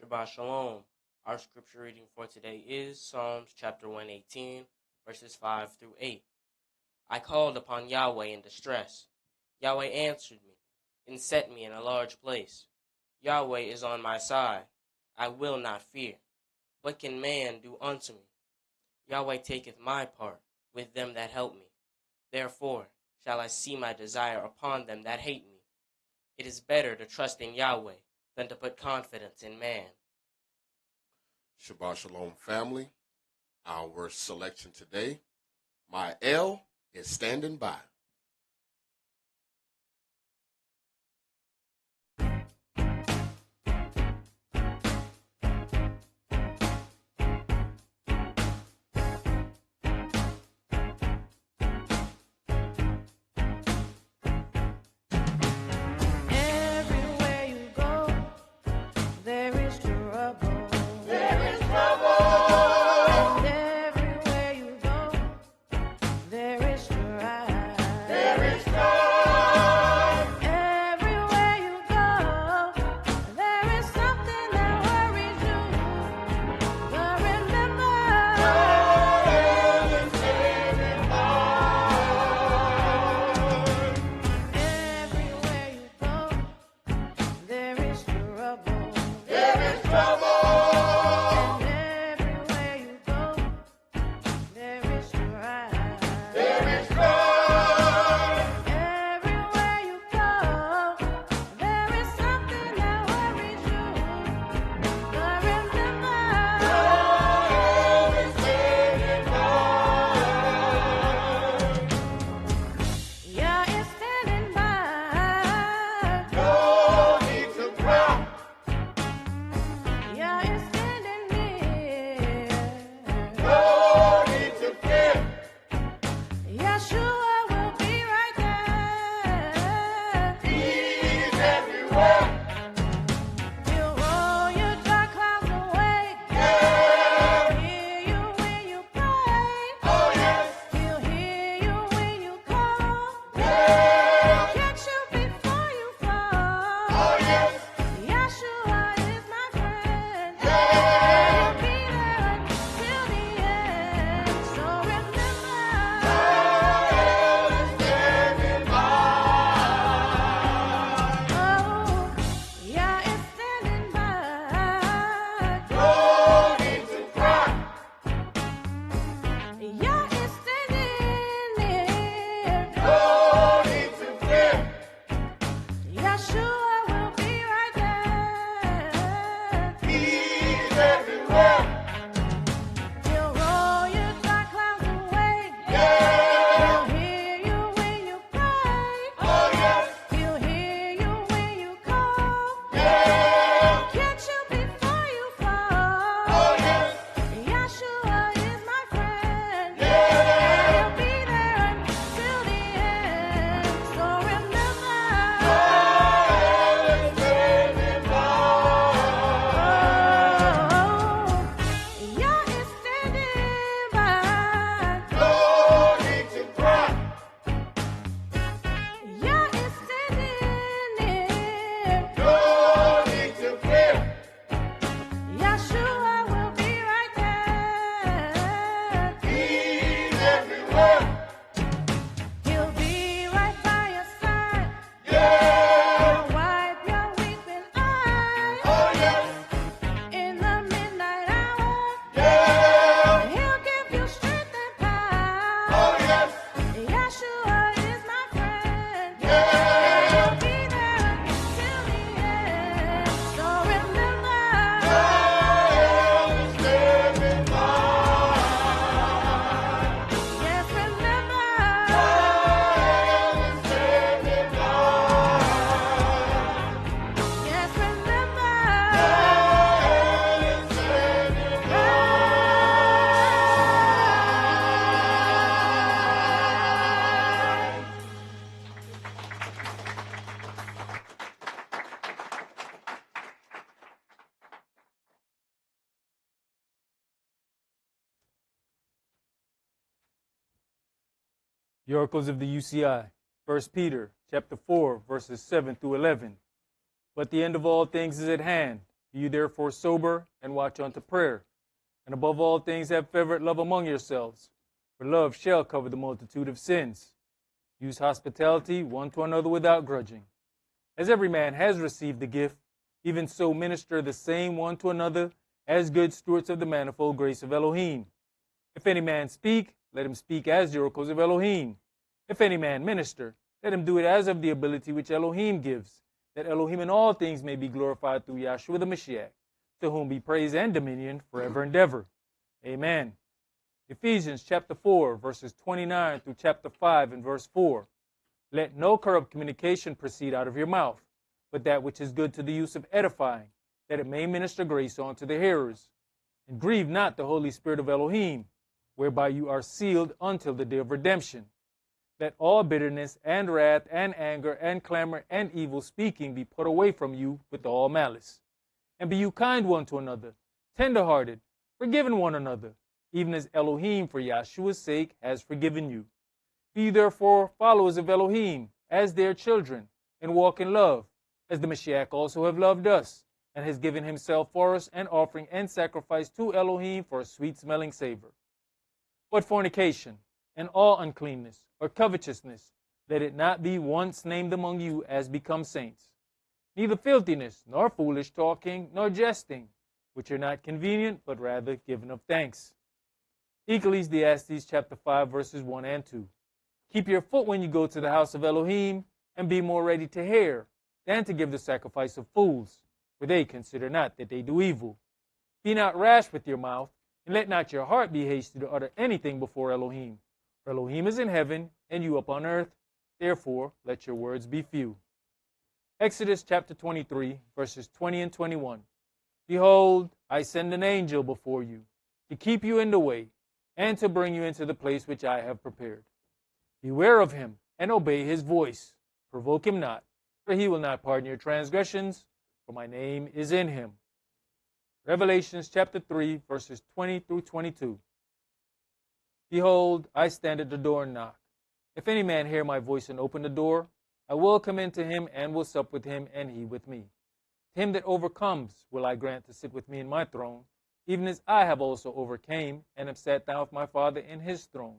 Shabbat Shalom. Our scripture reading for today is Psalms chapter 118, verses 5 through 8. I called upon Yahweh in distress. Yahweh answered me and set me in a large place. Yahweh is on my side. I will not fear. What can man do unto me? Yahweh taketh my part with them that help me. Therefore shall I see my desire upon them that hate me. It is better to trust in Yahweh than to put confidence in man. Shabbat Shalom, family. Our selection today, my L is standing by. Everywhere you go, there is trouble. There is trouble. And everywhere you go, there is strife. There is strife. Everywhere you go, there is something that worries you. But remember, everywhere you go, there is trouble. There is trouble. And everywhere you go, there is strife. There is strife. Everywhere you go, there is something that worries you. But remember, Yah is standing by. No need to cry. Yah is standing near. No need to fear. Yeshua will be right there. He's everywhere. He'll roll your dark clouds away. Yeah. He'll hear you when you pray. Oh yes. He'll hear you when you call. Yeah. Catch you before you fall. Oh yes. Yeshua is my friend. Yeah. He'll be there until the end. So remember, Standing by. oh, Yah is standing by. No need to cry. Yah is standing near. No need to fear. Yeshua will be right there. He's everywhere. He'll roll your dark clouds away. Yeah. He'll hear you when you pray. Oh yes. He'll hear you when you call. Yeah. Catch you before you fall. Oh yes. Yeshua is my friend. Yeah. He'll be there until the end. So remember, Standing by. Yah is standing by. No need to cry. Yah is standing near. No need to fear. Yeshua will be right there. He's everywhere. He'll be right by your side. Yeah. He'll wipe your weeping eyes. Oh yes. In the midnight hour, Yeah. He'll give you strength and power. Oh yes. Yeshua is my friend. Yeah. He'll be there until the end. So remember, Standing by. yes, remember, Standing by. yes, remember. The Oracles of the UCI, 1 Peter chapter 4, verses 7 through 11. But the end of all things is at hand. Be you therefore sober, and watch unto prayer. And above all things have fervent love among yourselves, for love shall cover the multitude of sins. Use hospitality one to another without grudging. As every man has received the gift, even so minister the same one to another, as good stewards of the manifold grace of Elohim. If any man speak, let him speak as the oracles of Elohim. If any man minister, let him do it as of the ability which Elohim gives, that Elohim in all things may be glorified through Yahshua the Mashiach, to whom be praise and dominion forever and ever. Amen. Ephesians chapter 4, verses 29 through chapter 5 and verse 4. Let no corrupt communication proceed out of your mouth, but that which is good to the use of edifying, that it may minister grace unto the hearers. And grieve not the Holy Spirit of Elohim, whereby you are sealed until the day of redemption. Let all bitterness and wrath and anger and clamor and evil speaking be put away from you with all malice. And be you kind one to another, tender-hearted, forgiving one another, even as Elohim for Yahshua's sake has forgiven you. Be you therefore followers of Elohim, as their children, and walk in love, as the Mashiach also have loved us, and has given himself for us an offering and sacrifice to Elohim for a sweet-smelling savor. But fornication, and all uncleanness, or covetousness, let it not be once named among you as becomes saints. Neither filthiness, nor foolish talking, nor jesting, which are not convenient, but rather given of thanks. Ecclesiastes chapter 5, verses 1 and 2. Keep your foot when you go to the house of Elohim, and be more ready to hear than to give the sacrifice of fools, for they consider not that they do evil. Be not rash with your mouth, and let not your heart be hasty to utter anything before Elohim. For Elohim is in heaven, and you upon earth. Therefore, let your words be few. Exodus chapter 23, verses 20 and 21. Behold, I send an angel before you, to keep you in the way, and to bring you into the place which I have prepared. Beware of him, and obey his voice. Provoke him not, for he will not pardon your transgressions, for my name is in him. Revelations chapter 3, verses 20 through 22. Behold, I stand at the door and knock. If any man hear my voice and open the door, I will come into him and will sup with him, and he with me. To him that overcomes will I grant to sit with me in my throne, even as I have also overcame, and have sat down with my Father in his throne.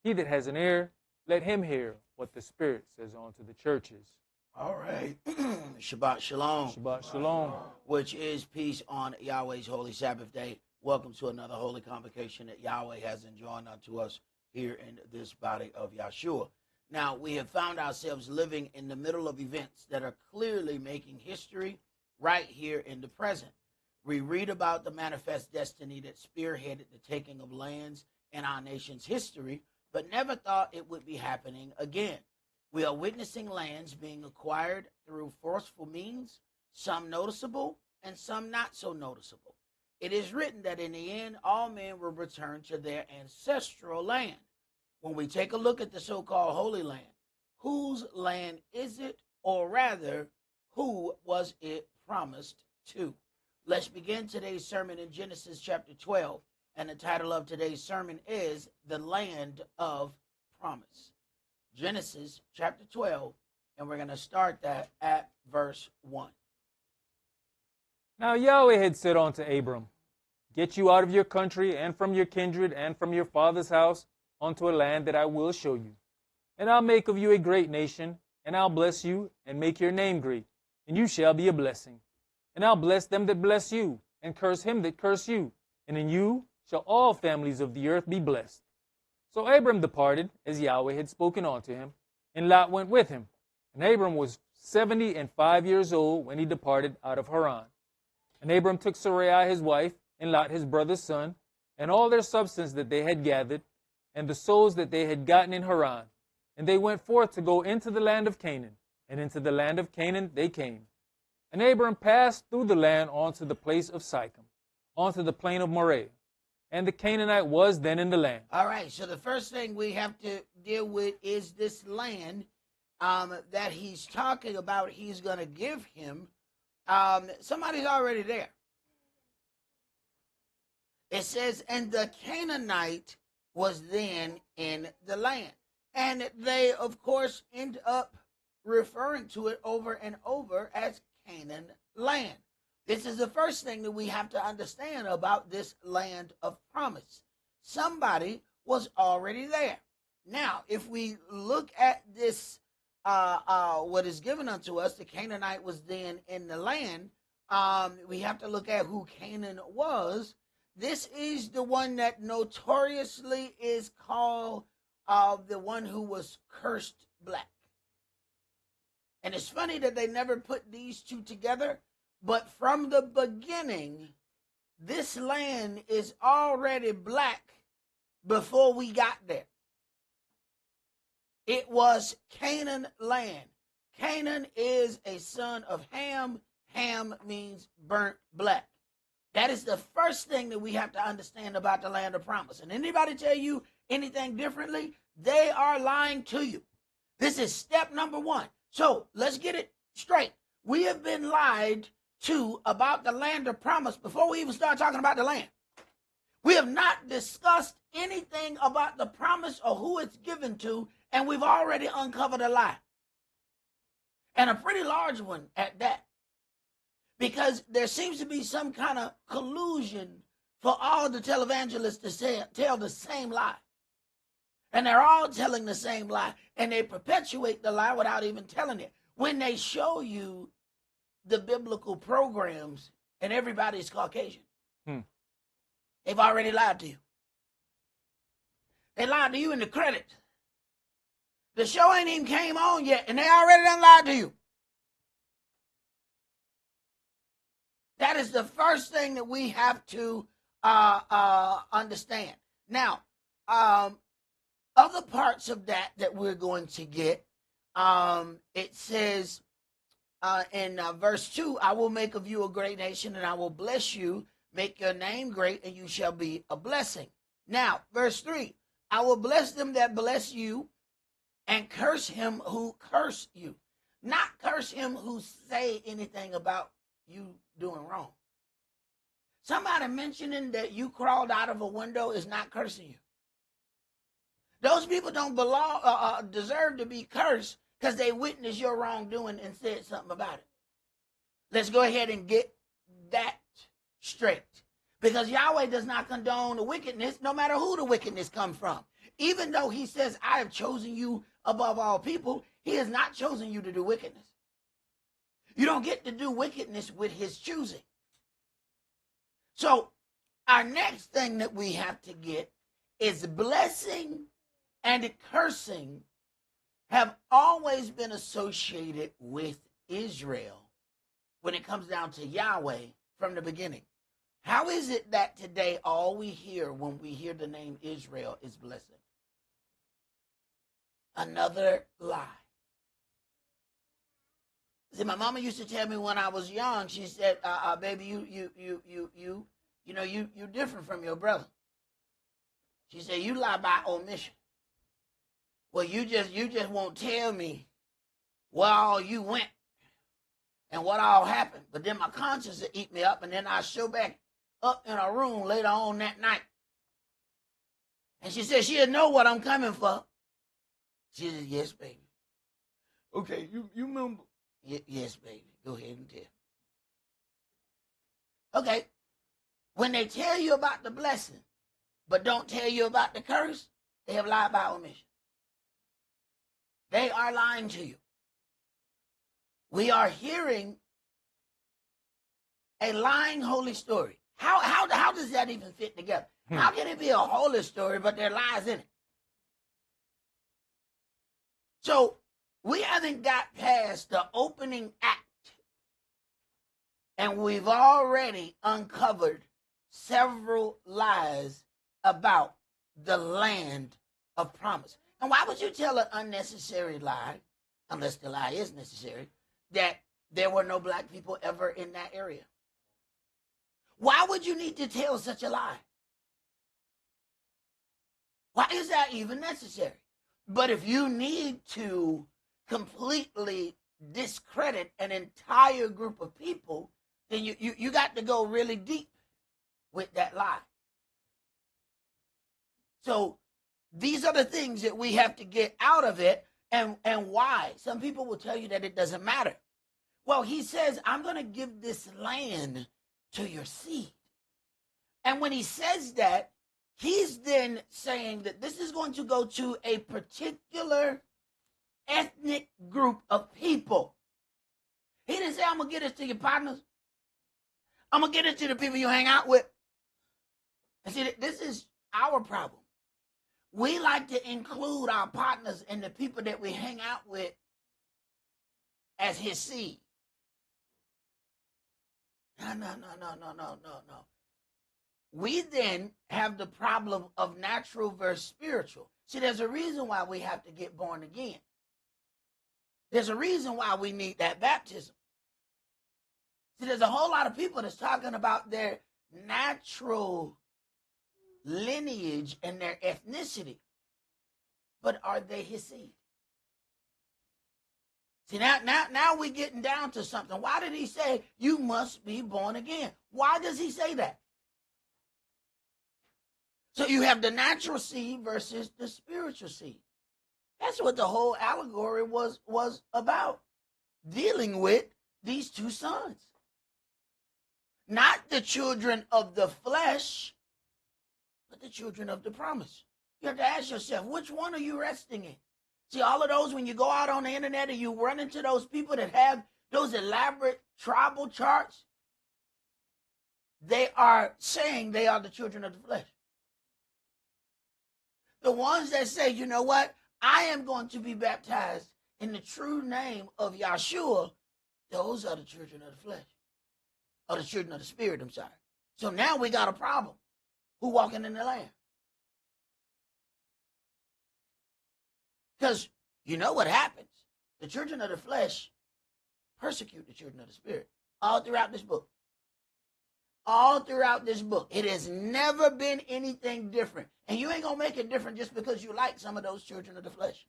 He that has an ear, let him hear what the Spirit says unto the churches. All right. Shabbat Shalom. Shabbat Shalom. Which is peace on Yahweh's holy Sabbath day. Welcome to another holy convocation that Yahweh has enjoined unto us here in this body of Yahshua. Now, we have found ourselves living in the middle of events that are clearly making history right here in the present. We read about the manifest destiny that spearheaded the taking of lands in our nation's history, but never thought it would be happening again. We are witnessing lands being acquired through forceful means, some noticeable and some not so noticeable. It is written that in the end, all men will return to their ancestral land. When we take a look at the so-called Holy Land, whose land is it, or rather, who was it promised to? Let's begin today's sermon in Genesis chapter 12, and the title of today's sermon is The Land of Promise. Genesis chapter 12, and we're going to start that at verse 1. Now Yahweh had said unto Abram, Get you out of your country, and from your kindred, and from your father's house, unto a land that I will show you. And I'll make of you a great nation, and I'll bless you, and make your name great, and you shall be a blessing. And I'll bless them that bless you, and curse him that curse you. And in you shall all families of the earth be blessed. So Abram departed, as Yahweh had spoken unto him, and Lot went with him. And Abram was 75 years old when he departed out of Haran. And Abram took Sarai his wife, and Lot his brother's son, and all their substance that they had gathered, and the souls that they had gotten in Haran. And they went forth to go into the land of Canaan, and into the land of Canaan they came. And Abram passed through the land unto the place of Sychem, unto the plain of Moreh. And the Canaanite was then in the land. All right, so the first thing we have to deal with is this land that he's talking about he's going to give him. Somebody's already there. It says, and the Canaanite was then in the land. And they, of course, end up referring to it over and over as Canaan land. This is the first thing that we have to understand about this land of promise. Somebody was already there. Now, if we look at this, what is given unto us, the Canaanite was then in the land. We have to look at who Canaan was. This is the one that notoriously is called the one who was cursed black. And it's funny that they never put these two together, but from the beginning, this land is already black before we got there. It was Canaan land. Canaan is a son of Ham. Ham means burnt black. That is the first thing that we have to understand about the land of promise. And anybody tell you anything differently, they are lying to you. This is step number one. So let's get it straight. We have been lied to about the land of promise before we even start talking about the land. We have not discussed anything about the promise or who it's given to, and we've already uncovered a lie. And a pretty large one at that. Because there seems to be some kind of collusion for all the televangelists to tell the same lie. And they're all telling the same lie, and they perpetuate the lie without even telling it. When they show you the biblical programs and everybody's Caucasian, they've already lied to you. They lied to you in the credits. The show ain't even came on yet, and they already done lied to you. That is the first thing that we have to understand. Now, other parts of that we're going to get, it says in verse 2, I will make of you a great nation, and I will bless you, make your name great, and you shall be a blessing. Now, verse 3, I will bless them that bless you, and curse him who curse you. Not curse him who say anything about you doing wrong. Somebody mentioning that you crawled out of a window is not cursing you. Those people don't deserve to be cursed because they witnessed your wrongdoing and said something about it. Let's go ahead and get that straight. Because Yahweh does not condone the wickedness, no matter who the wickedness comes from. Even though he says, I have chosen you above all people, he has not chosen you to do wickedness. You don't get to do wickedness with his choosing. So our next thing that we have to get is blessing and cursing have always been associated with Israel when it comes down to Yahweh from the beginning. How is it that today all we hear when we hear the name Israel is blessing? Another lie. See, my mama used to tell me when I was young, she said, baby, you different from your brother. She said, you lie by omission. Well, you just won't tell me where all you went and what all happened. But then my conscience will eat me up, and then I'll show back up in a room later on that night. And she said, she'll know what I'm coming for. She said, yes, baby. Okay, you remember? Yes, baby. Go ahead and tell. Okay. When they tell you about the blessing, but don't tell you about the curse, they have lied by omission. They are lying to you. We are hearing a lying holy story. How does that even fit together? How can it be a holy story, but there are lies in it? So we haven't got past the opening act, and we've already uncovered several lies about the land of promise. And why would you tell an unnecessary lie, unless the lie is necessary, that there were no black people ever in that area? Why would you need to tell such a lie? Why is that even necessary? But if you need to completely discredit an entire group of people, then you got to go really deep with that lie. So these are the things that we have to get out of it, and why. Some people will tell you that it doesn't matter. Well, he says, I'm going to give this land to your seed. And when he says that, he's then saying that this is going to go to a particular ethnic group of people. He didn't say, I'm going to get it to your partners. I'm going to get it to the people you hang out with. And see, this is our problem. We like to include our partners and the people that we hang out with as his seed. No. We then have the problem of natural versus spiritual. See, there's a reason why we have to get born again. There's a reason why we need that baptism. See, there's a whole lot of people that's talking about their natural lineage and their ethnicity. But are they his seed? See, now we're getting down to something. Why did he say you must be born again? Why does he say that? So you have the natural seed versus the spiritual seed. That's what the whole allegory was about, dealing with these two sons. Not the children of the flesh, but the children of the promise. You have to ask yourself, which one are you resting in? See, all of those, when you go out on the internet and you run into those people that have those elaborate tribal charts, they are saying they are the children of the flesh. The ones that say, you know what, I am going to be baptized in the true name of Yahshua, those are the children of the flesh. Or the children of the spirit, I'm sorry. So now we got a problem. Who walking in the land? Because you know what happens. The children of the flesh persecute the children of the spirit. All throughout this book. All throughout this book. It has never been anything different. And you ain't going to make it different just because you like some of those children of the flesh.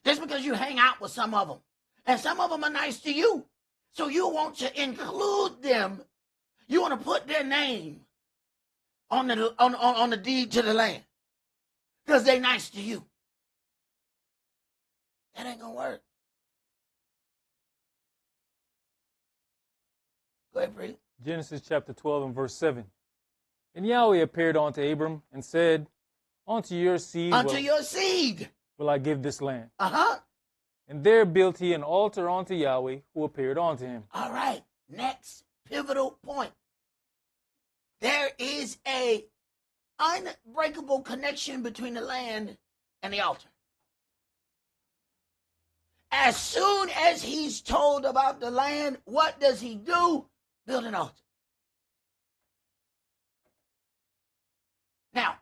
Just because you hang out with some of them. And some of them are nice to you. So you want to include them. You want to put their name on the deed to the land. Because they're nice to you. That ain't going to work. Go ahead, Bree. Genesis chapter 12 and verse 7. And Yahweh appeared unto Abram and said, Unto your seed will I give this land. And there built he an altar unto Yahweh, who appeared unto him. All right. Next pivotal point. There is a unbreakable connection between the land and the altar. As soon as he's told about the land, what does he do? Build an altar. Now,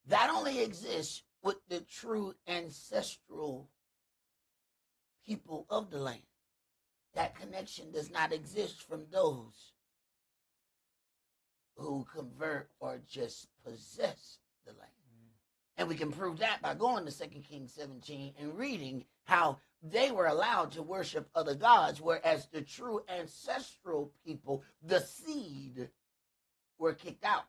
that only exists with the true ancestral people of the land. That connection does not exist from those who convert or just possess the land. And we can prove that by going to 2 Kings 17 and reading how they were allowed to worship other gods, whereas the true ancestral people, the seed, were kicked out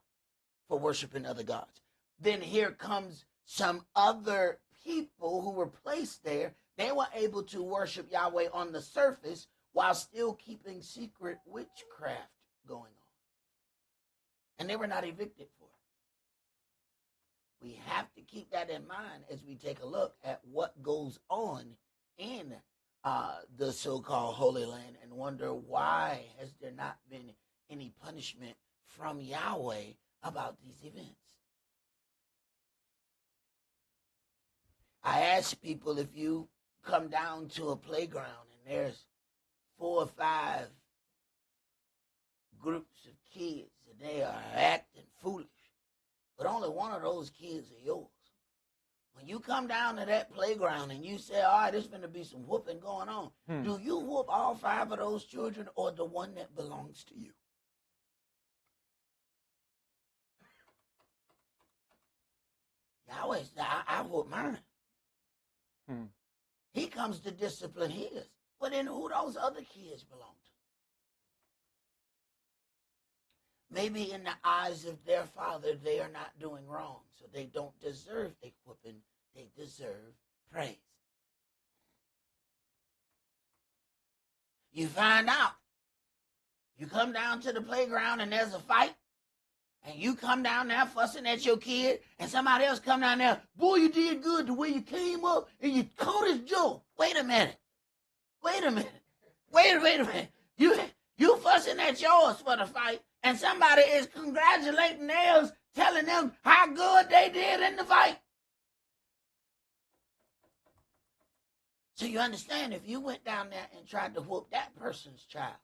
for worshiping other gods. Then here comes some other people who were placed there. They were able to worship Yahweh on the surface while still keeping secret witchcraft going on. And they were not evicted for it. We have to keep that in mind as we take a look at what goes on in the so-called Holy Land and wonder why has there not been any punishment from Yahweh about these events. I ask people, if you come down to a playground and there's 4 or 5 groups of kids and they are acting foolish, but only one of those kids are yours. When you come down to that playground and you say, all right, there's going to be some whooping going on, do you whoop all 5 of those children or the one that belongs to you? Yahweh said, I whoop mine. He comes to discipline his. But then who those other kids belong to? Maybe in the eyes of their father, they are not doing wrong. So they don't deserve a whooping. They deserve praise. You find out. You come down to the playground and there's a fight. And you come down there fussing at your kid, and somebody else come down there, boy, you did good the way you came up and you caught his Joe. Wait a minute. Wait a minute. You fussing at yours for the fight, and somebody is congratulating theirs, telling them how good they did in the fight. So you understand, if you went down there and tried to whoop that person's child,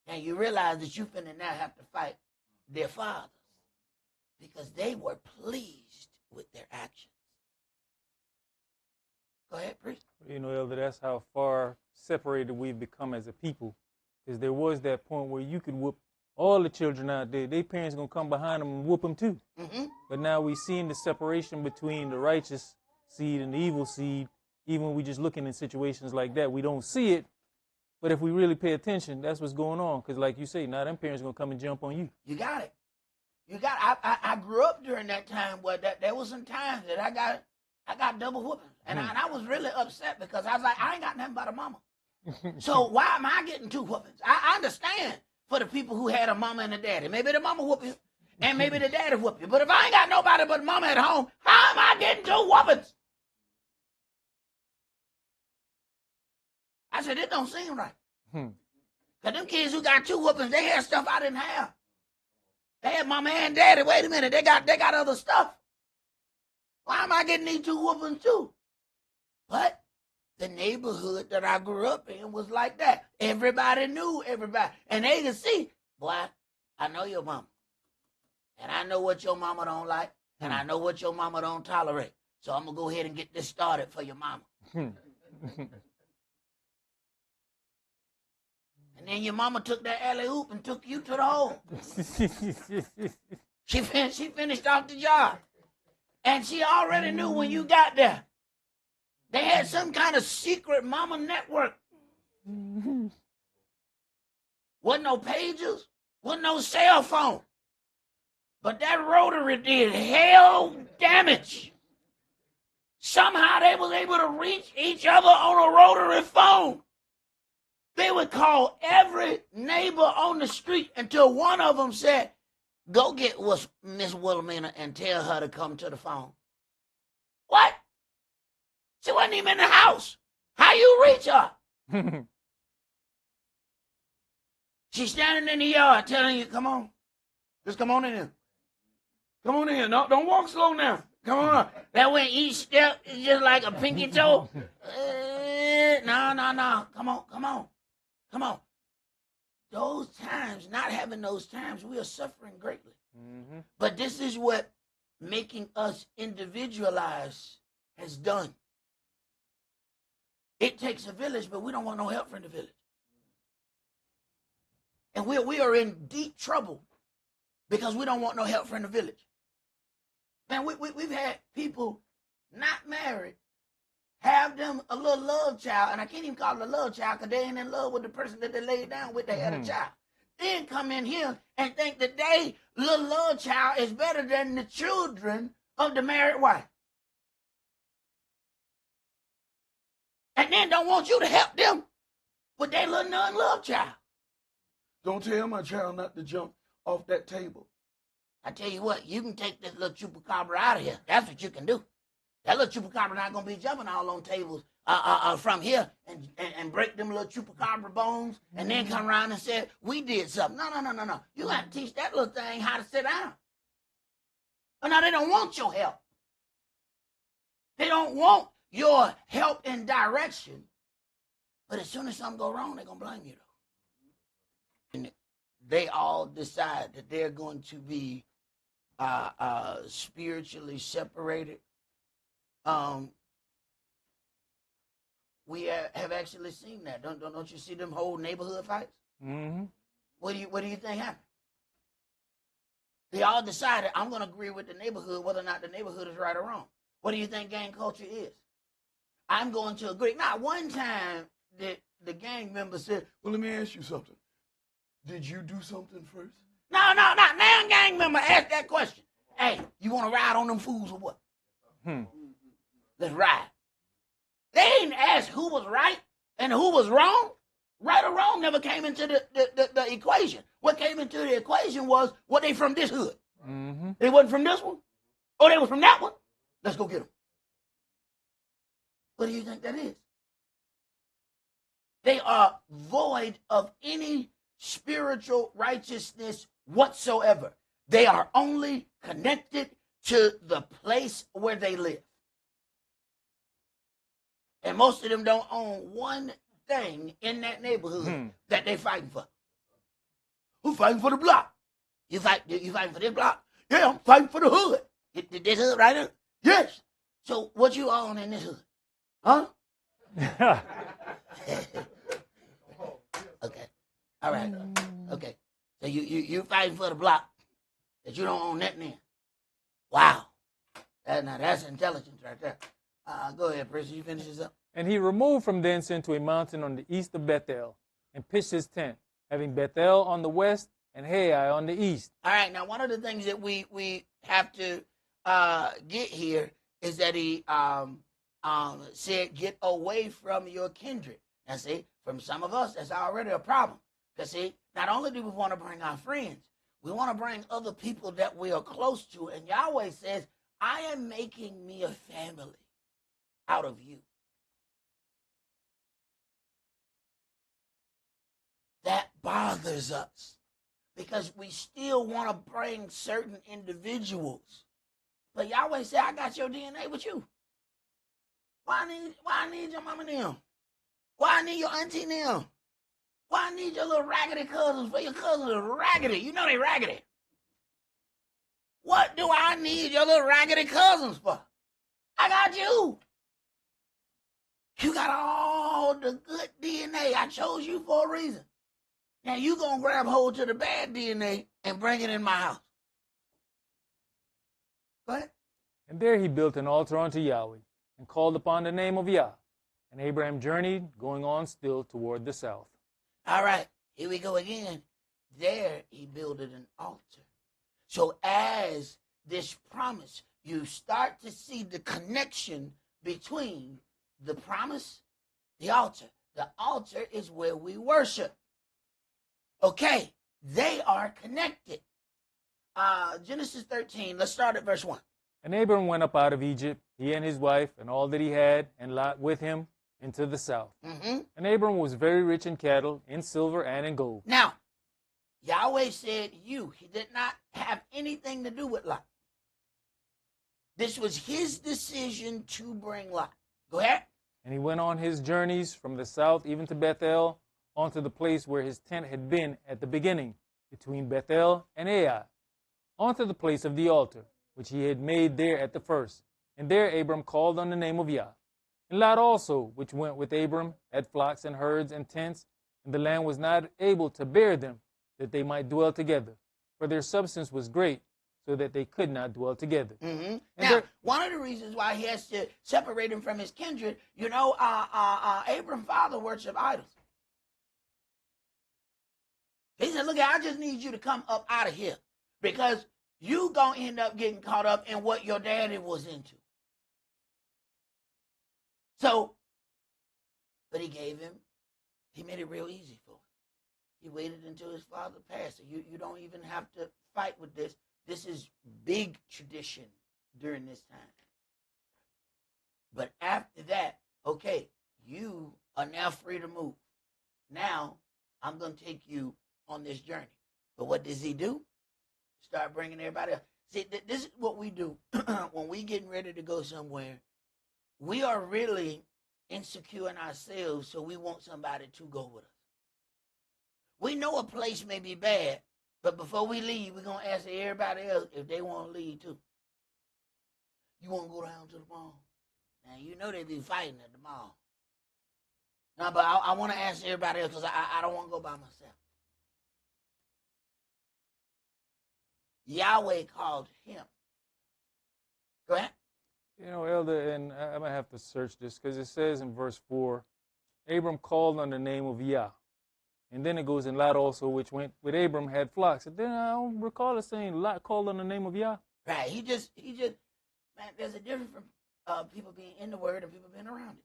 and you realize that you finna now have to fight their fathers, because they were pleased with their actions. Go ahead, priest. You know, Elder, that's how far separated we've become as a people. Because there was that point where you could whoop all the children out there. Their parents going to come behind them and whoop them too. Mm-hmm. But now we're seeing the separation between the righteous seed and the evil seed. Even when we just looking in situations like that, we don't see it. But if we really pay attention, that's what's going on. Because like you say, now them parents going to come and jump on you. You got it. I grew up during that time where there was some times that I got double whoopings. And I was really upset because I was like, I ain't got nothing but a mama. So why am I getting two whoopings? I understand for the people who had a mama and a daddy. Maybe the mama whoop you and maybe the daddy whoop you. But if I ain't got nobody but mama at home, how am I getting two whoopings? I said, it don't seem right. Because them kids who got two whoopings, they had stuff I didn't have. They had mama and daddy. Wait a minute, they got other stuff. Why am I getting these two whoopings too? But the neighborhood that I grew up in was like that. Everybody knew everybody. And they could see, boy, I know your mama. And I know what your mama don't like. And I know what your mama don't tolerate. So I'm going to go ahead and get this started for your mama. And then your mama took that alley-oop and took you to the hole. She finished off the job. And she already knew when you got there. They had some kind of secret mama network. Wasn't no pages. Wasn't no cell phone. But that rotary did hell damage. Somehow they was able to reach each other on a rotary phone. They would call every neighbor on the street until one of them said, go get Miss Wilhelmina and tell her to come to the phone. What? She wasn't even in the house. How you reach her? She's standing in the yard telling you, come on. Just come on in here. Come on in here. No, don't walk slow now. Come on up. That way each step is just like a pinky toe. No. Come on. Those times, not having those times, we are suffering greatly. Mm-hmm. But this is what making us individualize has done. It takes a village, but we don't want no help from the village. And we are in deep trouble because we don't want no help from the village. Man, we've had people not married have them a little love child, and I can't even call it a love child because they ain't in love with the person that they laid down with. They had a child. Then come in here and think that they little love child is better than the children of the married wife. And then don't want you to help them with their little non-love child. Don't tell my child not to jump off that table. I tell you what, you can take this little chupacabra out of here. That's what you can do. That little chupacabra not going to be jumping all on tables from here and break them little chupacabra bones and then come around and say, we did something. No. You got to teach that little thing how to sit down. But now they don't want your help. They don't want your help and direction. But as soon as something go wrong, they're going to blame you, though. And they all decide that they're going to be spiritually separated. We have actually seen that. Don't you see them whole neighborhood fights? Mm-hmm. What do you think happened? They all decided, I'm going to agree with the neighborhood whether or not the neighborhood is right or wrong. What do you think gang culture is? I'm going to agree. Not one time did the gang member said, well, let me ask you something. Did you do something first? No, not now. Gang member asked that question. Hey, you want to ride on them fools or what? Let's ride. They didn't ask who was right and who was wrong. right or wrong never came into the equation. What came into the equation was, what they from this hood? Mm-hmm. They wasn't from this one? Oh, they was from that one? Let's go get them. What do you think that is? They are void of any spiritual righteousness whatsoever. They are only connected to the place where they live. And most of them don't own one thing in that neighborhood that they fighting for. Who fighting for the block? You fighting for this block? Yeah, I'm fighting for the hood. This hood right here? Yes. So what you own in this hood? Huh? Okay. All right. Okay. So you fighting for the block that you don't own nothing in. Wow. That's intelligence right there. Go ahead, Prince. You finish this up. And he removed from thence into a mountain on the east of Bethel, and pitched his tent, having Bethel on the west and Hai on the east. All right. Now, one of the things that we have to get here is that he said, get away from your kindred. Now, see, from some of us, that's already a problem. Because, see, not only do we want to bring our friends, we want to bring other people that we are close to. And Yahweh says, I am making me a family out of you. That bothers us because we still want to bring certain individuals. But Yahweh said, I got your DNA with you. Why I need your mama them? Why I need your auntie them? Why I need your little raggedy cousins? For your cousins are raggedy. You know they raggedy. What do I need your little raggedy cousins for? I got you. You got all the good DNA. I chose you for a reason. Now you gonna grab hold to the bad DNA and bring it in my house. Go ahead. And there he built an altar unto Yahweh, and called upon the name of Yah. And Abraham journeyed, going on still toward the south. All right, here we go again. There he builded an altar. So as this promise, you start to see the connection between the promise, the altar. The altar is where we worship. Okay, they are connected. Genesis 13, let's start at verse 1. And Abram went up out of Egypt, he and his wife, and all that he had, and Lot with him, into the south. Mm-hmm. And Abram was very rich in cattle, in silver, and in gold. Now, Yahweh said you. He did not have anything to do with Lot. This was his decision to bring Lot. Go ahead. And he went on his journeys from the south even to Bethel, onto the place where his tent had been at the beginning, between Bethel and Ai, onto the place of the altar, which he had made there at the first. And there Abram called on the name of Yah. And Lot also, which went with Abram, had flocks and herds and tents, and the land was not able to bear them, that they might dwell together. For their substance was great, so that they could not dwell together. Mm-hmm. Now, one of the reasons why he has to separate him from his kindred, Abram's father worshiped idols. He said, look, I just need you to come up out of here because you going to end up getting caught up in what your daddy was into. So, but he made it real easy for him. He waited until his father passed. You don't even have to fight with this. This is big tradition during this time. But after that, okay, you are now free to move. Now, I'm going to take you on this journey. But what does he do? Start bringing everybody else. See, this is what we do when we getting ready to go somewhere. We are really insecure in ourselves, so we want somebody to go with us. We know a place may be bad, but before we leave, we're going to ask everybody else if they want to leave too. You want to go down to the mall? Now, you know they be fighting at the mall. No, but I want to ask everybody else because I don't want to go by myself. Yahweh called him. Go ahead. Elder, and I might have to search this because it says in verse 4, Abram called on the name of Yah. And then it goes, and Lot also, which went with Abram, had flocks. And then I don't recall it saying Lot called on the name of Yah. Right. He just, man, there's a difference from people being in the word and people being around it.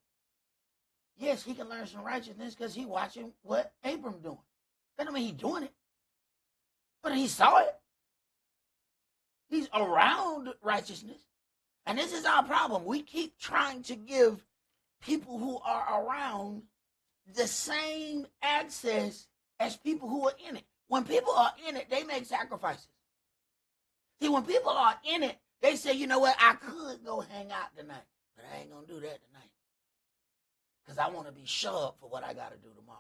yes, he can learn some righteousness because he watching what Abram doing. That don't mean he's doing it. But he saw it. He's around righteousness. And this is our problem. We keep trying to give people who are around the same access as people who are in it. When people are in it, they make sacrifices. See, when people are in it, they say, you know what, I could go hang out tonight, but I ain't going to do that tonight because I want to be sharp for what I got to do tomorrow.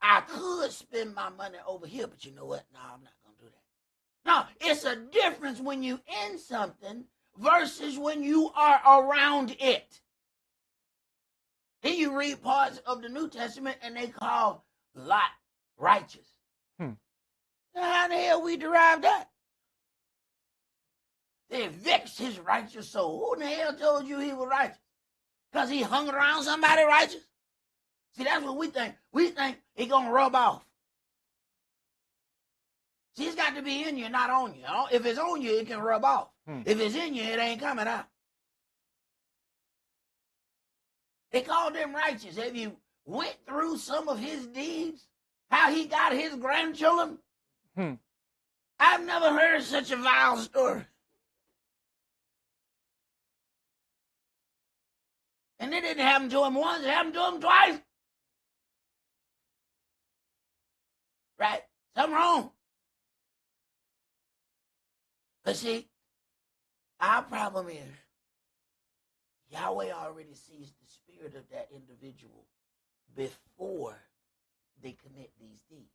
I could spend my money over here, but you know what? No, I'm not going to do that. No, it's a difference when you in something versus when you are around it. Then you read parts of the New Testament and they call Lot righteous. How the hell we derive that? They vexed his righteous soul. Who in the hell told you he was righteous? Because he hung around somebody righteous? See, that's what we think. We think he going to rub off. See, it's got to be in you, not on you. If it's on you, it can rub off. If it's in you, it ain't coming out. They called him righteous. Have you went through some of his deeds? How he got his grandchildren? I've never heard such a vile story. And it didn't happen to him once, it happened to him twice. Right? Something wrong. But see, our problem is Yahweh already sees the spirit of that individual before they commit these deeds.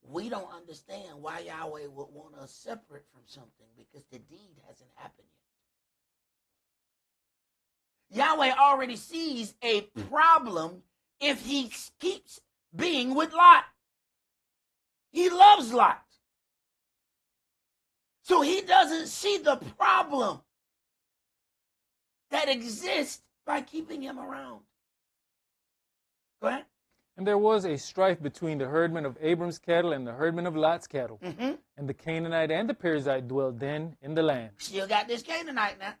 We don't understand why Yahweh would want us separate from something because the deed hasn't happened yet. Yahweh already sees a problem if he keeps being with Lot. He loves Lot. So he doesn't see the problem that exists by keeping him around. Go ahead. And there was a strife between the herdmen of Abram's cattle and the herdmen of Lot's cattle. And the Canaanite and the Perizzite dwelt then in the land. Still got this Canaanite now.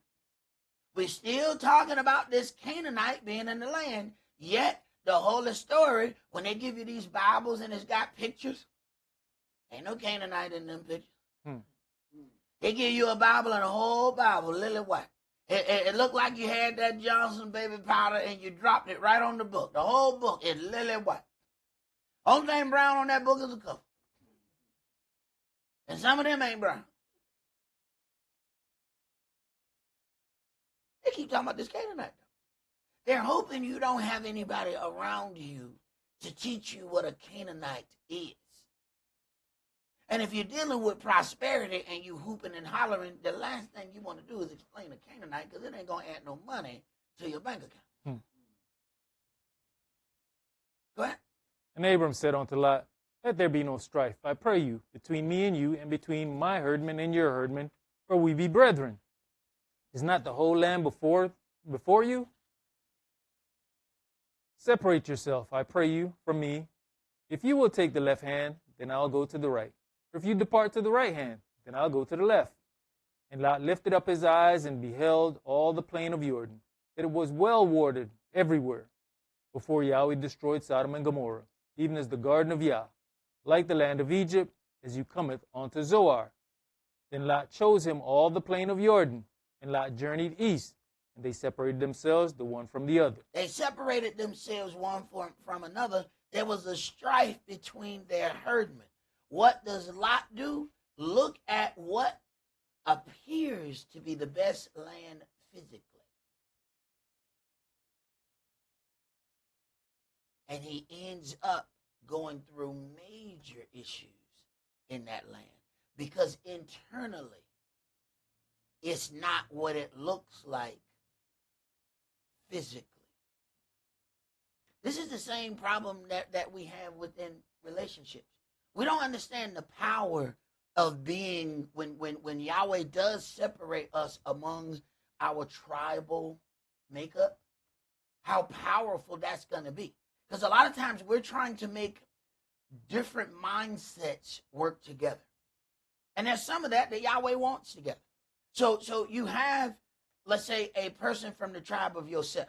We're still talking about this Canaanite being in the land. Yet, the whole story, when they give you these Bibles and it's got pictures, ain't no Canaanite in them pictures. They give you a Bible and a whole Bible, lily white. It looked like you had that Johnson baby powder and you dropped it right on the book. The whole book is lily white. Only thing brown on that book is the cover. And some of them ain't brown. They keep talking about this Canaanite. They're hoping you don't have anybody around you to teach you what a Canaanite is. And if you're dealing with prosperity and you hooping and hollering, the last thing you want to do is explain a Canaanite because it ain't going to add no money to your bank account. Go ahead. And Abram said unto Lot, let there be no strife, I pray you, between me and you, and between my herdmen and your herdmen, for we be brethren. Is not the whole land before you? Separate yourself, I pray you, from me. If you will take the left hand, then I'll go to the right. If you depart to the right hand, then I'll go to the left. And Lot lifted up his eyes and beheld all the plain of Jordan, that it was well watered everywhere, before Yahweh destroyed Sodom and Gomorrah, even as the garden of Yah, like the land of Egypt, as you cometh unto Zoar. Then Lot chose him all the plain of Jordan, and Lot journeyed east, and they separated themselves the one from the other. They separated themselves one from another. There was a strife between their herdmen. What does Lot do? Look at what appears to be the best land physically. And he ends up going through major issues in that land because internally it's not what it looks like physically. This is the same problem that we have within relationships. We don't understand the power of being, when Yahweh does separate us among our tribal makeup, how powerful that's going to be. Because a lot of times we're trying to make different mindsets work together. And there's some of that Yahweh wants together. So you have, let's say, a person from the tribe of Yosef.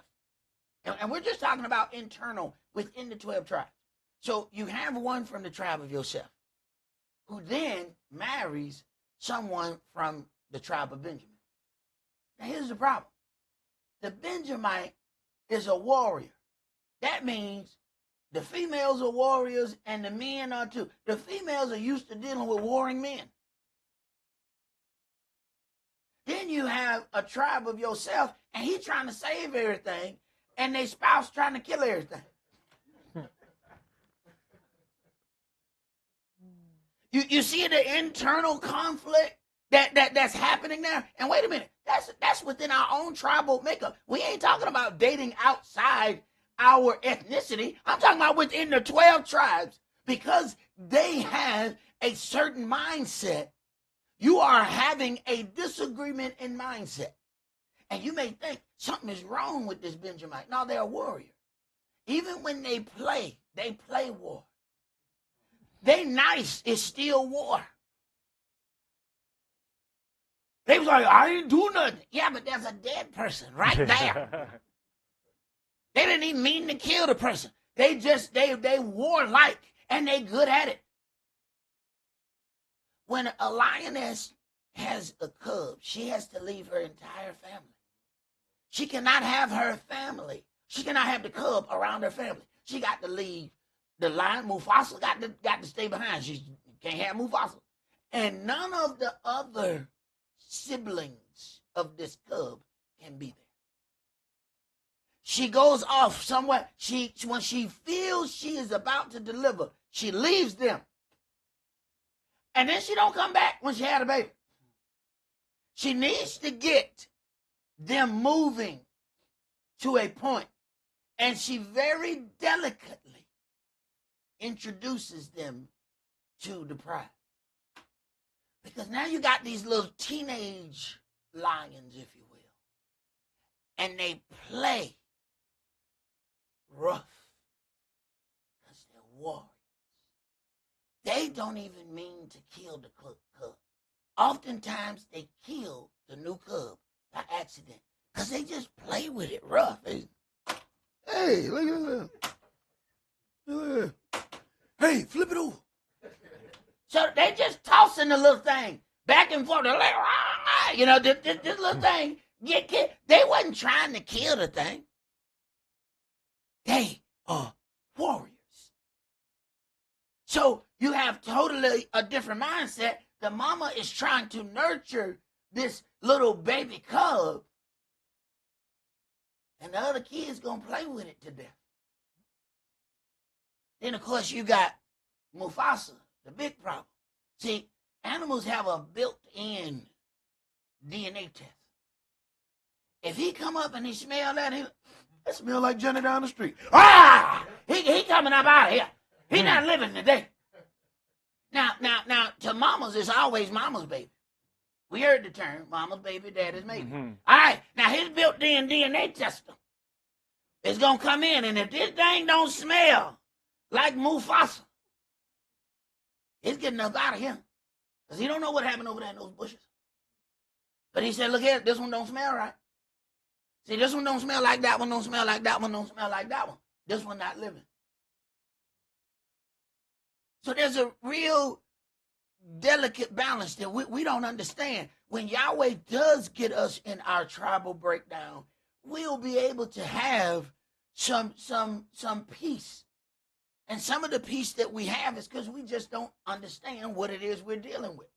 And we're just talking about internal within the 12 tribes. So you have one from the tribe of Joseph who then marries someone from the tribe of Benjamin. Now here's the problem. The Benjamite is a warrior. That means the females are warriors and the men are too. The females are used to dealing with warring men. Then you have a tribe of Joseph, and he's trying to save everything, and their spouse trying to kill everything. You see the internal conflict that's happening there? And wait a minute, that's within our own tribal makeup. We ain't talking about dating outside our ethnicity. I'm talking about within the 12 tribes, because they have a certain mindset. You are having a disagreement in mindset. And you may think something is wrong with this Benjamite. No, they're a warrior. Even when they play war. They nice is still war. They was like, I didn't do nothing. Yeah, but there's a dead person right there. They didn't even mean to kill the person. They warlike and they good at it. When a lioness has a cub, she has to leave her entire family. She cannot have her family. She cannot have the cub around her family. She got to leave the lion. Mufasa got to stay behind. She can't have Mufasa. And none of the other siblings of this cub can be there. She goes off somewhere. When she feels she is about to deliver, she leaves them. And then she don't come back when she had a baby. She needs to get them moving to a point, and she very delicately introduces them to the pride. Because now you got these little teenage lions, if you will, and they play rough because they're warriors. They don't even mean to kill the cub. Oftentimes, they kill the new cub by accident because they just play with it rough. Hey, look at that. Look at that. Hey, flip it over. So they just tossing the little thing back and forth. They're like, "Rah!" You know, this little thing get killed. They wasn't trying to kill the thing. They are warriors. So you have totally a different mindset. The mama is trying to nurture this little baby cub, and the other kids gonna play with it to death. Then of course you got Mufasa, the big problem. See, animals have a built-in DNA test. If he come up and he smell that, That smell like Johnny down the street. he coming up out of here. He not living today. Now, to mamas, it's always mama's baby. We heard the term, mama's baby, daddy's maybe. Mm-hmm. All right, now his built-in DNA tester is going to come in, and if this thing don't smell like Mufasa, it's getting up out of here. Because he don't know what happened over there in those bushes. But he said, look here, this one don't smell right. See, this one don't smell like that one, don't smell like that one, don't smell like that one. This one not living. So there's a real delicate balance that we don't understand. When Yahweh does get us in our tribal breakdown, we'll be able to have some peace. And some of the peace that we have is because we just don't understand what it is we're dealing with.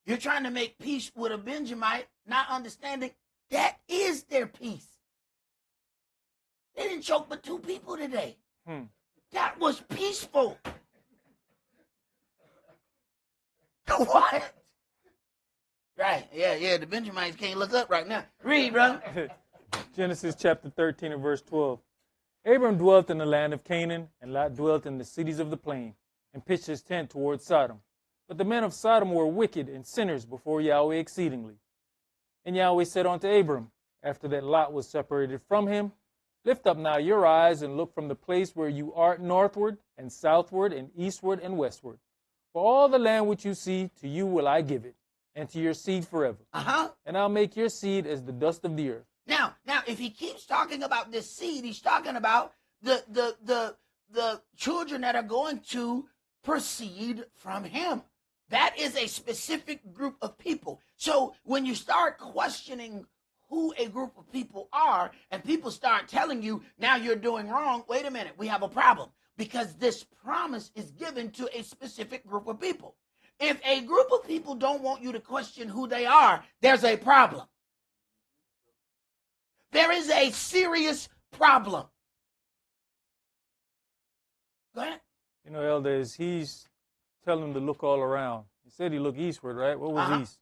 You're trying to make peace with a Benjamite, not understanding that is their peace. They didn't choke but 2 people today. That was peaceful. What? Right, yeah, the Benjamites can't look up right now. Read, brother. Genesis chapter 13 and verse 12. Abram dwelt in the land of Canaan, and Lot dwelt in the cities of the plain, and pitched his tent toward Sodom. But the men of Sodom were wicked and sinners before Yahweh exceedingly. And Yahweh said unto Abram, after that Lot was separated from him, lift up now your eyes and look from the place where you art northward and southward and eastward and westward. For all the land which you see, to you will I give it, and to your seed forever. And I'll make your seed as the dust of the earth, Now, if he keeps talking about this seed, he's talking about the children that are going to proceed from him. That is a specific group of people. So when you start questioning who a group of people are, and people start telling you, now you're doing wrong, wait a minute, we have a problem. Because this promise is given to a specific group of people. If a group of people don't want you to question who they are, there's a problem. There is a serious problem. Go ahead. You know, elders, he's telling them to look all around. He said he looked eastward, right? What was east?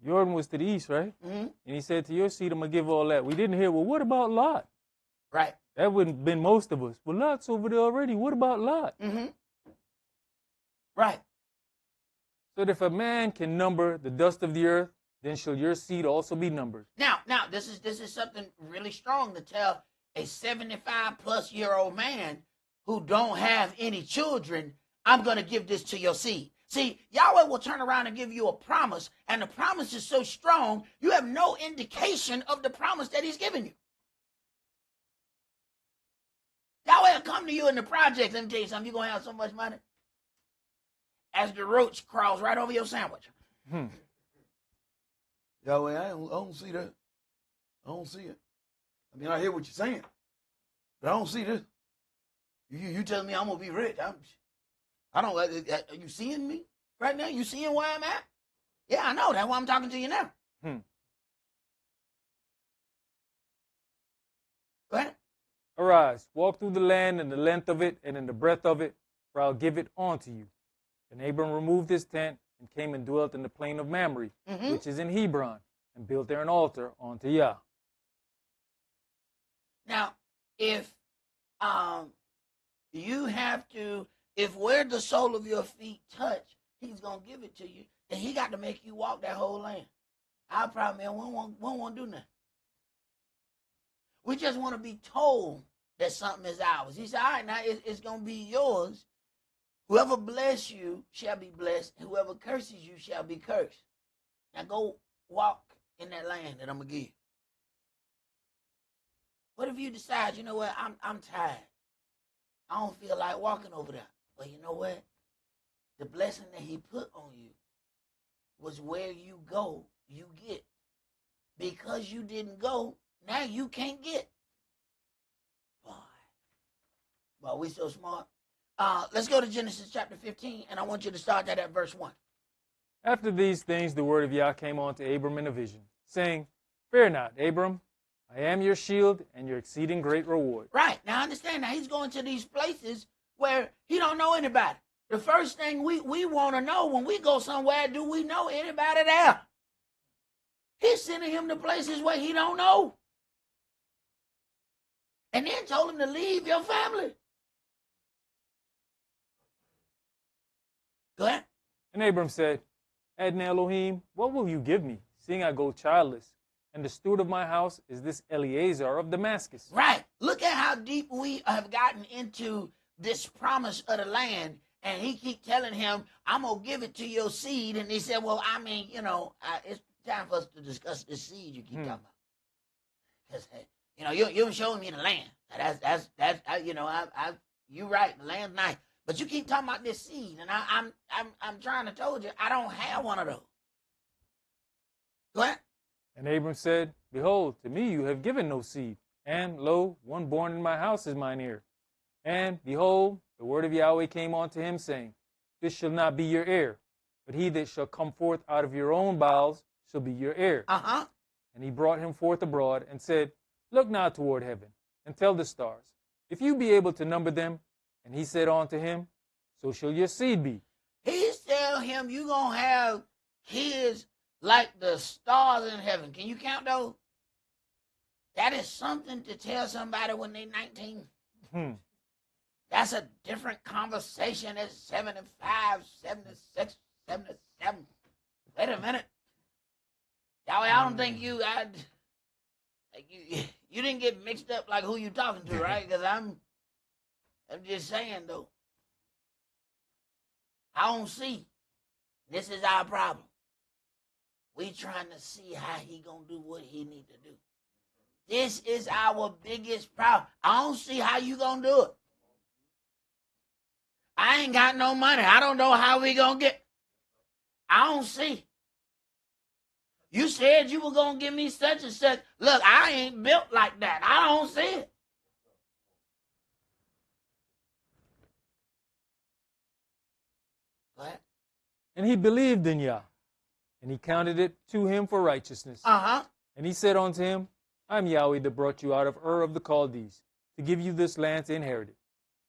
Jordan was to the east, right? Mm-hmm. And he said, to your seed, I'm going to give all that. We didn't hear, well, what about Lot? Right. That wouldn't have been most of us. Well, Lot's over there already. What about Lot? Mm-hmm. Right. So that if a man can number the dust of the earth, then shall your seed also be numbered. Now, this is something really strong to tell a 75-plus-year-old man who don't have any children, I'm going to give this to your seed. See, Yahweh will turn around and give you a promise, and the promise is so strong, you have no indication of the promise that he's given you. Yahweh will come to you in the project. Let me tell you something, you're going to have so much money as the roach crawls right over your sandwich. Yahweh, I don't see that. I don't see it. I mean, I hear what you're saying, but I don't see this. You telling me I'm going to be rich. I don't, are you seeing me right now? You seeing where I'm at? Yeah, I know. That's why I'm talking to you now. Go ahead. Arise, walk through the land in the length of it and in the breadth of it, for I'll give it unto you. And Abram removed his tent and came and dwelt in the plain of Mamre, which is in Hebron, and built there an altar unto Yah. Now, if you have to, if where the sole of your feet touch, he's going to give it to you, then he got to make you walk that whole land. Our problem is we don't want to do nothing. We just want to be told that something is ours. He said, all right, now it's going to be yours. Whoever bless you shall be blessed. Whoever curses you shall be cursed. Now go walk in that land that I'm going to give you. What if you decide, you know what, I'm tired. I don't feel like walking over there. Well, you know what? The blessing that he put on you was where you go, you get. Because you didn't go, now you can't get. Boy, we so smart. Let's go to Genesis chapter 15, and I want you to start that at verse 1. After these things, the word of Yah came on to Abram in a vision, saying, Fear not, Abram, I am your shield and your exceeding great reward. Right. Now understand, now he's going to these places where he don't know anybody. The first thing we want to know when we go somewhere, do we know anybody there? He's sending him to places where he don't know. And then told him to leave your family. Go ahead. And Abram said, Adonai Elohim, what will you give me, seeing I go childless? And the steward of my house is this Eleazar of Damascus. Right. Look at how deep we have gotten into this promise of the land. And he keep telling him, I'm going to give it to your seed. And he said, well, I mean, it's time for us to discuss this seed you keep talking about. Because, you're showing me the land. You're right, the land's nice. But you keep talking about this seed. And I'm trying to told you, I don't have one of those. Go ahead. And Abram said, Behold, to me you have given no seed, and lo, one born in my house is mine heir. And behold, the word of Yahweh came unto him, saying, This shall not be your heir, but he that shall come forth out of your own bowels shall be your heir. And he brought him forth abroad, and said, Look now toward heaven, and tell the stars, if you be able to number them. And he said unto him, So shall your seed be. He's telling him you're going to have kids like the stars in heaven. Can you count those? That is something to tell somebody when they're 19. That's a different conversation at 75, 76, 77. Wait a minute. Yahweh, I don't think you didn't get mixed up like who you talking to, right? Because I'm just saying, though. I don't see. This is our problem. We trying to see how he going to do what he need to do. This is our biggest problem. I don't see how you gonna do it. I ain't got no money. I don't know how we gonna get. I don't see. You said you were gonna give me such and such. Look, I ain't built like that. I don't see it. Go ahead. And he believed in Yah, and he counted it to him for righteousness. Uh-huh. And he said unto him, I am Yahweh that brought you out of Ur of the Chaldees, to give you this land to inherit it.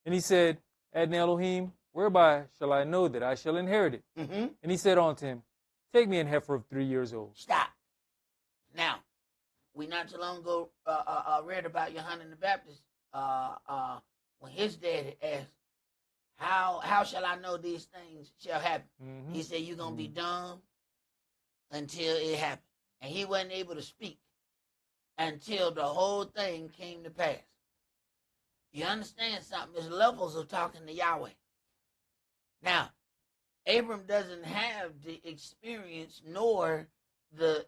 And he said, Adonai Elohim, whereby shall I know that I shall inherit it? Mm-hmm. And he said unto him, Take me an heifer of 3 years old. Stop. Now, we not too long ago read about Yohanan the Baptist when his dad asked, how shall I know these things shall happen? Mm-hmm. He said, you're going to be dumb until it happened. And he wasn't able to speak until the whole thing came to pass. You understand something? There's levels of talking to Yahweh. Now, Abram doesn't have the experience nor the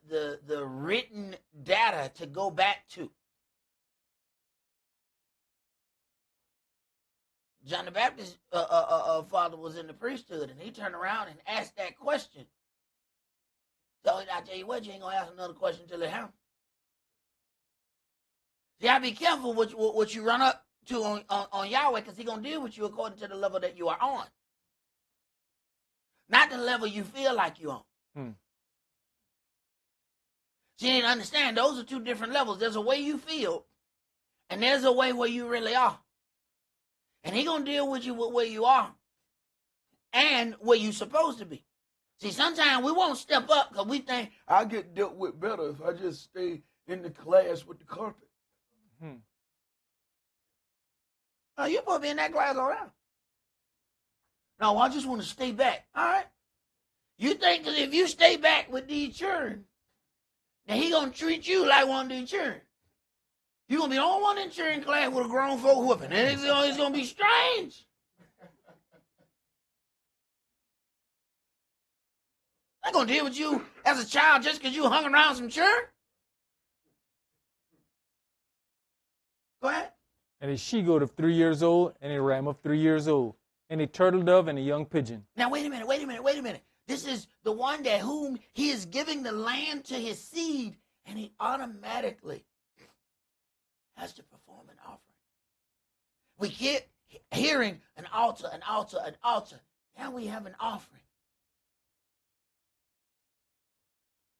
written data to go back to. John the Baptist's father was in the priesthood, and he turned around and asked that question. So I tell you what, you ain't gonna ask another question until it happens. See, I be careful what you run up to on Yahweh, because He's gonna deal with you according to the level that you are on, not the level you feel like you're on. So you need to understand, those are two different levels. There's a way you feel, and there's a way where you really are. And He's going to deal with you with where you are and where you're supposed to be. See, sometimes we won't step up because we think, I get dealt with better if I just stay in the class with the carpet. oh, you're supposed to be in that class around. No, I just want to stay back. All right. You think that if you stay back with these children, then He's going to treat you like one of these children. You're going to be the only one in cheering class with a grown folk whooping. And it's going to be strange. I'm going to deal with you as a child just because you hung around some children. Go ahead. And a she-goat of 3 years old, and a ram of 3 years old, and a turtle dove, and a young pigeon. Now, wait a minute. This is the one that whom He is giving the land to his seed, and he automatically has to perform an offering. We keep hearing an altar. Now we have an offering.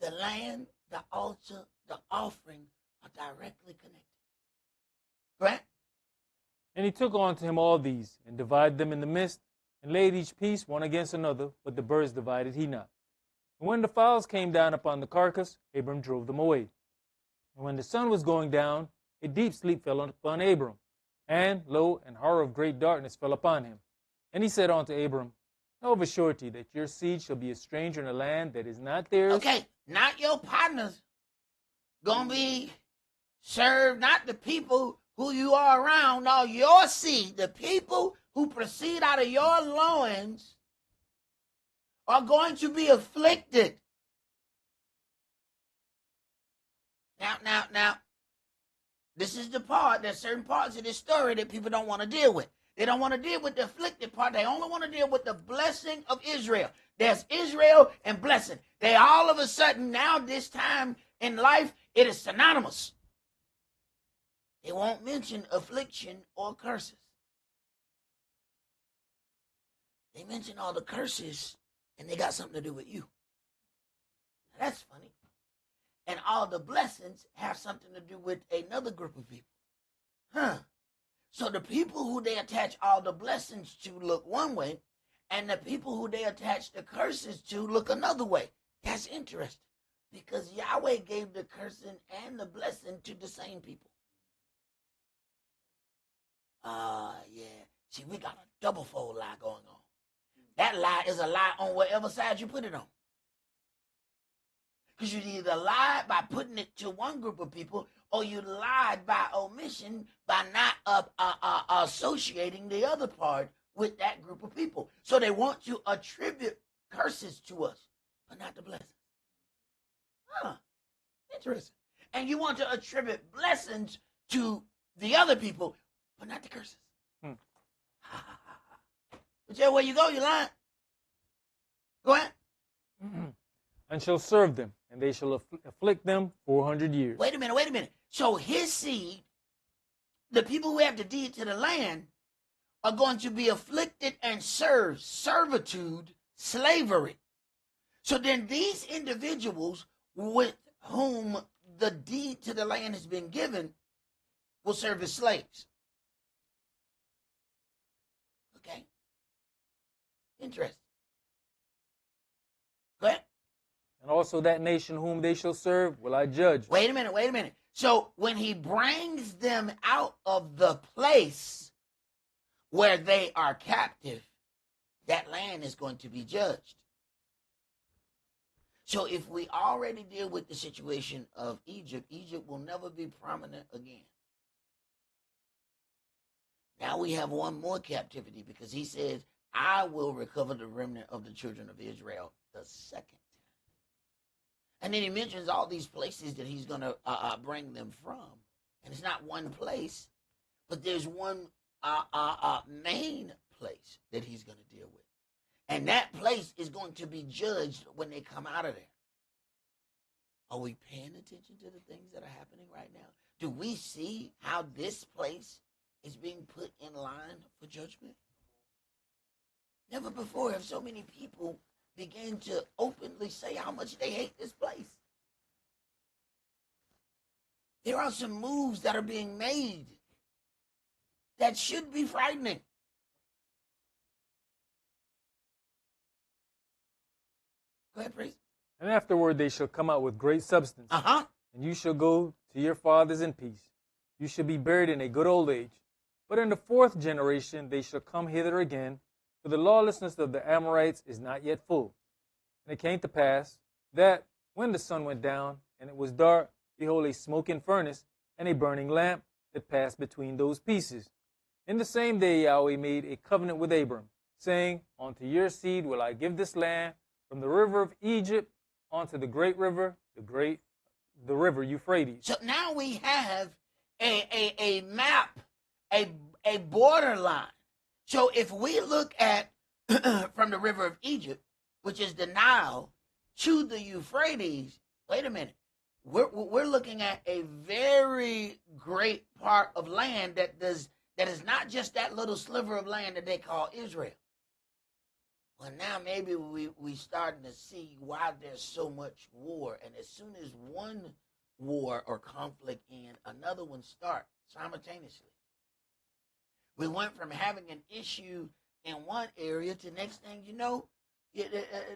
The land, the altar, the offering are directly connected. Correct? And he took unto him all these, and divided them in the midst, and laid each piece one against another, but the birds divided he not. And when the fowls came down upon the carcass, Abram drove them away. And when the sun was going down, a deep sleep fell upon Abram. And, lo, an horror of great darkness fell upon him. And he said unto Abram, Know of a surety that your seed shall be a stranger in a land that is not theirs. Okay, not your partners. Gonna be served, not the people who you are around. No, your seed, the people who proceed out of your loins, are going to be afflicted. Now, this is the part, there's certain parts of this story that people don't want to deal with. They don't want to deal with the afflicted part. They only want to deal with the blessing of Israel. There's Israel and blessing. They all of a sudden, now this time in life, it is synonymous. They won't mention affliction or curses. They mention all the curses, and they got something to do with you. That's funny. And all the blessings have something to do with another group of people. So the people who they attach all the blessings to look one way, and the people who they attach the curses to look another way. That's interesting, because Yahweh gave the cursing and the blessing to the same people. Yeah. See, we got a double-fold lie going on. That lie is a lie on whatever side you put it on. Because you either lied by putting it to one group of people, or you lied by omission by not associating the other part with that group of people. So they want to attribute curses to us, but not the blessings. Interesting. And you want to attribute blessings to the other people, but not the curses. Whichever way you go, you're lying. Go ahead. And shall serve them, and they shall afflict them 400 years. Wait a minute. So his seed, the people who have the deed to the land, are going to be afflicted and serve servitude, slavery. So then these individuals with whom the deed to the land has been given will serve as slaves. Okay. Interesting. Go ahead. And also that nation whom they shall serve will I judge. Wait a minute. So when he brings them out of the place where they are captive, that land is going to be judged. So if we already deal with the situation of Egypt, Egypt will never be prominent again. Now we have one more captivity because he says, I will recover the remnant of the children of Israel the second time. And then he mentions all these places that he's going to bring them from. And it's not one place, but there's one main place that he's going to deal with. And that place is going to be judged when they come out of there. Are we paying attention to the things that are happening right now? Do we see how this place is being put in line for judgment? Never before have so many people began to openly say how much they hate this place. There are some moves that are being made that should be frightening. Go ahead, priest. And afterward they shall come out with great substance. Uh-huh. And you shall go to your fathers in peace. You shall be buried in a good old age. But in the fourth generation they shall come hither again, for the lawlessness of the Amorites is not yet full. And it came to pass that when the sun went down, and it was dark, behold, a smoking furnace and a burning lamp that passed between those pieces. In the same day Yahweh made a covenant with Abram, saying, Unto your seed will I give this land, from the river of Egypt onto the great river, the river Euphrates. So now we have a map, a borderline. So if we look at from the river of Egypt, which is the Nile, to the Euphrates, wait a minute. We're looking at a very great part of land that is not just that little sliver of land that they call Israel. Well, now maybe we starting to see why there's so much war. And as soon as one war or conflict ends, another one starts simultaneously. We went from having an issue in one area to next thing you know, they're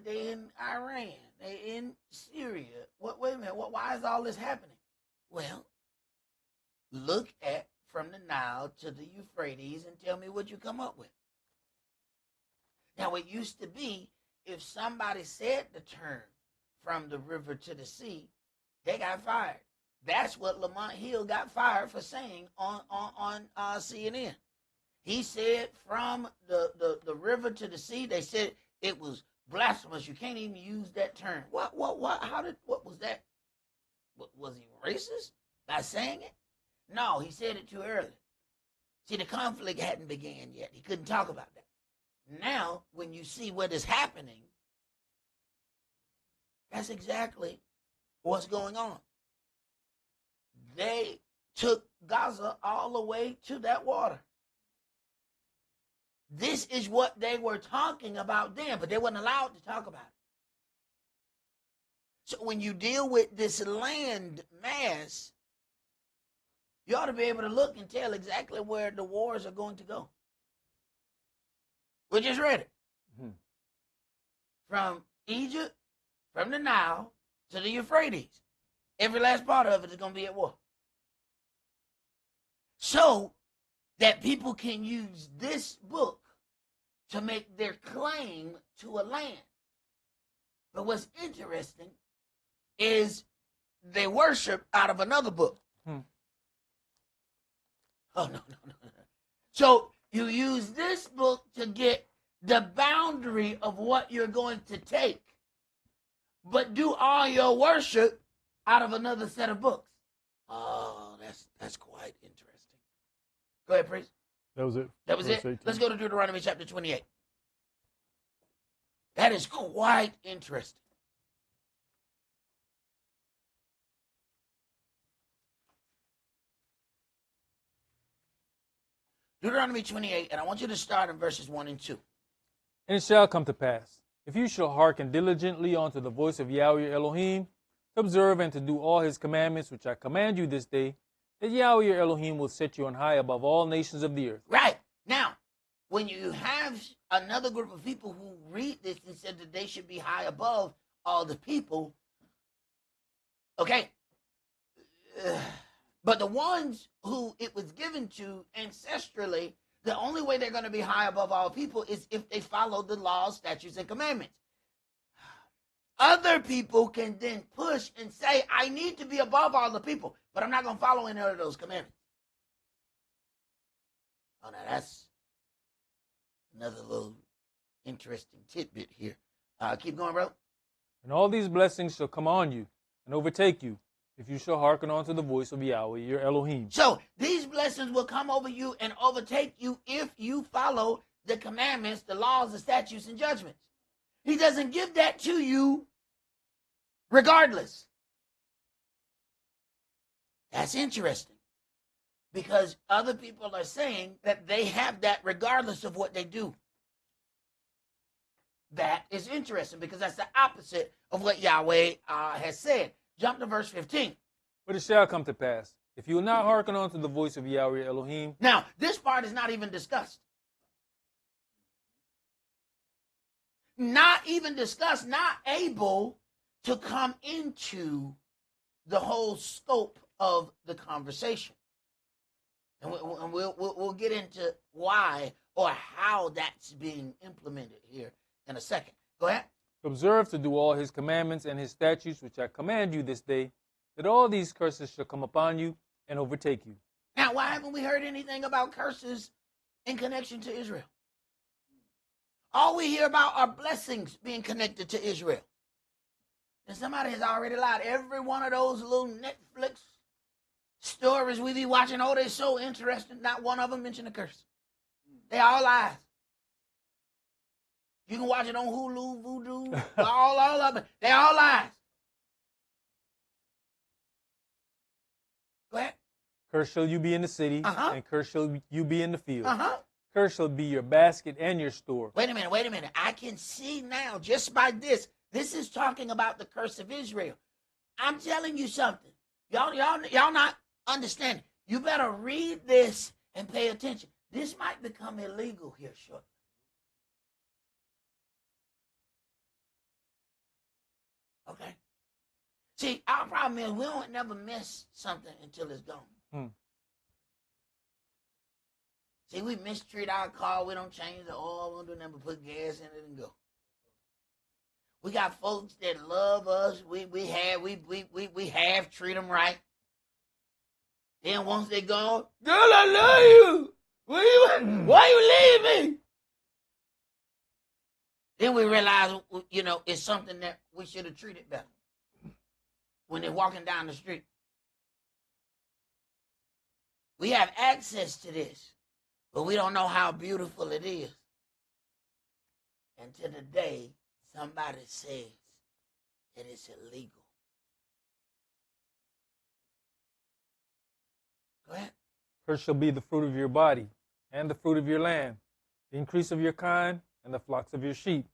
in Iran, they're in Syria. Wait a minute, why is all this happening? Well, look at from the Nile to the Euphrates and tell me what you come up with. Now, it used to be if somebody said the term from the river to the sea, they got fired. That's what Lamont Hill got fired for saying on CNN. He said from the river to the sea, they said it was blasphemous. You can't even use that term. What was that? Was he racist by saying it? No, he said it too early. See, the conflict hadn't began yet. He couldn't talk about that. Now, when you see what is happening, that's exactly what's going on. They took Gaza all the way to that water. This is what they were talking about then, but they weren't allowed to talk about it. So when you deal with this land mass, you ought to be able to look and tell exactly where the wars are going to go. We just read it. Mm-hmm. From Egypt, from the Nile to the Euphrates. Every last part of it is going to be at war. So that people can use this book to make their claim to a land. But what's interesting is they worship out of another book. Oh, no. So you use this book to get the boundary of what you're going to take, but do all your worship out of another set of books. Oh, that's quite interesting. Go ahead, priest. That was it. That was Verse it. 18. Let's go to Deuteronomy chapter 28. That is quite interesting. Deuteronomy 28, and I want you to start in verses 1 and 2. And it shall come to pass, if you shall hearken diligently unto the voice of Yahweh your Elohim, to observe and to do all his commandments which I command you this day, that Yahweh your Elohim will set you on high above all nations of the earth. Right. Now, when you have another group of people who read this and said that they should be high above all the people, okay, but the ones who it was given to ancestrally, the only way they're going to be high above all people is if they follow the laws, statutes, and commandments. Other people can then push and say, I need to be above all the people, but I'm not going to follow any of those commandments. Oh, now that's another little interesting tidbit here. Keep going, bro. And all these blessings shall come on you and overtake you, if you shall hearken unto the voice of Yahweh your Elohim. So these blessings will come over you and overtake you if you follow the commandments, the laws, the statutes, and judgments. He doesn't give that to you regardless. That's interesting, because other people are saying that they have that regardless of what they do. That is interesting, because that's the opposite of what Yahweh has said. Jump to verse 15. But it shall come to pass, if you will not hearken unto the voice of Yahweh your Elohim. Now, this part is not even discussed. Not even discussed, not able to come into the whole scope of the conversation. And we'll get into why or how that's being implemented here in a second. Go ahead. Observe to do all his commandments and his statutes which I command you this day, that all these curses shall come upon you and overtake you. Now, why haven't we heard anything about curses in connection to Israel? All we hear about are blessings being connected to Israel. And somebody has already lied. Every one of those little Netflix stories we be watching, oh, they're so interesting. Not one of them mentioned a curse. They all lies. You can watch it on Hulu, Voodoo, all of it. They all lies. Go ahead. Cursed shall you be in the city, and cursed shall you be in the field. Cursed shall be your basket and your store. Wait a minute. I can see now, just by this is talking about the curse of Israel. I'm telling you something. Y'all not understanding. You better read this and pay attention. This might become illegal here shortly. Okay. See, our problem is we don't never miss something until it's gone. See, we mistreat our car. We don't change the oil. We don't do nothing but put gas in it and go. We got folks that love us. We have treat them right. Then once they gone, girl, I love you. Why you leave me? Then we realize, it's something that we should have treated better when they're walking down the street. We have access to this, but we don't know how beautiful it is. Until the day somebody says that it's illegal. Go ahead. Cursed shall be the fruit of your body, and the fruit of your land, the increase of your kind, and the flocks of your sheep.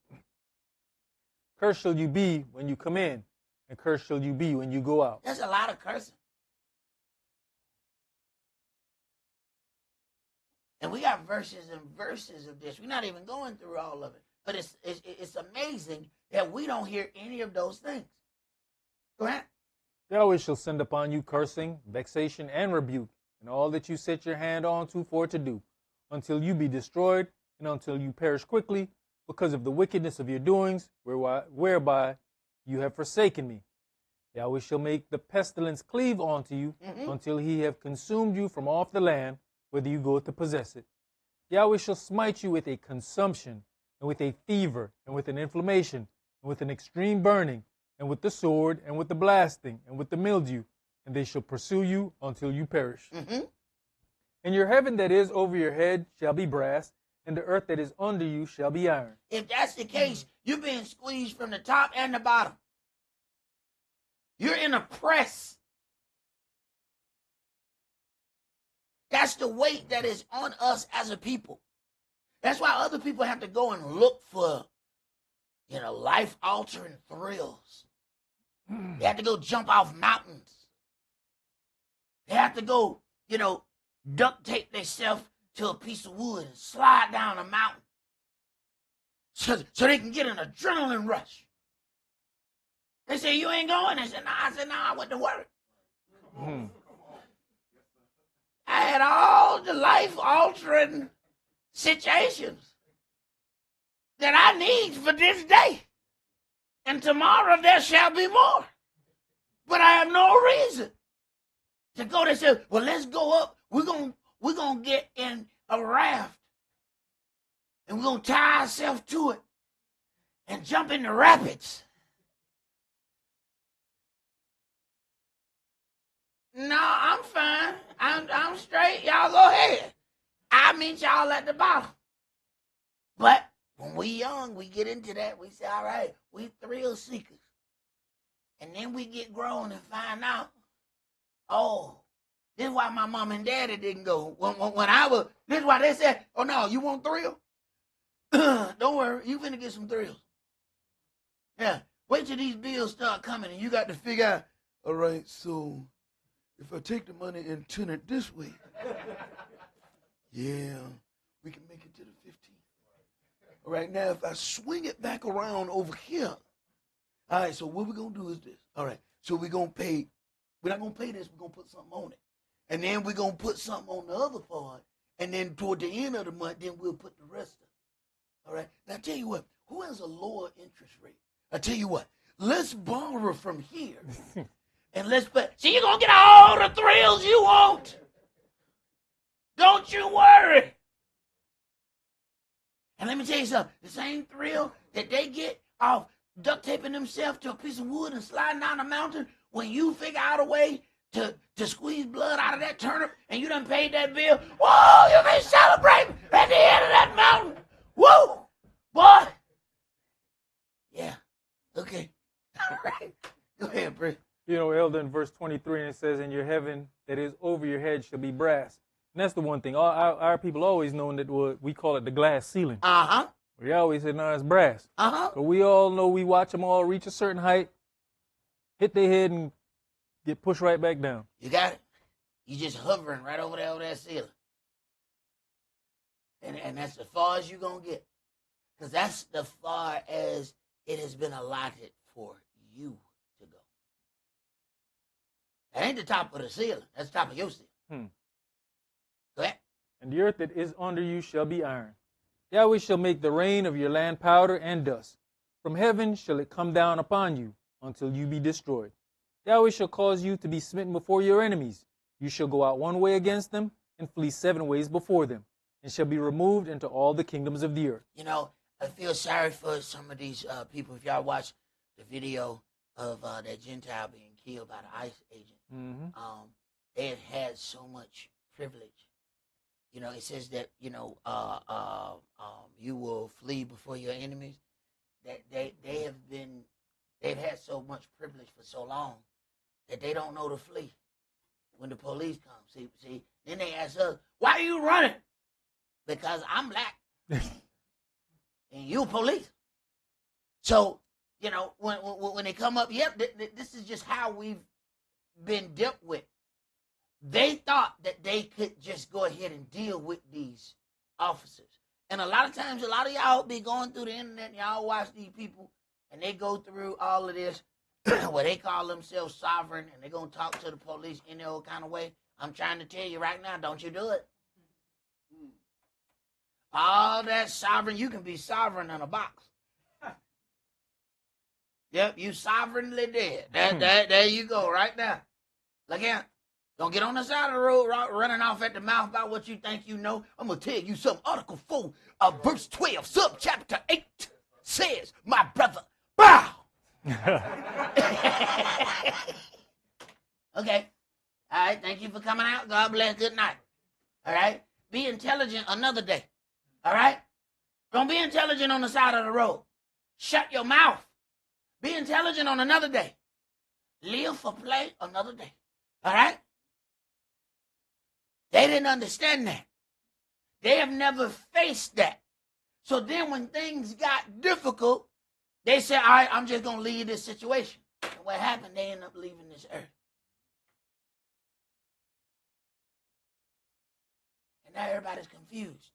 Cursed shall you be when you come in, and cursed shall you be when you go out. There's a lot of cursing. And we got verses and verses of this. We're not even going through all of it. But it's amazing that we don't hear any of those things. Go ahead. Yahweh shall send upon you cursing, vexation, and rebuke, and all that you set your hand on to for to do, until you be destroyed, and until you perish quickly, because of the wickedness of your doings, whereby you have forsaken me. Yahweh shall make the pestilence cleave unto you, until he have consumed you from off the land, whether you go to possess it. Yahweh shall smite you with a consumption, and with a fever, and with an inflammation, and with an extreme burning, and with the sword, and with the blasting, and with the mildew, and they shall pursue you until you perish. Mm-hmm. And your heaven that is over your head shall be brass, and the earth that is under you shall be iron. If that's the case, you're being squeezed from the top and the bottom. You're in a press. That's the weight that is on us as a people. That's why other people have to go and look for, life-altering thrills. They have to go jump off mountains. They have to go, duct tape themselves to a piece of wood and slide down a mountain so they can get an adrenaline rush. They say, you ain't going? I said, nah. I went to work. I had all the life-altering situations that I need for this day. And tomorrow there shall be more. But I have no reason to go there and say, well, let's go up. We're gonna get in a raft. And we're going to tie ourselves to it and jump in the rapids. No, I'm fine. I'm straight. Y'all go ahead. I'll meet y'all at the bottom. But when we young, we get into that. We say, all right, we thrill seekers. And then we get grown and find out, this is why my mom and daddy didn't go. This is why they said, oh, no, you want thrill? Don't worry, you finna get some thrills. Yeah, wait till these bills start coming and you got to figure out, All right, so if I take the money and turn it this way, yeah, we can make it to the 15th. All right, now if I swing it back around over here, all right, so what we're going to do is this. All right, so we're not going to pay this, we're going to put something on it. And then we're going to put something on the other part. And then toward the end of the month, then we'll put the rest of it. All right, now I tell you what, who has a lower interest rate? I tell you what, let's borrow from here. And let's pay. See, you're going to get all the thrills you want. Don't you worry. And let me tell you something, the same thrill that they get off duct taping themselves to a piece of wood and sliding down a mountain, when you figure out a way to squeeze blood out of that turnip and you done paid that bill, whoa, you can celebrate at the end of that mountain. Whoa, boy. Yeah, okay. All right. Go ahead, Brett. Elder, in verse 23, and it says, and your heaven that is over your head shall be brass. And that's the one thing. Our people always known that we call it the glass ceiling. Uh-huh. We always say, no, it's brass. Uh-huh. But we all know we watch them all reach a certain height, hit their head, and get pushed right back down. You got it? You just hovering right over that ceiling. And that's as far as you're going to get. Because that's as far as it has been allotted for you to go. That ain't the top of the ceiling. That's the top of your ceiling. Go ahead. And the earth that is under you shall be iron. Yahweh shall make the rain of your land powder and dust. From heaven shall it come down upon you until you be destroyed. Yahweh shall cause you to be smitten before your enemies. You shall go out one way against them and flee 7 ways before them, and shall be removed into all the kingdoms of the earth. I feel sorry for some of these people. If y'all watch the video of that Gentile being killed by the ICE agent, they have had so much privilege. It says that, you will flee before your enemies. That they've had so much privilege for so long that they don't know to flee when the police come. See, then they ask us, why are you running? Because I'm black. And you police. So, when they come up, this is just how we've been dealt with. They thought that they could just go ahead and deal with these officers. And a lot of times, a lot of y'all be going through the internet and y'all watch these people and they go through all of this where they call themselves sovereign and they're going to talk to the police any old kind of way. I'm trying to tell you right now, don't you do it. All that sovereign, you can be sovereign in a box. Yep, you sovereignly dead. There you go, right now. Look out. Don't get on the side of the road running off at the mouth about what you think you know. I'm going to tell you something. Article 4 of verse 12, subchapter 8 says, my brother, bow. Okay. All right. Thank you for coming out. God bless. Good night. All right. Be intelligent another day. All right. Don't be intelligent on the side of the road. Shut your mouth. Be intelligent on another day. Live for play another day. All right? They didn't understand that. They have never faced that. So then when things got difficult, they said, all right, I'm just going to leave this situation. And what happened? They ended up leaving this earth. And now everybody's confused.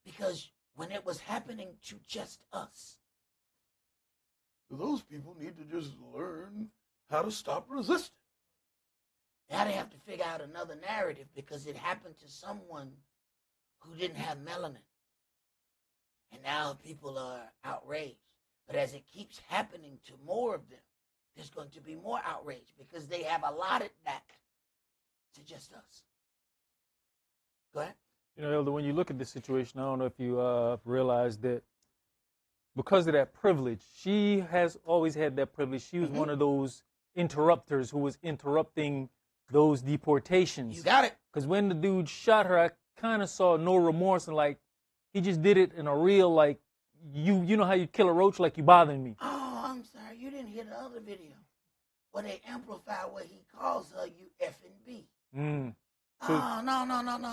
Because when it was happening to just us, Those people need to just learn how to stop resisting. now they have to figure out another narrative because it happened to someone who didn't have melanin. And now people are outraged. But as it keeps happening to more of them, there's going to be more outrage because they have allotted that to just us. Go ahead. You know, Elder, when you look at this situation, I don't know if you realize that because of that privilege, she has always had that privilege. She was one of those interrupters who was interrupting those deportations. You got it. Because when the dude shot her, I kind of saw no remorse and like he just did it in a real like you know how you kill a roach, like you bothering me. Oh, I'm sorry. You didn't hear the other video where they amplify what he calls her, you effing B. Mm. Oh,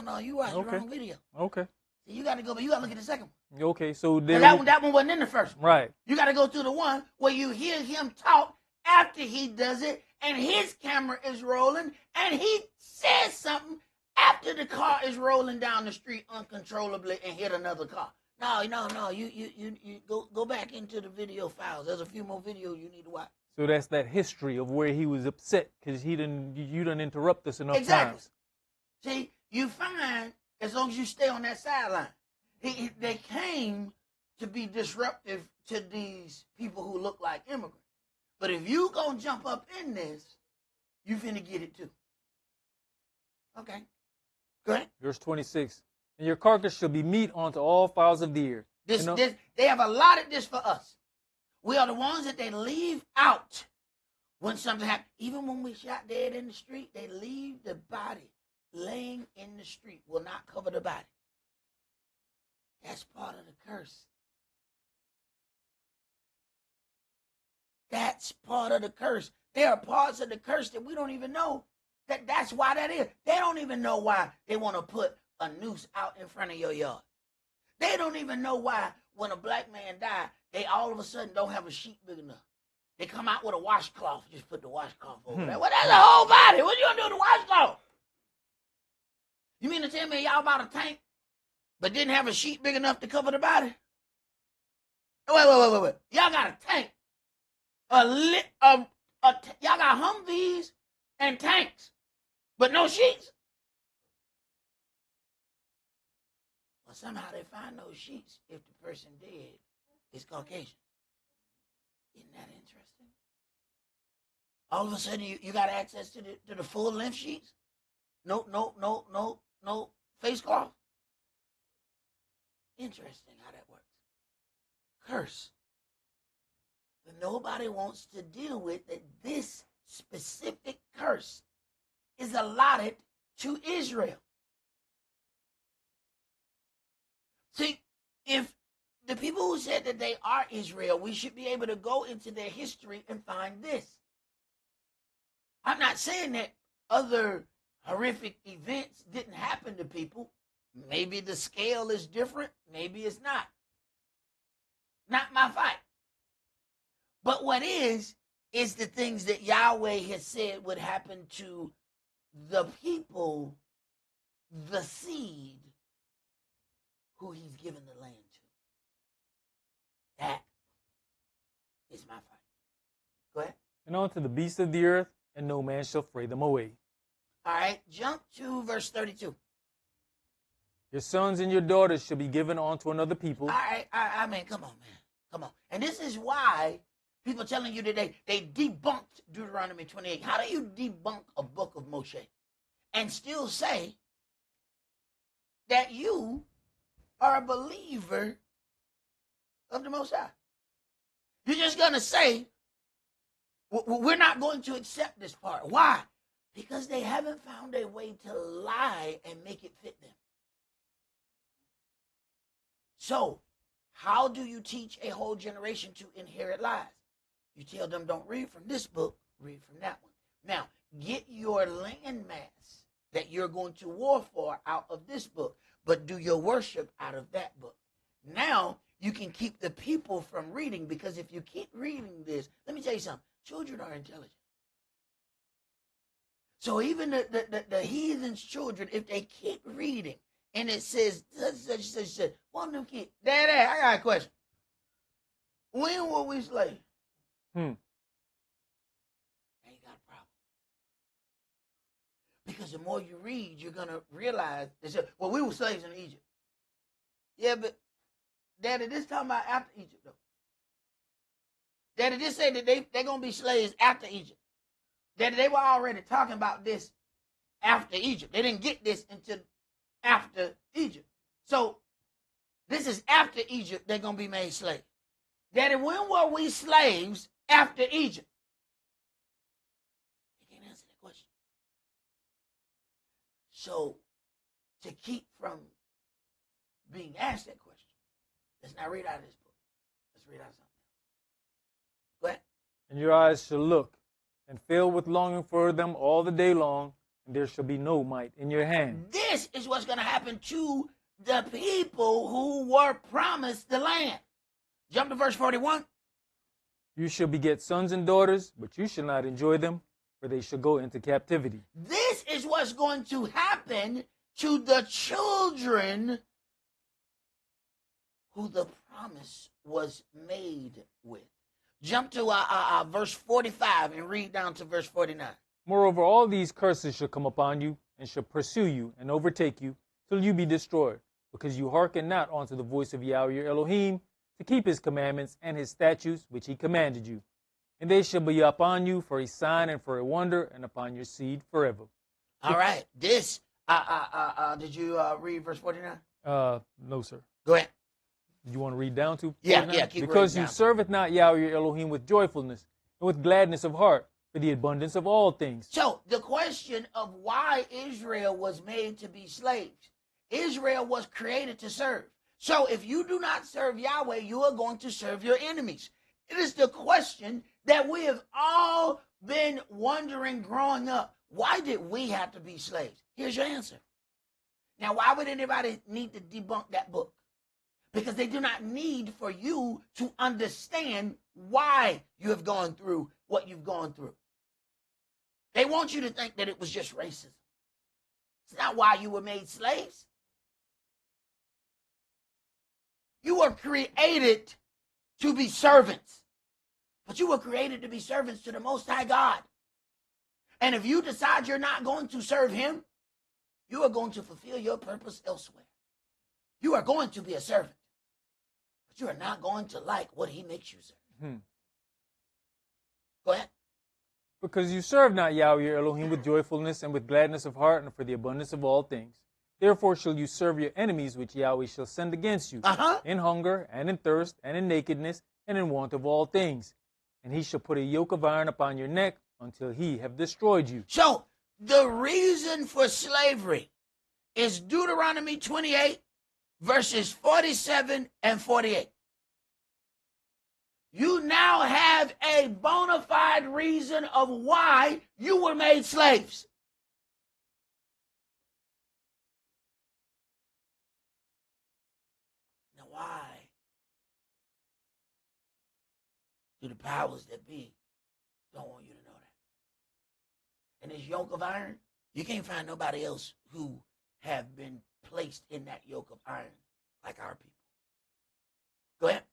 no. You watched the wrong video. Okay. You got to go, but you got to look at the second one. Okay. So there. That one wasn't in the first one. Right. You got to go to the one where you hear him talk after he does it, and his camera is rolling, and he says something after the car is rolling down the street uncontrollably and hit another car. No. You go back into the video files. There's a few more videos you need to watch. So that's that history of where he was upset because you didn't interrupt us enough Exactly. times. See, you find as long as you stay on that sideline, they came to be disruptive to these people who look like immigrants. But if you gonna jump up in this, you finna get it too. Okay. Go ahead. Verse 26. And your carcass shall be meat unto all fowls of the air. They have allotted this for us. We are the ones that they leave out when something happens. Even when we shot dead in the street, they leave the body laying in the street, will not cover the body. That's part of the curse. That's part of the curse. There are parts of the curse that we don't even know that's why that is. They don't even know why they want to put a noose out in front of your yard. They don't even know why when a black man died, they all of a sudden don't have a sheet big enough. They come out with a washcloth, just put the washcloth over there. Well, that's the whole body. What you gonna do with the washcloth? You mean to tell me y'all bought a tank, but didn't have a sheet big enough to cover the body? Wait. Y'all got a tank. Y'all got Humvees and tanks, but no sheets. Well, somehow they find those sheets if the person dead is Caucasian. Isn't that interesting? All of a sudden, you got access to the full length sheets. No face cloth. Interesting how that works. Curse. But nobody wants to deal with that. This specific curse is allotted to Israel. See, if the people who said that they are Israel, we should be able to go into their history and find this. I'm not saying that other horrific events didn't happen to people. Maybe the scale is different. Maybe it's not. Not my fight. But what is the things that Yahweh has said would happen to the people, the seed, who he's given the land to. That is my fight. Go ahead. And unto the beasts of the earth, and no man shall fray them away. All right, jump to verse 32. Your sons and your daughters shall be given unto another people. All right, I mean, come on, man. Come on. And this is why people telling you today, they debunked Deuteronomy 28. How do you debunk a book of Moshe and still say that you are a believer of the Most High? You're just going to say, we're not going to accept this part. Why? Because they haven't found a way to lie and make it fit them. So, how do you teach a whole generation to inherit lies? You tell them, don't read from this book, read from that one. Now, get your landmass that you're going to war for out of this book, but do your worship out of that book. Now, you can keep the people from reading, because if you keep reading this, let me tell you something, children are intelligent. So even the heathen's children, if they keep reading, and it says, such, one of them kids, Daddy, I got a question. When were we slaves? Now you got a problem. Because the more you read, you're going to realize, they say, well, we were slaves in Egypt. Yeah, but Daddy, this talking about after Egypt, though. Daddy, this say that they're going to be slaves after Egypt. Daddy, they were already talking about this after Egypt. They didn't get this until after Egypt. So this is after Egypt they're going to be made slaves. Daddy, when were we slaves after Egypt? They can't answer that question. So to keep from being asked that question, let's not read out of this book. Let's read out of something else. Go ahead. And your eyes shall look, and fill with longing for them all the day long, and there shall be no might in your hand. This is what's going to happen to the people who were promised the land. Jump to verse 41. You shall beget sons and daughters, but you shall not enjoy them, for they shall go into captivity. This is what's going to happen to the children who the promise was made with. Jump to verse 45 and read down to verse 49. Moreover, all these curses shall come upon you, and shall pursue you, and overtake you, till you be destroyed, because you hearken not unto the voice of Yahweh your Elohim, to keep his commandments and his statutes which he commanded you. And they shall be upon you for a sign and for a wonder, and upon your seed forever. All right. This, did you read verse 49? No, sir. Go ahead. You want to read down to? Yeah, 49? yeah, keep Because reading you down. serveth not Yahweh your Elohim with joyfulness, and with gladness of heart, for the abundance of all things. So the question of why Israel was made to be slaves. Israel was created to serve. So if you do not serve Yahweh, you are going to serve your enemies. It is the question that we have all been wondering growing up. Why did we have to be slaves? Here's your answer. Now, why would anybody need to debunk that book? Because they do not need for you to understand why you have gone through what you've gone through. They want you to think that it was just racism. It's not why you were made slaves. You were created to be servants. But you were created to be servants to the Most High God. And if you decide you're not going to serve him, you are going to fulfill your purpose elsewhere. You are going to be a servant. But you are not going to like what he makes you serve. Go ahead. Because you serve not Yahweh your Elohim with joyfulness and with gladness of heart, and for the abundance of all things. Therefore shall you serve your enemies, which Yahweh shall send against you, in hunger, and in thirst, and in nakedness, and in want of all things. And he shall put a yoke of iron upon your neck, until he have destroyed you. So, the reason for slavery is Deuteronomy 28, verses 47 and 48. You now have a bona fide reason of why you were made slaves. Now, why do the powers that be don't want you to know that? And this yoke of iron, you can't find nobody else who have been placed in that yoke of iron like our people. Go ahead.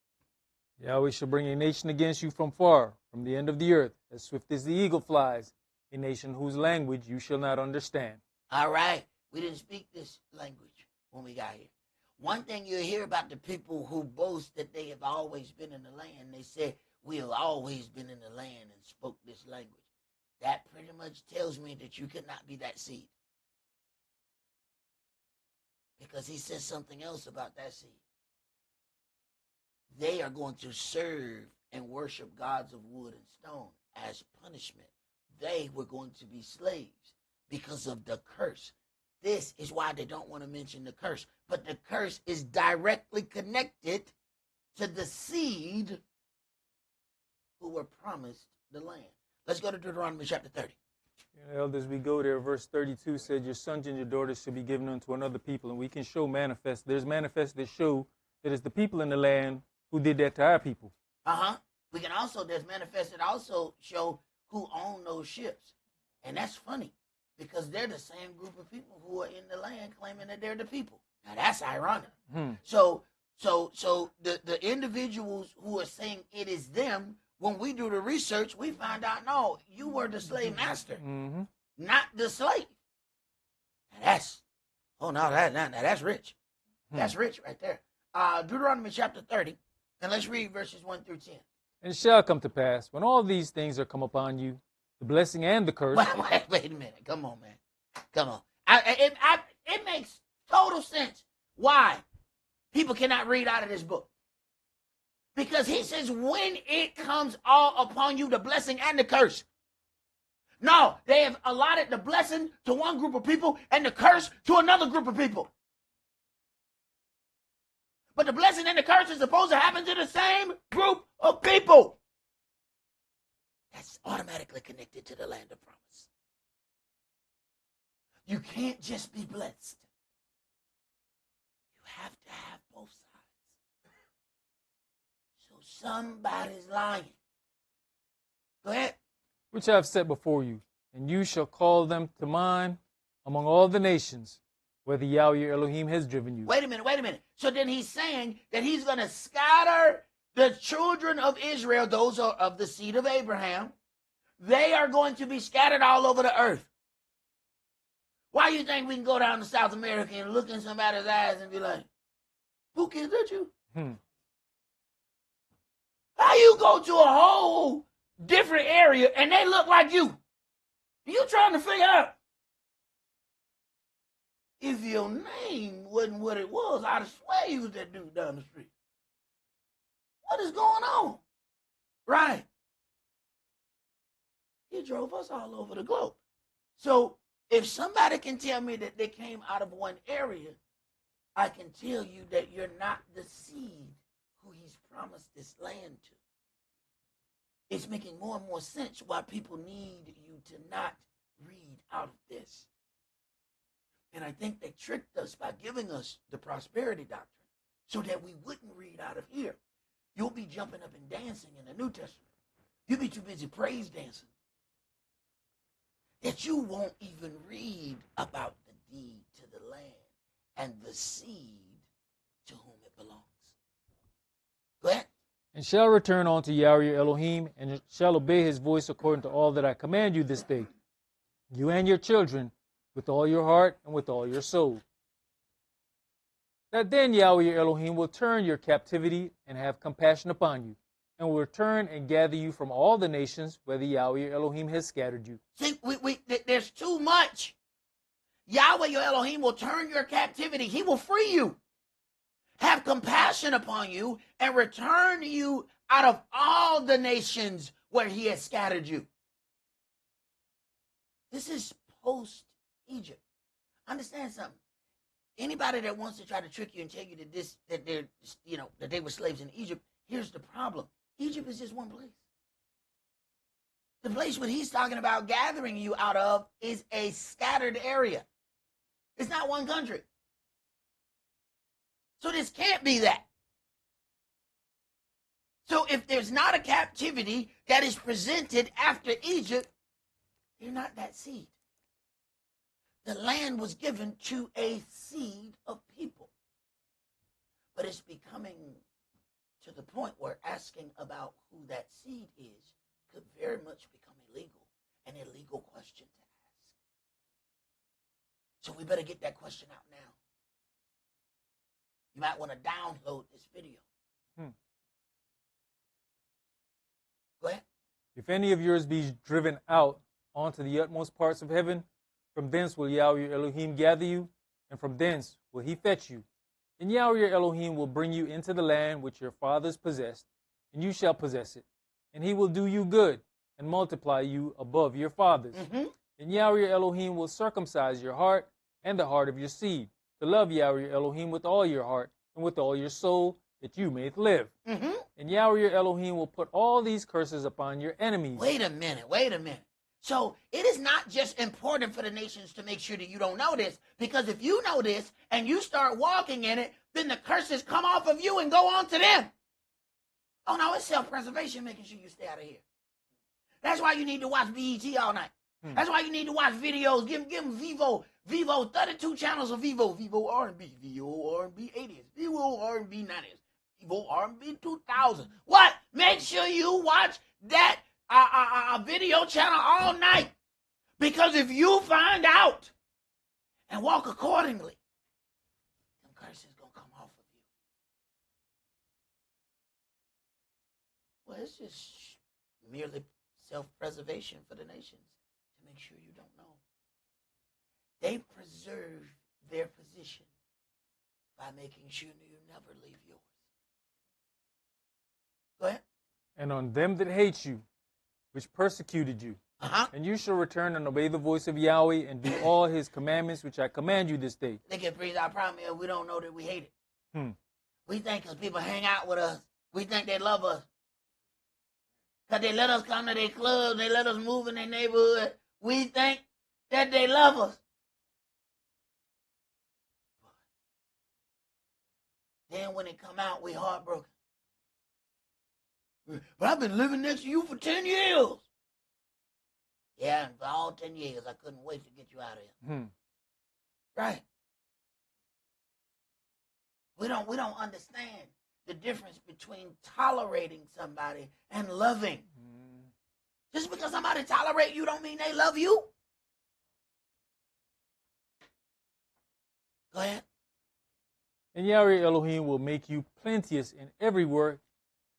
Yahweh shall bring a nation against you from far, from the end of the earth, as swift as the eagle flies, a nation whose language you shall not understand. All right. We didn't speak this language when we got here. One thing you hear about the people who boast that they have always been in the land, they say, we have always been in the land and spoke this language. That pretty much tells me that you could not be that seed. Because he says something else about that seed. They are going to serve and worship gods of wood and stone as punishment. they were going to be slaves because of the curse. This is why they don't want to mention the curse. But the curse is directly connected to the seed who were promised the land. Let's go to Deuteronomy chapter 30. And elders, we go there. Verse 32 said, your sons and your daughters shall be given unto another people. And we can show manifest. There's manifest that show that it's the people in the land who did that to our people. We can also, there's manifest that also show who own those ships. And that's funny because they're the same group of people who are in the land claiming that they're the people. Now that's ironic. So the individuals who are saying it is them, when we do the research, we find out, no, you were the slave master, not the slave. Now that's rich. That's rich right there. Deuteronomy chapter 30, and let's read verses 1 through 10. And it shall come to pass, when all these things are come upon you, the blessing and the curse. Wait a minute. Come on, man. Come on. It makes total sense why people cannot read out of this book. Because he says, when it comes all upon you, the blessing and the curse. No, they have allotted the blessing to one group of people and the curse to another group of people. But the blessing and the curse is supposed to happen to the same group of people. That's automatically connected to the land of promise. You can't just be blessed. You have to have both sides. So somebody's lying. Go ahead. Which I have set before you, and you shall call them to mind among all the nations, where the Yahweh your Elohim has driven you. Wait a minute. So then he's saying that he's going to scatter the children of Israel, those are of the seed of Abraham. They are going to be scattered all over the earth. Why do you think we can go down to South America and look in somebody's eyes and be like, who is that you? How you go to a whole different area and they look like you? You trying to figure out if your name wasn't what it was, I'd swear you was that dude down the street. What is going on? Right. He drove us all over the globe. So if somebody can tell me that they came out of one area, I can tell you that you're not the seed who he's promised this land to. It's making more and more sense why people need you to not read out of this. And I think they tricked us by giving us the prosperity doctrine so that we wouldn't read out of here. You'll be jumping up and dancing in the New Testament. You'll be too busy praise dancing that you won't even read about the deed to the land and the seed to whom it belongs. Go ahead. And shall return unto Yahweh your Elohim, and shall obey his voice according to all that I command you this day, you and your children, with all your heart and with all your soul. That then Yahweh your Elohim will turn your captivity and have compassion upon you, and will return and gather you from all the nations where the Yahweh your Elohim has scattered you. See, there's too much. Yahweh your Elohim will turn your captivity. He will free you, have compassion upon you, and return you out of all the nations where he has scattered you. This is post-Egypt. Understand something. Anybody that wants to try to trick you and tell you that they were slaves in Egypt, here's the problem. Egypt is just one place. The place what he's talking about gathering you out of is a scattered area. It's not one country. So this can't be that. So if there's not a captivity that is presented after Egypt, you're not that seed. The land was given to a seed of people. But it's becoming to the point where asking about who that seed is could very much become illegal, an illegal question to ask. So we better get that question out now. You might want to download this video. Go ahead. If any of yours be driven out onto the utmost parts of heaven, from thence will Yahweh your Elohim gather you, and from thence will he fetch you. And Yahweh your Elohim will bring you into the land which your fathers possessed, and you shall possess it. And he will do you good, and multiply you above your fathers. And Yahweh your Elohim will circumcise your heart and the heart of your seed, to love Yahweh your Elohim with all your heart and with all your soul, that you may live. And Yahweh your Elohim will put all these curses upon your enemies. Wait a minute. So it is not just important for the nations to make sure that you don't know this, because if you know this and you start walking in it, then the curses come off of you and go on to them. Oh no, it's self-preservation, making sure you stay out of here. That's why you need to watch BET all night. That's why you need to watch videos. Give them Vivo, 32 channels of Vivo R&B, Vivo R&B 80s, Vivo R&B 90s, Vivo R&B 2000. What? Make sure you watch that video channel all night, because if you find out and walk accordingly, them curses gonna come off of you. Well, it's just merely self-preservation for the nations to make sure you don't know. They preserve their position by making sure you never leave yours. Go ahead. And on them that hate you, which persecuted you, and you shall return and obey the voice of Yahweh and do all his commandments which I command you this day. Look at Priest, I promise you, we don't know that we hate it. We think because people hang out with us, we think they love us. Because they let us come to their clubs, they let us move in their neighborhood. We think that they love us. Then when it come out, we heartbroken. But I've been living next to you for 10 years. Yeah, and for all 10 years, I couldn't wait to get you out of here. Right. We don't understand the difference between tolerating somebody and loving. Just because somebody tolerate you don't mean they love you. Go ahead. And Yahweh Elohim will make you plenteous in every work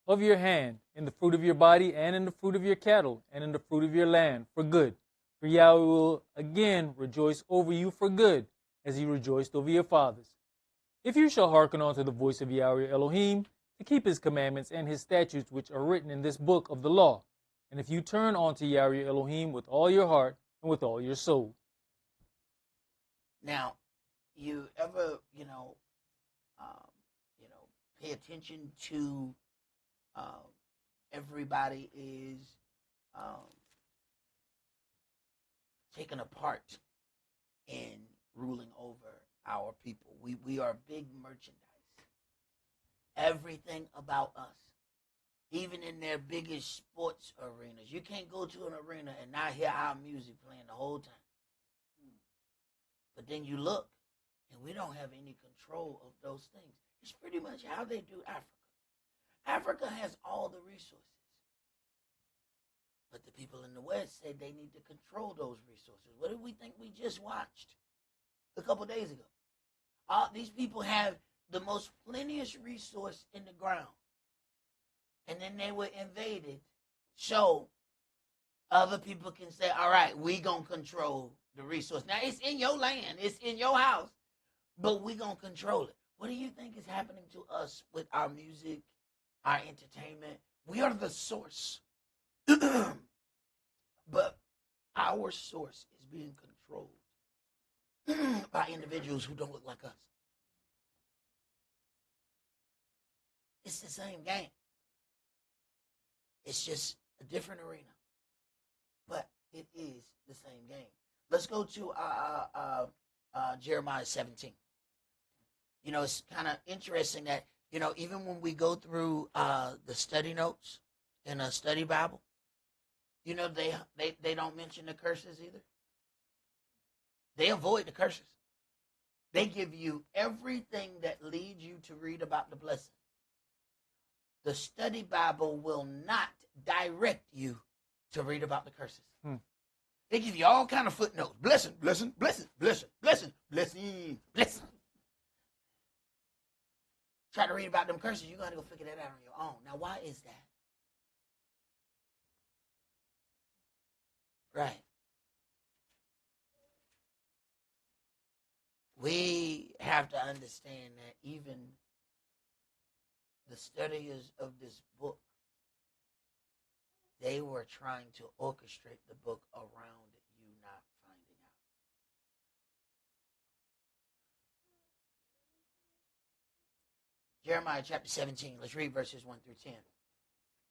of your hand, in the fruit of your body, and in the fruit of your cattle, and in the fruit of your land, for good. For Yahweh will again rejoice over you for good, as he rejoiced over your fathers. If you shall hearken unto the voice of Yahweh Elohim, to keep his commandments and his statutes which are written in this book of the law, and if you turn unto Yahweh Elohim with all your heart and with all your soul. Now, you ever, pay attention to everybody is taking a part in ruling over our people. We are big merchandise. Everything about us, even in their biggest sports arenas. You can't go to an arena and not hear our music playing the whole time. But then you look, and we don't have any control of those things. It's pretty much how they do Africa. Africa has all the resources. But the people in the West say they need to control those resources. What did we think we just watched a couple days ago? These people have the most plenteous resource in the ground. And then they were invaded. So other people can say, all right, we going to control the resource. Now, it's in your land. It's in your house. But we going to control it. What do you think is happening to us with our music, our entertainment? We are the source. But our source is being controlled by individuals who don't look like us. It's the same game. It's just a different arena. But it is the same game. Let's go to Jeremiah 17. It's kind of interesting that, even when we go through the study notes in a study Bible, they don't mention the curses either. They avoid the curses. They give you everything that leads you to read about the blessing. The study Bible will not direct you to read about the curses. They give you all kind of footnotes. Blessing, blessing, blessing, blessing, blessing, blessing, blessing. Try to read about them curses, you're going to go figure that out on your own. Now, why is that? Right. We have to understand that even the studiers of this book, they were trying to orchestrate the book around you not finding out. Jeremiah chapter 17. Let's read verses 1 through 10.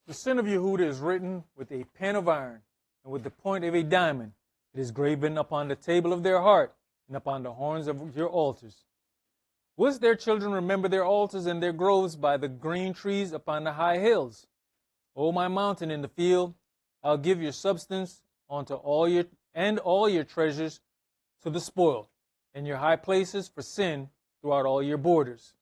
The sin of Yehuda is written with a pen of iron, and with the point of a diamond. It is graven upon the table of their heart, and upon the horns of your altars. Wouldst their children remember their altars and their groves by the green trees upon the high hills? O my mountain in the field, I'll give your substance unto all your treasures to the spoil, and your high places for sin throughout all your borders.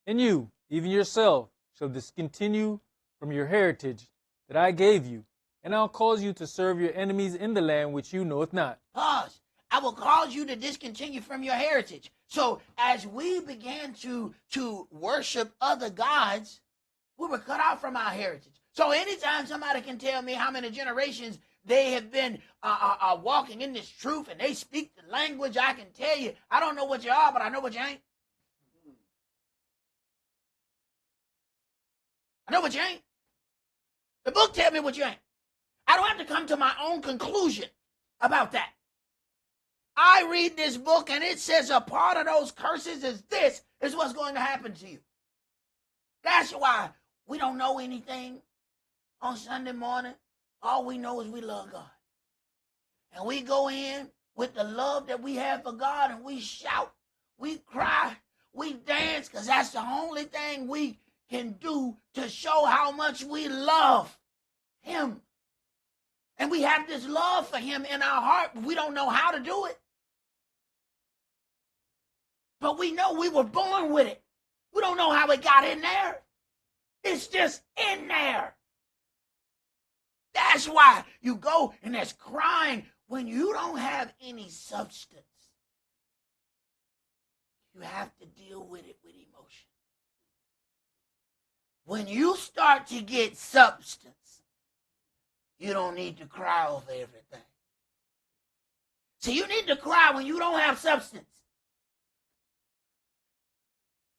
And you, even yourself, shall discontinue from your heritage that I gave you, and I'll cause you to serve your enemies in the land which you knoweth not. Pause. I will cause you to discontinue from your heritage. So as we began to worship other gods, we were cut off from our heritage. So anytime somebody can tell me how many generations they have been walking in this truth and they speak the language, I can tell you, I don't know what you are, but I know what you ain't. I know what you ain't. The book tells me what you ain't. I don't have to come to my own conclusion about that. I read this book and it says a part of those curses is this, is what's going to happen to you. That's why we don't know anything on Sunday morning. All we know is we love God. And we go in with the love that we have for God and we shout, we cry, we dance, because that's the only thing we can do to show how much we love Him. And we have this love for Him in our heart, but we don't know how to do it. But we know we were born with it. We don't know how it got in there. It's just in there. That's why you go and there's crying when you don't have any substance. You have to deal with it with emotion. When you start to get substance, you don't need to cry over everything. So you need to cry when you don't have substance.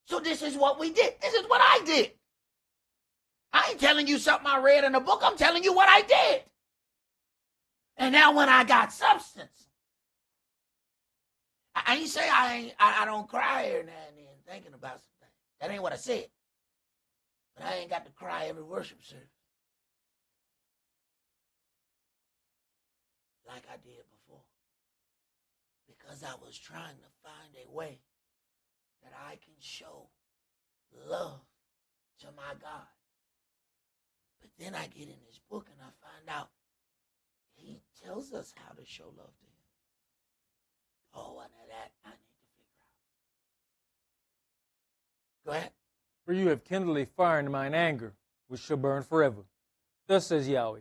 So this is what we did. This is what I did. I ain't telling you something I read in a book. I'm telling you what I did. And now when I got substance, I ain't say I don't cry here now and then thinking about something. That ain't what I said. But I ain't got to cry every worship service like I did before. Because I was trying to find a way that I can show love to my God. But then I get in this book and I find out He tells us how to show love to Him. Oh, and that I need to figure out. Go ahead. For you have kindled a fire in mine anger, which shall burn forever. Thus says Yahweh,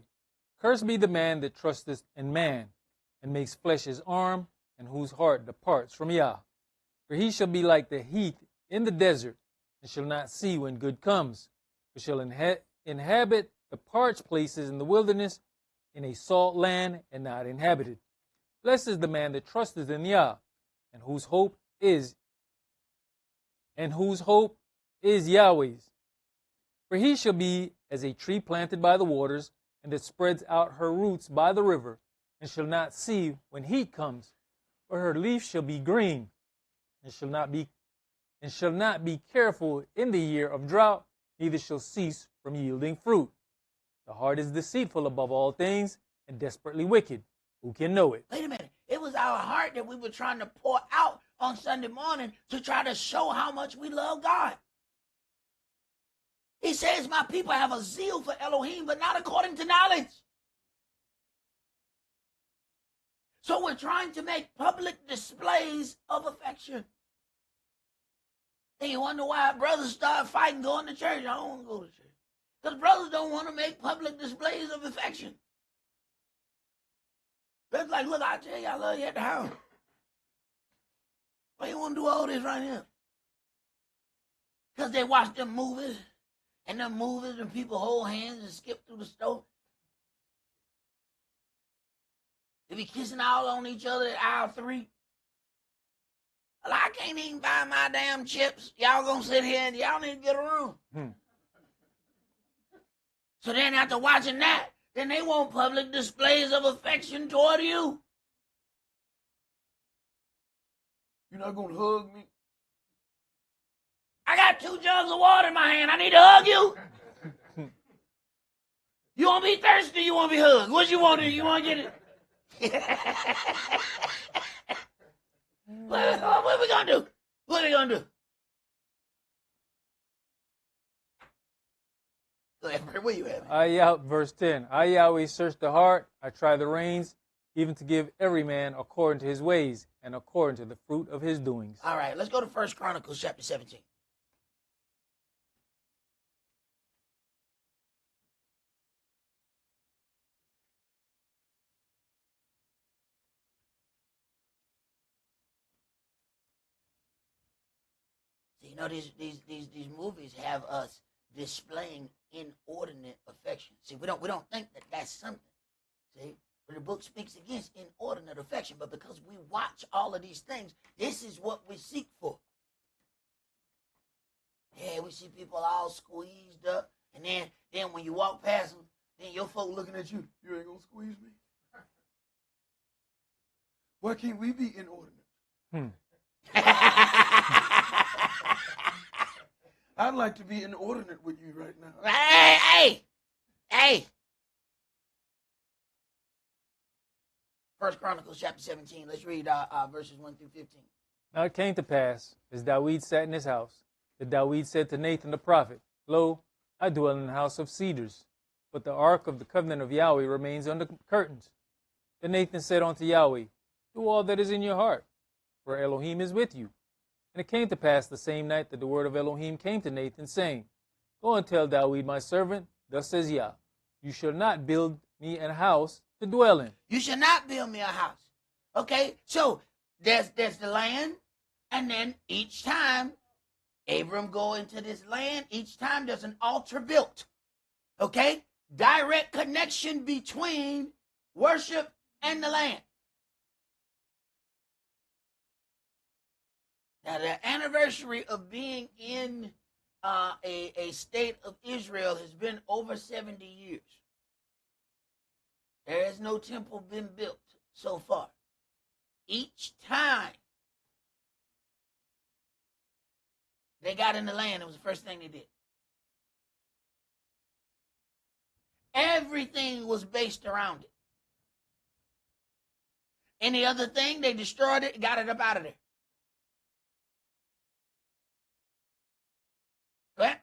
Cursed be the man that trusteth in man, and makes flesh his arm, and whose heart departs from Yah. For he shall be like the heath in the desert, and shall not see when good comes, but shall inhabit the parched places in the wilderness, in a salt land, and not inhabited. Blessed is the man that trusteth in Yah, and whose hope is Yahweh's. For he shall be as a tree planted by the waters, and that spreads out her roots by the river, and shall not see when heat comes, for her leaf shall be green, and shall not be careful in the year of drought, neither shall cease from yielding fruit. The heart is deceitful above all things, and desperately wicked. Who can know it? Wait a minute. It was our heart that we were trying to pour out on Sunday morning to try to show how much we love God. He says, my people have a zeal for Elohim, but not according to knowledge. So we're trying to make public displays of affection. And you wonder why brothers start fighting going to church. I don't want to go to church. Because brothers don't want to make public displays of affection. It's like, look, I tell you, I love you at the house. Why you want to do all this right here? Because they watch them movies, and people hold hands and skip through the store. They be kissing all on each other at aisle 3. Well, I can't even buy my damn chips. Y'all gonna sit here and y'all need to get a room. So then after watching that, then they want public displays of affection toward you. You're not going to hug me? I got 2 jugs of water in my hand. I need to hug you. You want to be thirsty? You want to be hugged? What you want to do? You want to get it? What are we going to do? What are we going to do? Go ahead, Bert. Where you at? Verse 10. I, Yahweh, search the heart. I try the reins, even to give every man according to his ways and according to the fruit of his doings. All right, let's go to 1 Chronicles chapter 17. You know, these movies have us displaying inordinate affection. See, we don't think that that's something. See, but the book speaks against inordinate affection, but because we watch all of these things, this is what we seek for. Yeah, we see people all squeezed up, and then when you walk past them, then your folk looking at you. You ain't going to squeeze me? Why can't we be inordinate? I'd like to be inordinate with you right now. Hey! 1 Chronicles chapter 17. Let's read verses 1 through 15. Now it came to pass, as David sat in his house, that David said to Nathan the prophet, Lo, I dwell in the house of cedars, but the ark of the covenant of Yahweh remains under curtains. Then Nathan said unto Yahweh, Do all that is in your heart, for Elohim is with you. And it came to pass the same night that the word of Elohim came to Nathan, saying, Go and tell David my servant, thus says Yah, You shall not build me an house to dwell in. You shall not build me a house. Okay, so there's the land, and then each time Abram go into this land, each time there's an altar built. Okay, direct connection between worship and the land. Now, the anniversary of being in a state of Israel has been over 70 years. There has no temple been built so far. Each time they got in the land, it was the first thing they did. Everything was based around it. Any other thing, they destroyed it, got it up out of there. What?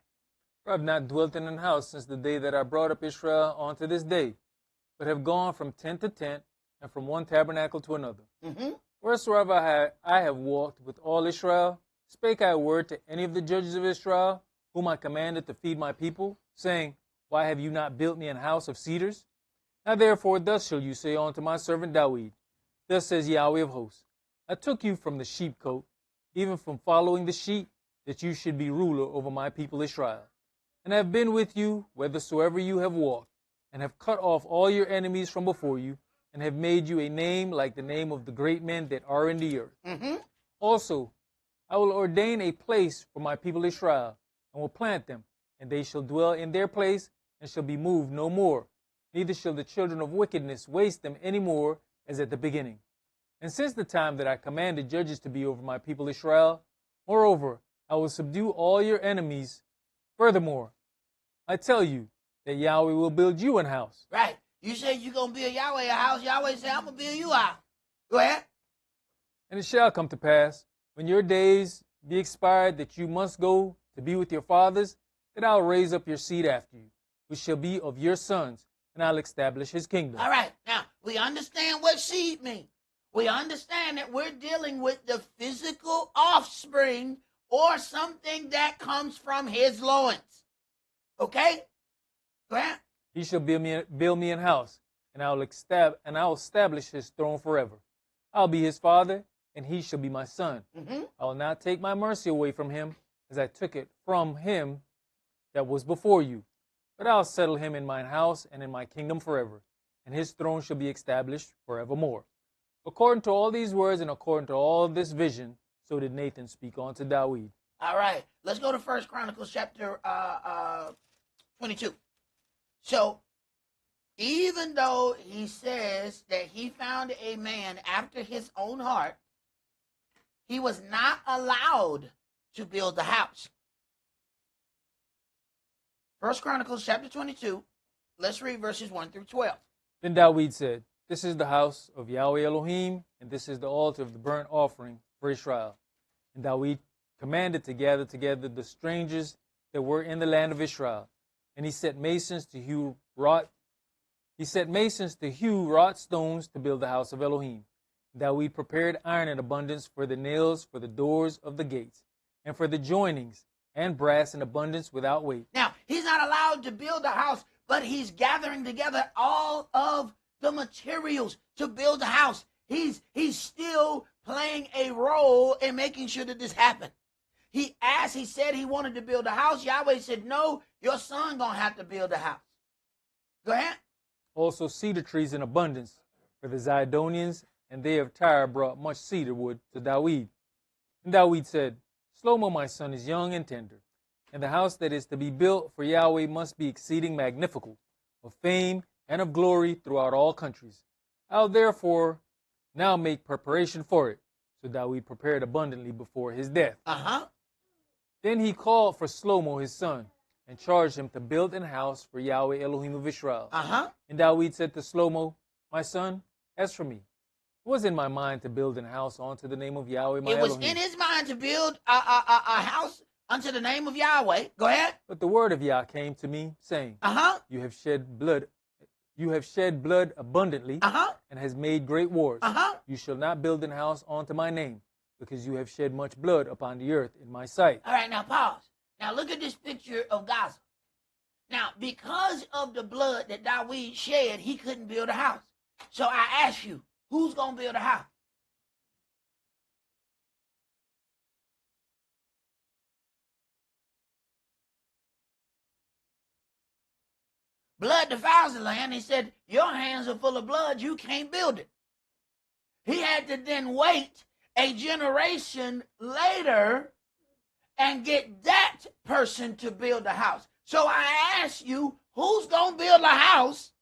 For I have not dwelt in an house since the day that I brought up Israel unto this day, but have gone from tent to tent, and from one tabernacle to another. Mm-hmm. Wheresoever I have walked with all Israel, spake I a word to any of the judges of Israel, whom I commanded to feed my people, saying, Why have you not built me an house of cedars? Now therefore thus shall you say unto my servant David, Thus says Yahweh of hosts, I took you from the sheepcote, even from following the sheep, that you should be ruler over my people Israel. And I have been with you whithersoever you have walked, and have cut off all your enemies from before you, and have made you a name like the name of the great men that are in the earth. Mm-hmm. Also, I will ordain a place for my people Israel, and will plant them, and they shall dwell in their place, and shall be moved no more. Neither shall the children of wickedness waste them any more, as at the beginning. And since the time that I commanded judges to be over my people Israel, moreover, I will subdue all your enemies. Furthermore, I tell you that Yahweh will build you an house. Right. You said you're going to build Yahweh a house. Yahweh said, I'm going to build you a house. Go ahead. And it shall come to pass, when your days be expired, that you must go to be with your fathers, that I'll raise up your seed after you, which shall be of your sons, and I'll establish his kingdom. All right. Now, we understand what seed means. We understand that we're dealing with the physical offspring or something that comes from his loins. Okay? Go ahead. He shall build me an house, and I will establish his throne forever. I'll be his father, and he shall be my son. Mm-hmm. I will not take my mercy away from him, as I took it from him that was before you. But I'll settle him in mine house and in my kingdom forever, and his throne shall be established forevermore. According to all these words and according to all this vision, so did Nathan speak unto David. All right. Let's go to 1 Chronicles chapter 22. So, Even though he says that he found a man after his own heart, he was not allowed to build the house. 1 Chronicles chapter 22, let's read verses 1 through 12. Then David said, This is the house of Yahweh Elohim, and this is the altar of the burnt offering for Israel. And David commanded to gather together the strangers that were in the land of Israel. And he set masons to hew wrought stones to build the house of Elohim. David prepared iron in abundance for the nails, for the doors of the gates, and for the joinings, and brass in abundance without weight. Now, he's not allowed to build a house, but he's gathering together all of the materials to build a house. He's still playing a role in making sure that this happened. He said he wanted to build a house. Yahweh said, no, your son gonna have to build a house. Go ahead. Also cedar trees in abundance, for the Zidonians and they of Tyre brought much cedar wood to David. And David said, Shlomo my son is young and tender, and the house that is to be built for Yahweh must be exceeding magnificent, of fame and of glory throughout all countries. I'll therefore now make preparation for it. So David prepared abundantly before his death. Then he called for Shlomo his son, and charged him to build an house for Yahweh Elohim of Israel. And David said to Shlomo, My son, as for me, it was in my mind to build an house unto the name of Yahweh my It was Elohim. in his mind to build a house unto the name of Yahweh. Go ahead. But the word of Yah came to me, saying, You have shed blood abundantly, and has made great wars. You shall not build an house unto my name, because you have shed much blood upon the earth in my sight. All right, now pause. Now look at this picture of Gaza. Now, because of the blood that David shed, he couldn't build a house. So I ask you, who's going to build a house? Blood defiles the land. He said, your hands are full of blood. You can't build it. He had to then wait a generation later and get that person to build a house. So I ask you, who's going to build a house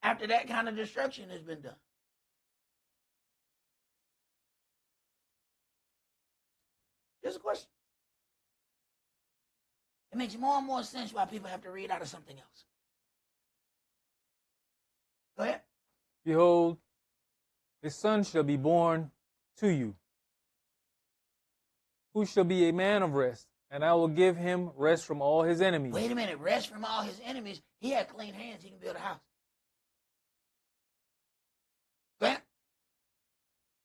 after that kind of destruction has been done? Just a question. It makes more and more sense why people have to read out of something else. Go ahead. Behold, a son shall be born to you, who shall be a man of rest, and I will give him rest from all his enemies. Wait a minute, rest from all his enemies. He had clean hands. He can build a house. Go ahead.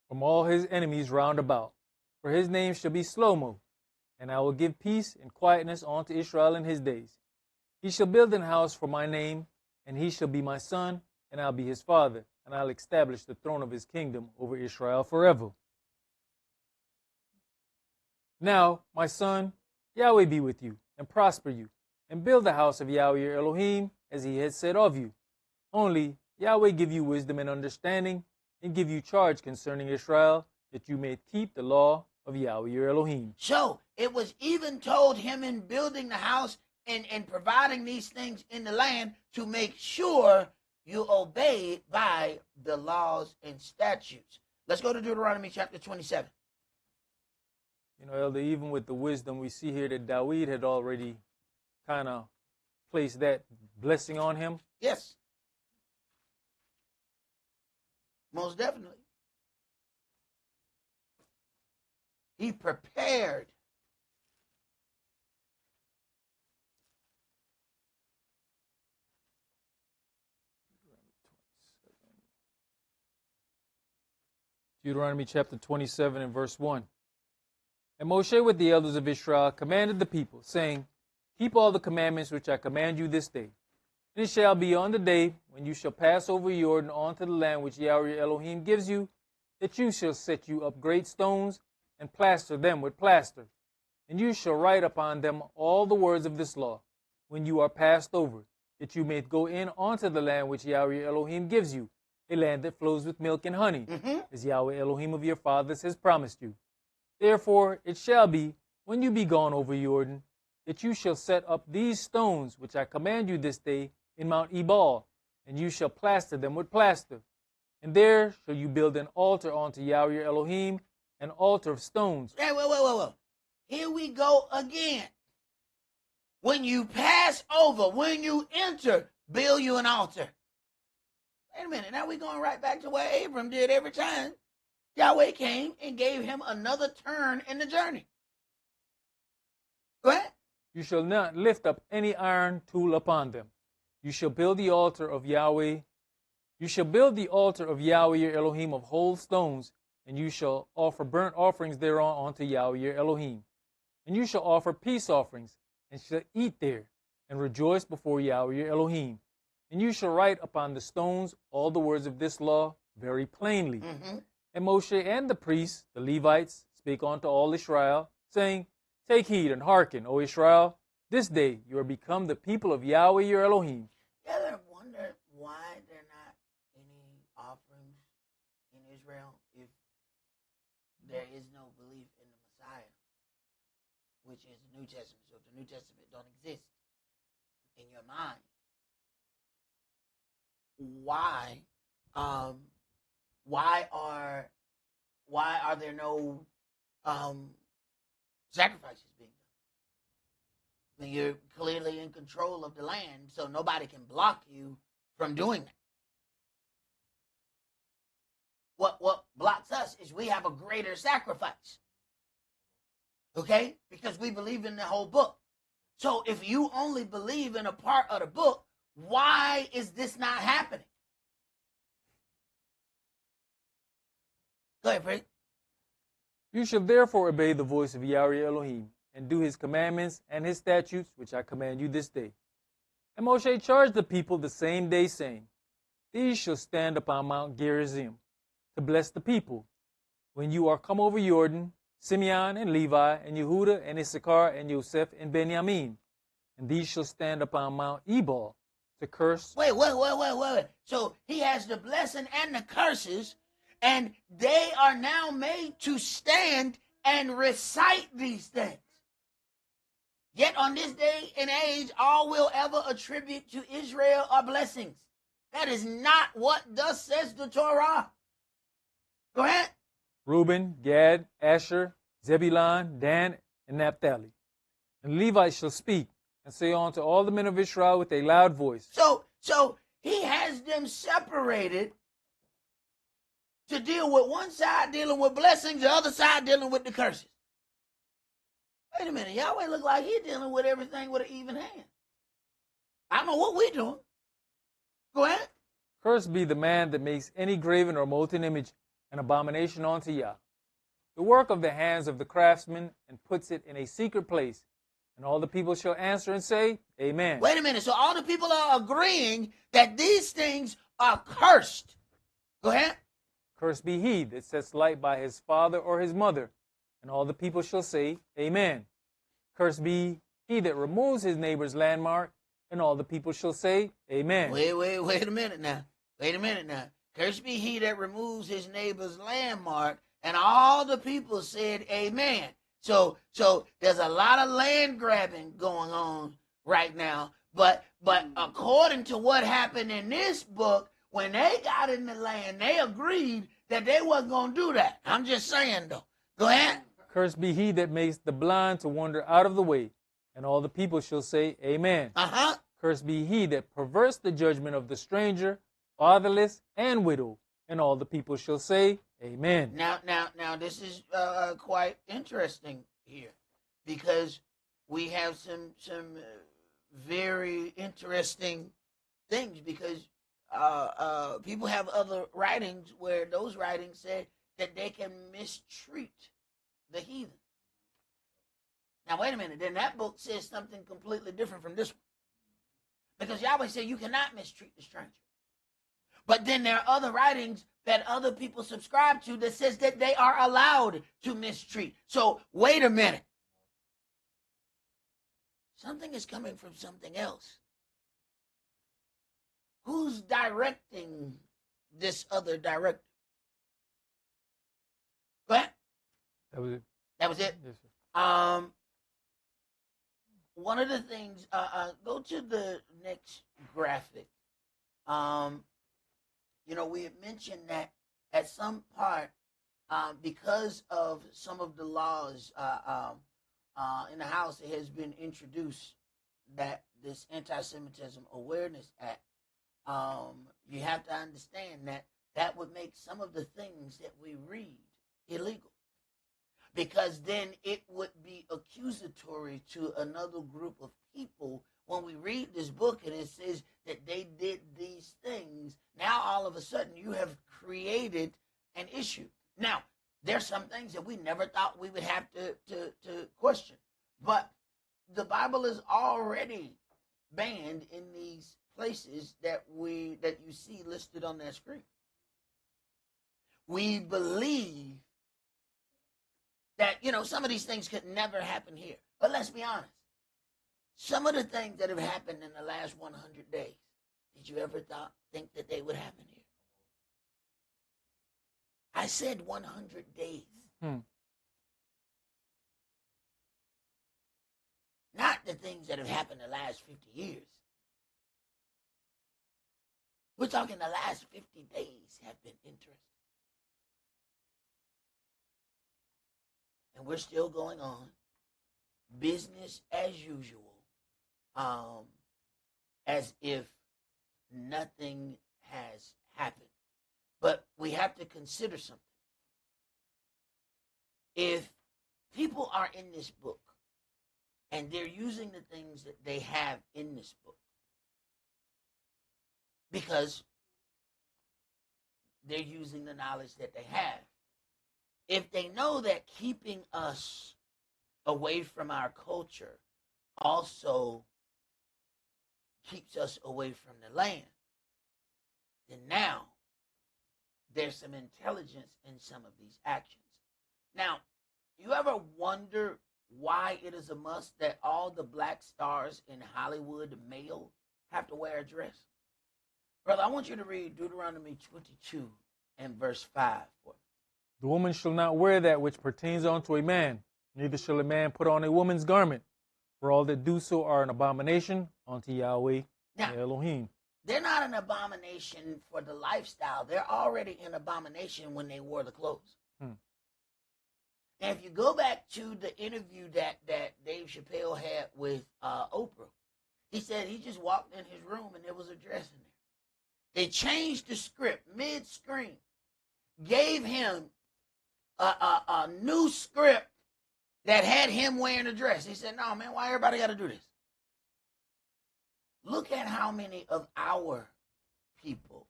From all his enemies round about. For his name shall be Shlomo, and I will give peace and quietness unto Israel in his days. He shall build an house for my name, and he shall be my son, and I'll be his father, and I'll establish the throne of his kingdom over Israel forever. Now, my son, Yahweh be with you, and prosper you, and build the house of Yahweh your Elohim, as he had said of you. Only Yahweh give you wisdom and understanding, and give you charge concerning Israel, that you may keep the law of Yahweh your Elohim. So it was even told him in building the house and providing these things in the land to make sure you obey by the laws and statutes. Let's go to Deuteronomy chapter 27. You know, Elder, even with the wisdom, we see here that David had already kind of placed that blessing on him. Yes. Most definitely. He prepared. Deuteronomy chapter 27 and verse 1. And Moshe with the elders of Israel commanded the people, saying, Keep all the commandments which I command you this day. And it shall be on the day when you shall pass over Jordan onto the land which Yahweh Elohim gives you, that you shall set you up great stones and plaster them with plaster. And you shall write upon them all the words of this law, when you are passed over, that you may go in onto the land which Yahweh Elohim gives you, a land that flows with milk and honey, as Yahweh Elohim of your fathers has promised you. Therefore it shall be, when you be gone over Jordan, that you shall set up these stones which I command you this day in Mount Ebal, and you shall plaster them with plaster. And there shall you build an altar unto Yahweh your Elohim, an altar of stones. Hey, whoa. Here we go again. When you pass over, when you enter, build you an altar. Wait a minute. Now we're going right back to what Abram did every time Yahweh came and gave him another turn in the journey. Go ahead. You shall not lift up any iron tool upon them. You shall build the altar of Yahweh. You shall build the altar of Yahweh your Elohim of whole stones, and you shall offer burnt offerings thereon unto Yahweh your Elohim. And you shall offer peace offerings, and shall eat there, and rejoice before Yahweh your Elohim. And you shall write upon the stones all the words of this law very plainly. Mm-hmm. And Moshe and the priests, the Levites, spake unto all Israel, saying, Take heed and hearken, O Israel, this day you are become the people of Yahweh your Elohim. You ever wonder why there are not any offerings in Israel if there is no belief in the Messiah, which is the New Testament? So if the New Testament don't exist in your mind, why are there no sacrifices being done? I mean, you're clearly in control of the land, so nobody can block you from doing that. What blocks us is we have a greater sacrifice. Okay? Because we believe in the whole book. So if you only believe in a part of the book, why is this not happening? Go ahead, Pray. You shall therefore obey the voice of Yahweh your Elohim, and do his commandments and his statutes, which I command you this day. And Moshe charged the people the same day, saying, These shall stand upon Mount Gerizim, to bless the people. When you are come over Jordan, Simeon and Levi, and Yehuda and Issachar and Joseph and Benjamin, and these shall stand upon Mount Ebal, to curse. Wait. So he has the blessing and the curses, and they are now made to stand and recite these things. Yet on this day and age, all will ever attribute to Israel are blessings. That is not what thus says the Torah. Go ahead. Reuben, Gad, Asher, Zebulun, Dan, and Naphtali. And Levites shall speak, and say unto all the men of Israel with a loud voice. So he has them separated to deal with one side dealing with blessings, the other side dealing with the curses. Wait a minute, Yahweh look like he's dealing with everything with an even hand. I don't know what we're doing. Go ahead. Cursed be the man that makes any graven or molten image an abomination unto Yah, the work of the hands of the craftsman, and puts it in a secret place. And all the people shall answer and say, Amen. Wait a minute. So all the people are agreeing that these things are cursed. Go ahead. Cursed be he that sets light by his father or his mother. And all the people shall say, Amen. Cursed be he that removes his neighbor's landmark. And all the people shall say, Amen. Wait a minute now. Cursed be he that removes his neighbor's landmark. And all the people said, Amen. So there's a lot of land grabbing going on right now. But according to what happened in this book, when they got in the land, they agreed that they wasn't going to do that. I'm just saying, though. Go ahead. Cursed be he that makes the blind to wander out of the way. And all the people shall say, Amen. Uh-huh. Cursed be he that perverts the judgment of the stranger, fatherless, and widow. And all the people shall say, Amen. Now, this is quite interesting here, because we have some very interesting things, because people have other writings where those writings say that they can mistreat the heathen. Now, wait a minute. Then that book says something completely different from this one, because Yahweh said you cannot mistreat the stranger. But then there are other writings that other people subscribe to that says that they are allowed to mistreat. So wait a minute. Something is coming from something else. Who's directing this other director? Go ahead. That was it. That was it. Yes, sir. one of the things, go to the next graphic. We had mentioned that at some part, because of some of the laws in the House, it has been introduced that this Anti-Semitism Awareness Act, you have to understand that would make some of the things that we read illegal. Because then it would be accusatory to another group of people when we read this book and it says that they did these things. Now, all of a sudden, you have created an issue. Now, there's some things that we never thought we would have to question. But the Bible is already banned in these places that you see listed on that screen. We believe that, some of these things could never happen here. But let's be honest. Some of the things that have happened in the last 100 days, did you ever think that they would happen here? I said 100 days. Not the things that have happened the last 50 years. We're talking the last 50 days have been interesting. And we're still going on. Business as usual. As if nothing has happened. But we have to consider something. If people are in this book and they're using the things that they have in this book because they're using the knowledge that they have, if they know that keeping us away from our culture also keeps us away from the land, then now there's some intelligence in some of these actions. Now, you ever wonder why it is a must that all the black stars in Hollywood, male, have to wear a dress? Brother, I want you to read Deuteronomy 22 and verse 5 for me. The woman shall not wear that which pertains unto a man, neither shall a man put on a woman's garment, for all that do so are an abomination unto Yahweh Now, Elohim. they're not an abomination for the lifestyle. They're already an abomination when they wore the clothes. And if you go back to the interview that Dave Chappelle had with Oprah, he said he just walked in his room and there was a dress in there. They changed the script mid-screen, gave him a new script that had him wearing a dress. He said, no, man, why everybody got to do this? Look at how many of our people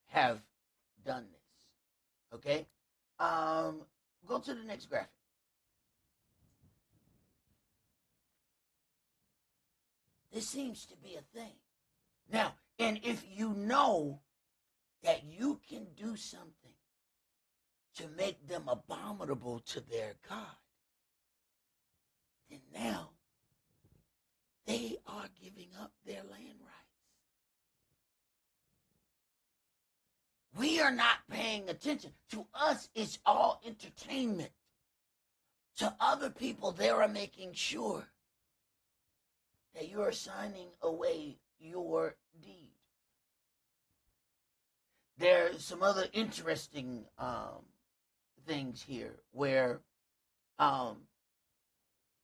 have done this. Okay? Go to the next graphic. This seems to be a thing. Now, and if you know that you can do something to make them abominable to their God, then now they are giving up their land rights. We are not paying attention. To us, it's all entertainment. To other people, they are making sure that you are signing away your deed. There's some other interesting things here where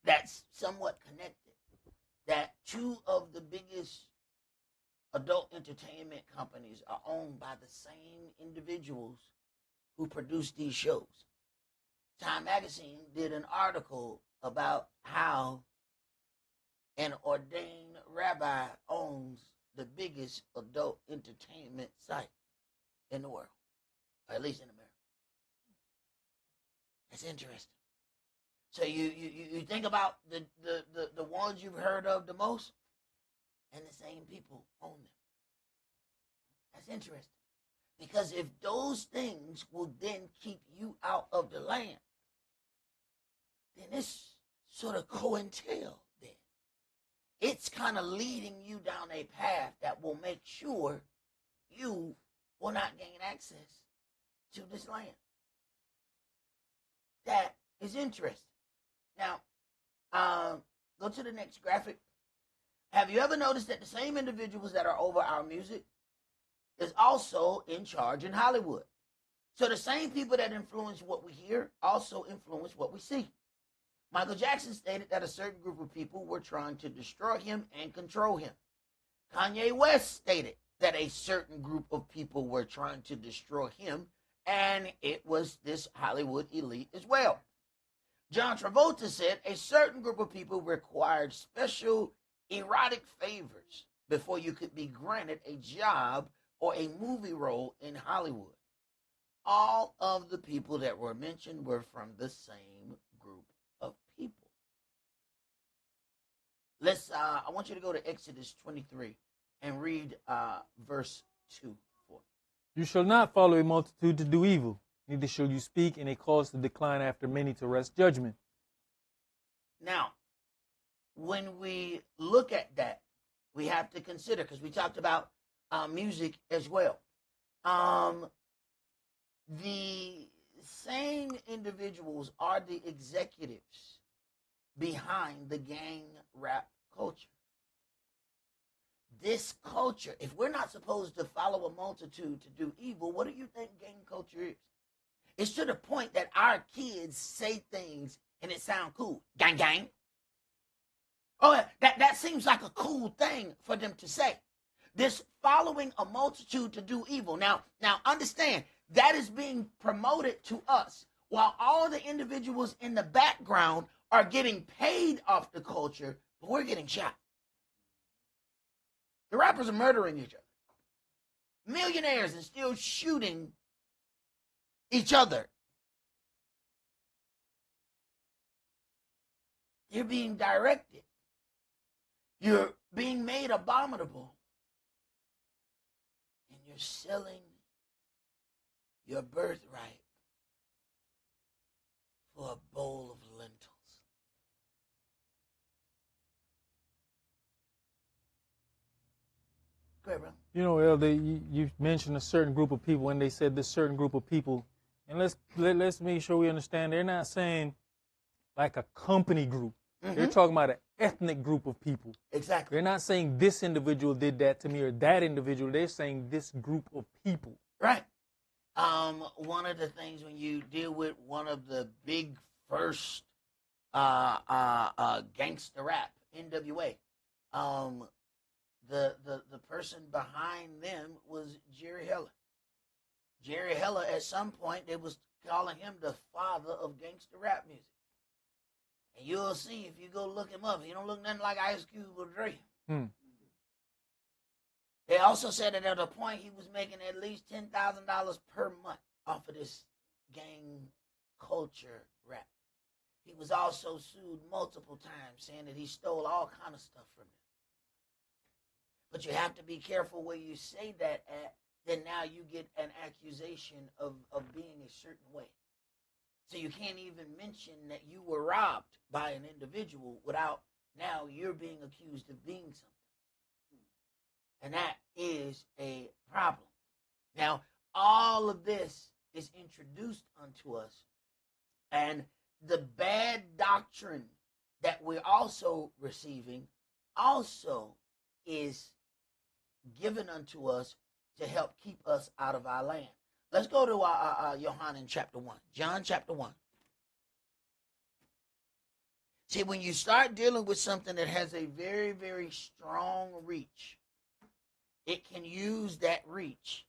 that's somewhat connected. That two of the biggest adult entertainment companies are owned by the same individuals who produce these shows. Time Magazine did an article about how an ordained rabbi owns the biggest adult entertainment site in the world, or at least in America. That's interesting. So you think about the ones you've heard of the most, and the same people own them. That's interesting. Because if those things will then keep you out of the land, then it's sort of COINTEL then. It's kind of leading you down a path that will make sure you will not gain access to this land. That is interesting. Now, Go to the next graphic. Have you ever noticed that the same individuals that are over our music is also in charge in Hollywood? So the same people that influence what we hear also influence what we see. Michael Jackson stated that a certain group of people were trying to destroy him and control him. Kanye West stated that a certain group of people were trying to destroy him, and it was this Hollywood elite as well. John Travolta said a certain group of people required special erotic favors before you could be granted a job or a movie role in Hollywood. All of the people that were mentioned were from the same group of people. I want you to go to Exodus 23 and read verse 2 for me. You shall not follow a multitude to do evil, neither shall you speak in a cause to decline after many to wrest judgment. Now, when we look at that, we have to consider, because we talked about music as well. The same individuals are the executives behind the gang rap culture. This culture, if we're not supposed to follow a multitude to do evil, what do you think gang culture is? It's to the point that our kids say things and it sounds cool. Gang, gang. Oh, that seems like a cool thing for them to say. This following a multitude to do evil. Now understand, that is being promoted to us while all the individuals in the background are getting paid off the culture, but we're getting shot. The rappers are murdering each other. Millionaires and still shooting each other. You're being directed. You're being made abominable. And you're selling your birthright for a bowl of lentils. Go ahead, bro. You know, Elder, you mentioned a certain group of people, and they said this certain group of people. And let's make sure we understand, they're not saying like a company group. They're talking about an ethnic group of people. Exactly. They're not saying this individual did that to me or that individual. They're saying this group of people. Right. One of the things when you deal with one of the big first gangster rap, NWA, the person behind them was Jerry Heller. Jerry Heller, at some point, they was calling him the father of gangster rap music. And you'll see if you go look him up, he don't look nothing like Ice Cube or Dre. They also said that at a point he was making at least $10,000 per month off of this gang culture rap. He was also sued multiple times, saying that he stole all kind of stuff from them. But you have to be careful where you say that at, then now you get an accusation of being a certain way. So you can't even mention that you were robbed by an individual without now you're being accused of being something. And that is a problem. Now, all of this is introduced unto us. And the bad doctrine that we're also receiving also is given unto us to help keep us out of our land. Let's go to John chapter 1. John chapter 1. See, when you start dealing with something that has a very, very strong reach, it can use that reach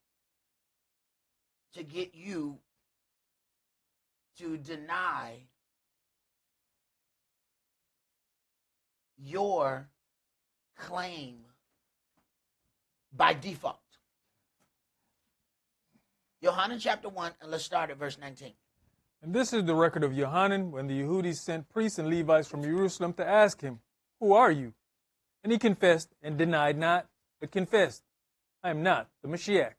to get you to deny your claim by default. Yohanan chapter 1, and let's start at verse 19. And this is the record of Yohanan when the Yehudis sent priests and Levites from Jerusalem to ask him, "Who are you?" And he confessed and denied not, but confessed, "I am not the Mashiach."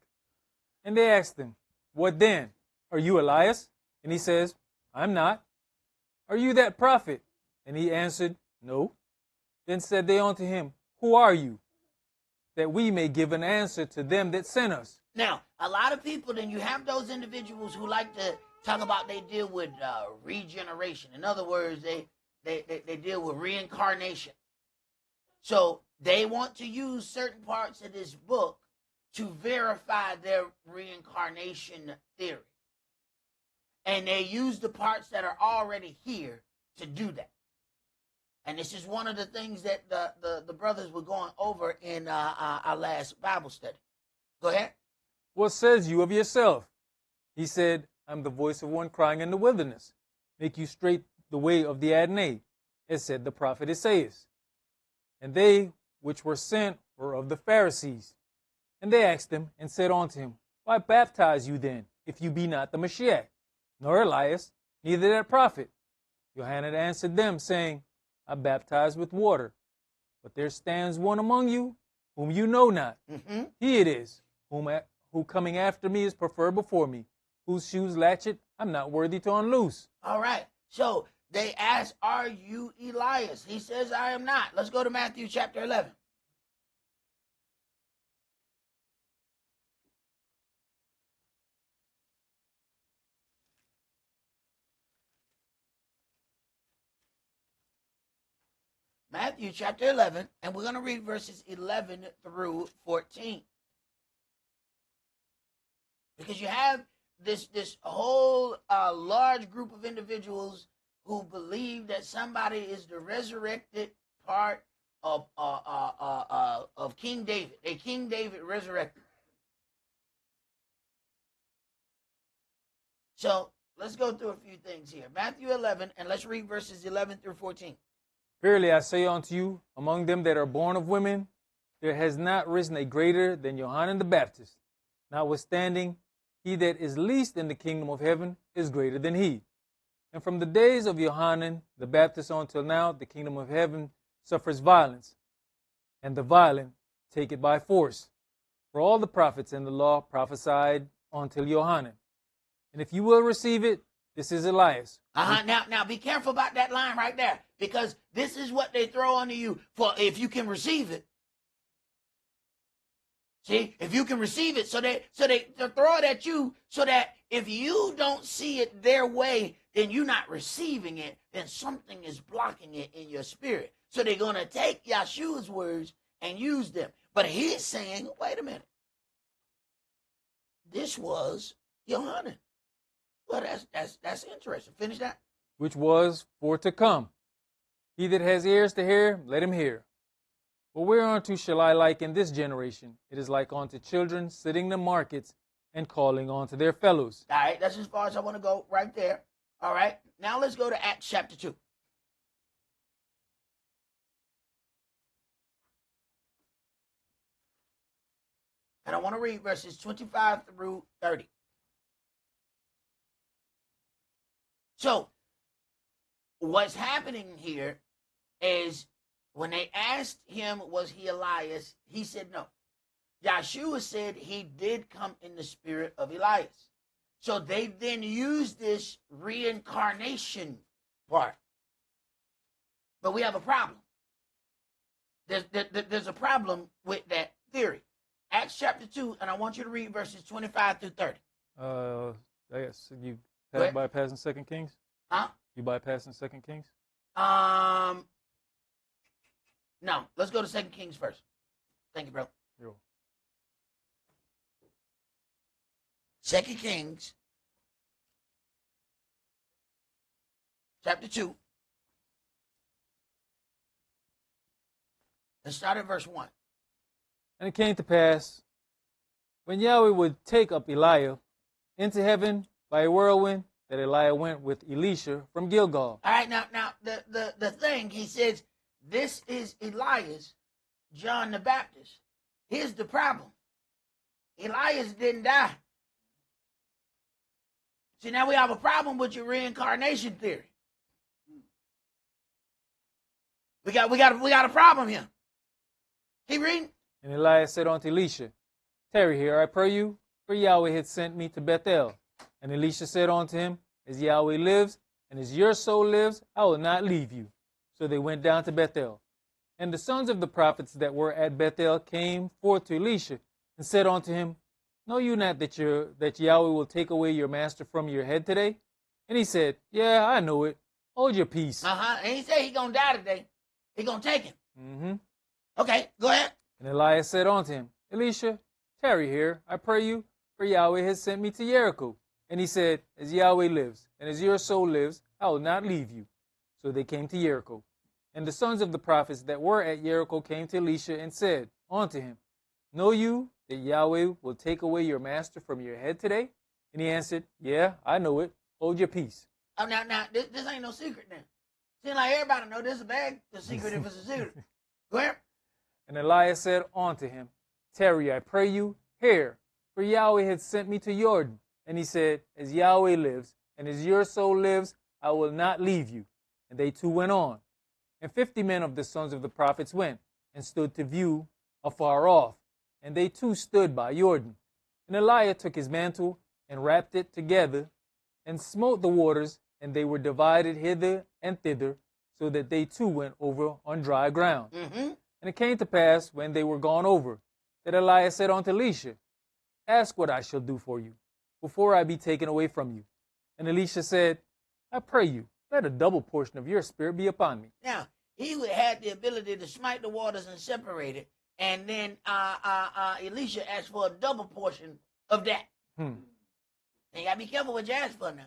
And they asked him, "What then? Are you Elias?" And he says, "I'm not." "Are you that prophet?" And he answered, "No." Then said they unto him, "Who are you? That we may give an answer to them that sent us." Now, a lot of people, then you have those individuals who like to talk about they deal with regeneration. In other words, they they deal with reincarnation. So they want to use certain parts of this book to verify their reincarnation theory. And they use the parts that are already here to do that. And this is one of the things that the brothers were going over in our last Bible study. Go ahead. What says you of yourself? He said, I'm the voice of one crying in the wilderness. Make you straight the way of the Adonai, as said the prophet Esaias. And they which were sent were of the Pharisees. And they asked him and said unto him, Why baptize you then, if you be not the Mashiach, nor Elias, neither that prophet? Johanan answered them, saying, I baptize with water, but there stands one among you, whom you know not. Mm-hmm. He it is, who coming after me is preferred before me, whose shoes latchet I'm not worthy to unloose. All right. So they ask, Are you Elias? He says, I am not. Let's go to Matthew chapter 11. Matthew chapter 11, and we're going to read verses 11 through 14. Because you have this whole large group of individuals who believe that somebody is the resurrected part of King David. A King David resurrected. So let's go through a few things here. Matthew 11, and let's read verses 11 through 14. Verily I say unto you, among them that are born of women, there has not risen a greater than Johanan the Baptist. Notwithstanding, he that is least in the kingdom of heaven is greater than he. And from the days of Johanan the Baptist until now, the kingdom of heaven suffers violence, and the violent take it by force. For all the prophets in the law prophesied until Johanan. And if you will receive it, this is Elias. Now be careful about that line right there, because this is what they throw onto you for if you can receive it. See, if you can receive it, so they throw it at you so that if you don't see it their way, then you're not receiving it, then something is blocking it in your spirit. So they're going to take Yeshua's words and use them. But he's saying, wait a minute. This was Johanan. Well, that's interesting. Finish that. Which was for to come. He that has ears to hear, let him hear. But whereunto shall I liken this generation? It is like unto children sitting in the markets and calling unto their fellows. All right, that's as far as I want to go right there. All right, now let's go to Acts chapter 2. And I want to read verses 25 through 30. So, what's happening here is when they asked him, was he Elias? He said no. Yeshua said he did come in the spirit of Elias. So they then used this reincarnation part. But we have a problem. There's a problem with that theory. Acts chapter 2, and I want you to read verses 25 through 30. I guess you Go ahead. bypassing 2 Kings? Huh? You bypassing 2 Kings? No, let's go to 2 Kings first. Thank you, bro. Yo. 2 Kings chapter 2. Let's start at verse 1. And it came to pass, when Yahweh would take up Eliah into heaven by a whirlwind, that Eliah went with Elisha from Gilgal. All right, now the thing, he says, this is Elias, John the Baptist. Here's the problem. Elias didn't die. See, now we have a problem with your reincarnation theory. We got a problem here. Keep reading. And Elias said unto Elisha, Tarry here, I pray you, for Yahweh had sent me to Bethel. And Elisha said unto him, As Yahweh lives, and as your soul lives, I will not leave you. So they went down to Bethel. And the sons of the prophets that were at Bethel came forth to Elisha, and said unto him, Know you not that Yahweh will take away your master from your head today? And he said, Yeah, I know it. hold your peace. And he said he gonna die today. He gonna take him. Mm-hmm. Okay, go ahead. And Elias said unto him, Elisha, tarry here, I pray you, for Yahweh has sent me to Jericho. And he said, as Yahweh lives, and as your soul lives, I will not leave you. So they came to Jericho. And the sons of the prophets that were at Jericho came to Elisha and said unto him, know you that Yahweh will take away your master from your head today? And he answered, yeah, I know it. Hold your peace. Oh, now, this ain't no secret now. Seems like everybody know this is a bag. The secret if it's a secret. Go ahead. And Elias said unto him, tarry, I pray you, here, for Yahweh had sent me to Jordan. And he said, as Yahweh lives, and as your soul lives, I will not leave you. And they two went on. And 50 men of the sons of the prophets went, and stood to view afar off. And they too stood by Jordan. And Eliah took his mantle, and wrapped it together, and smote the waters, and they were divided hither and thither, so that they too went over on dry ground. Mm-hmm. And it came to pass, when they were gone over, that Elias said unto Elisha, ask what I shall do for you, before I be taken away from you. And Elisha said, I pray you, let a double portion of your spirit be upon me. Now, he had the ability to smite the waters and separate it, and then Elisha asked for a double portion of that. And you got to be careful what you ask for now.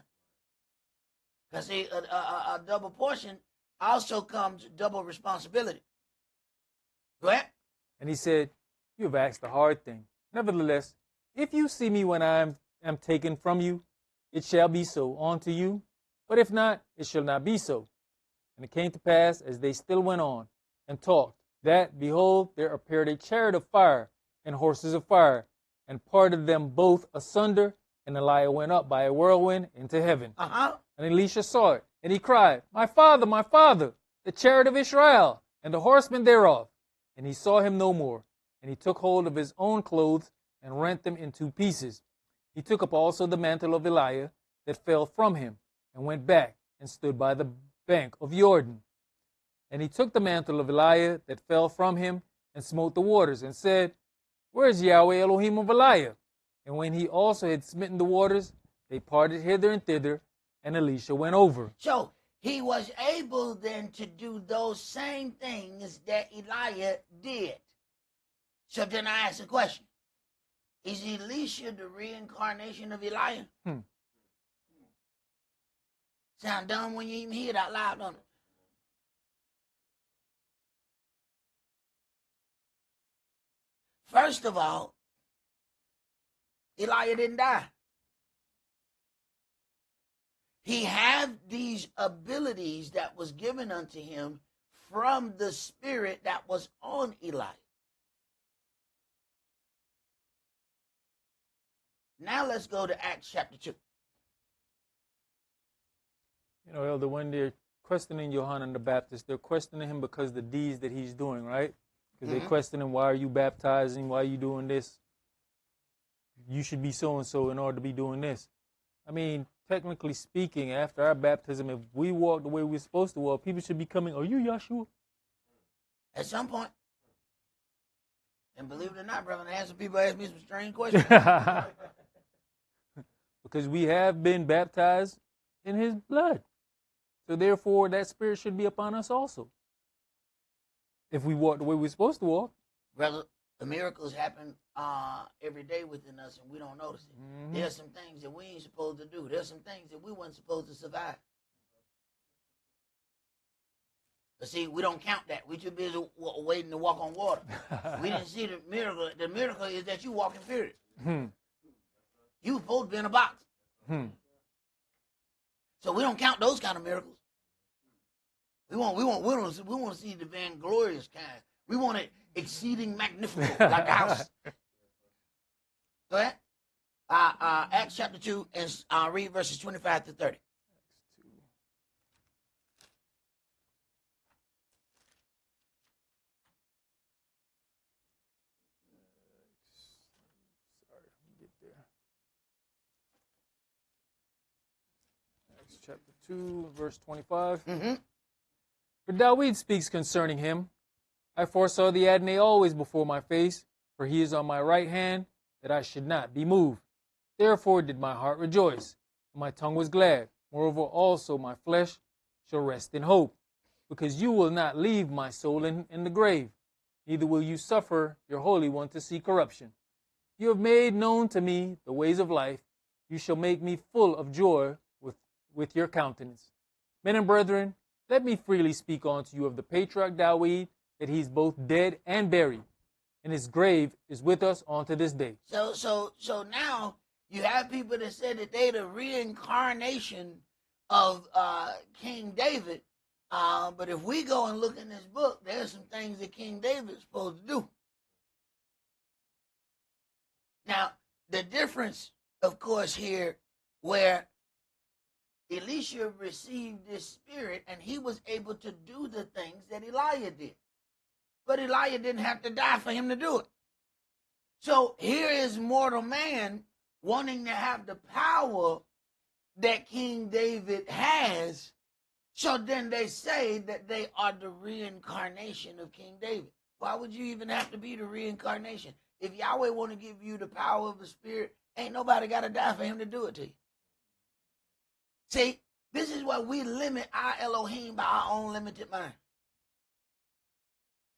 Because see, a double portion also comes double responsibility. Go ahead. And he said, you have asked a hard thing. Nevertheless, if you see me when I am taken from you, it shall be so unto you. But if not, it shall not be so. And it came to pass, as they still went on and talked, that, behold, there appeared a chariot of fire and horses of fire, and parted them both asunder, and Eliah went up by a whirlwind into heaven. And Elisha saw it, and he cried, my father, the chariot of Israel, and the horsemen thereof. And he saw him no more. And he took hold of his own clothes, and rent them in two pieces. He took up also the mantle of Eliah that fell from him, and went back, and stood by the bank of Jordan. And he took the mantle of Eliah that fell from him, and smote the waters, and said, where is Yahweh Elohim of Eliah? And when he also had smitten the waters, they parted hither and thither, and Elisha went over. So he was able then to do those same things that Eliah did. So then I ask a question. Is Elisha the reincarnation of Eliah? Sound dumb when you even hear it out loud, don't it? First of all, Eliah didn't die. He had these abilities that was given unto him from the spirit that was on Eliah. Now let's go to Acts chapter 2. You know, Elder, when they're questioning Yohanan the Baptist, they're questioning him because of the deeds that he's doing, right? Because they question him, why are you baptizing? Why are you doing this? You should be so-and-so in order to be doing this. I mean, technically speaking, after our baptism, if we walk the way we're supposed to walk, people should be coming, are you Yahshua? At some point. And believe it or not, brother, I had some people ask me some strange questions. Because we have been baptized in his blood. So therefore, that spirit should be upon us also. If we walk the way we're supposed to walk. Brother, the miracles happen every day within us and we don't notice it. There's some things that we ain't supposed to do. There's some things that we weren't supposed to survive. But see, we don't count that. We too busy waiting to walk on water. We didn't see the miracle. The miracle is that you walking period. You supposed to be in a box. So we don't count those kind of miracles. We want to see the vainglorious kind. We want it exceeding magnificent, like a house. Go ahead. Acts chapter 2 and read verses 25 to 30. Acts chapter 2, verse 25. For David speaks concerning him, I foresaw the Adonai always before my face, for he is on my right hand, that I should not be moved. Therefore did my heart rejoice, and my tongue was glad. Moreover also my flesh shall rest in hope, because you will not leave my soul in the grave, neither will you suffer your Holy One to see corruption. You have made known to me the ways of life. You shall make me full of joy with your countenance. Men and brethren, let me freely speak unto you of the patriarch Dawid, that he is both dead and buried, and his grave is with us unto this day. So now you have people that said that they the reincarnation of King David. But if we go and look in this book, there's some things that King David is supposed to do. Now, the difference, of course, here where Elisha received this spirit and he was able to do the things that Elijah did. But Elijah didn't have to die for him to do it. So here is mortal man wanting to have the power that King David has. So then they say that they are the reincarnation of King David. Why would you even have to be the reincarnation? If Yahweh want to give you the power of the Spirit, ain't nobody got to die for him to do it to you. See, this is why we limit our Elohim by our own limited mind.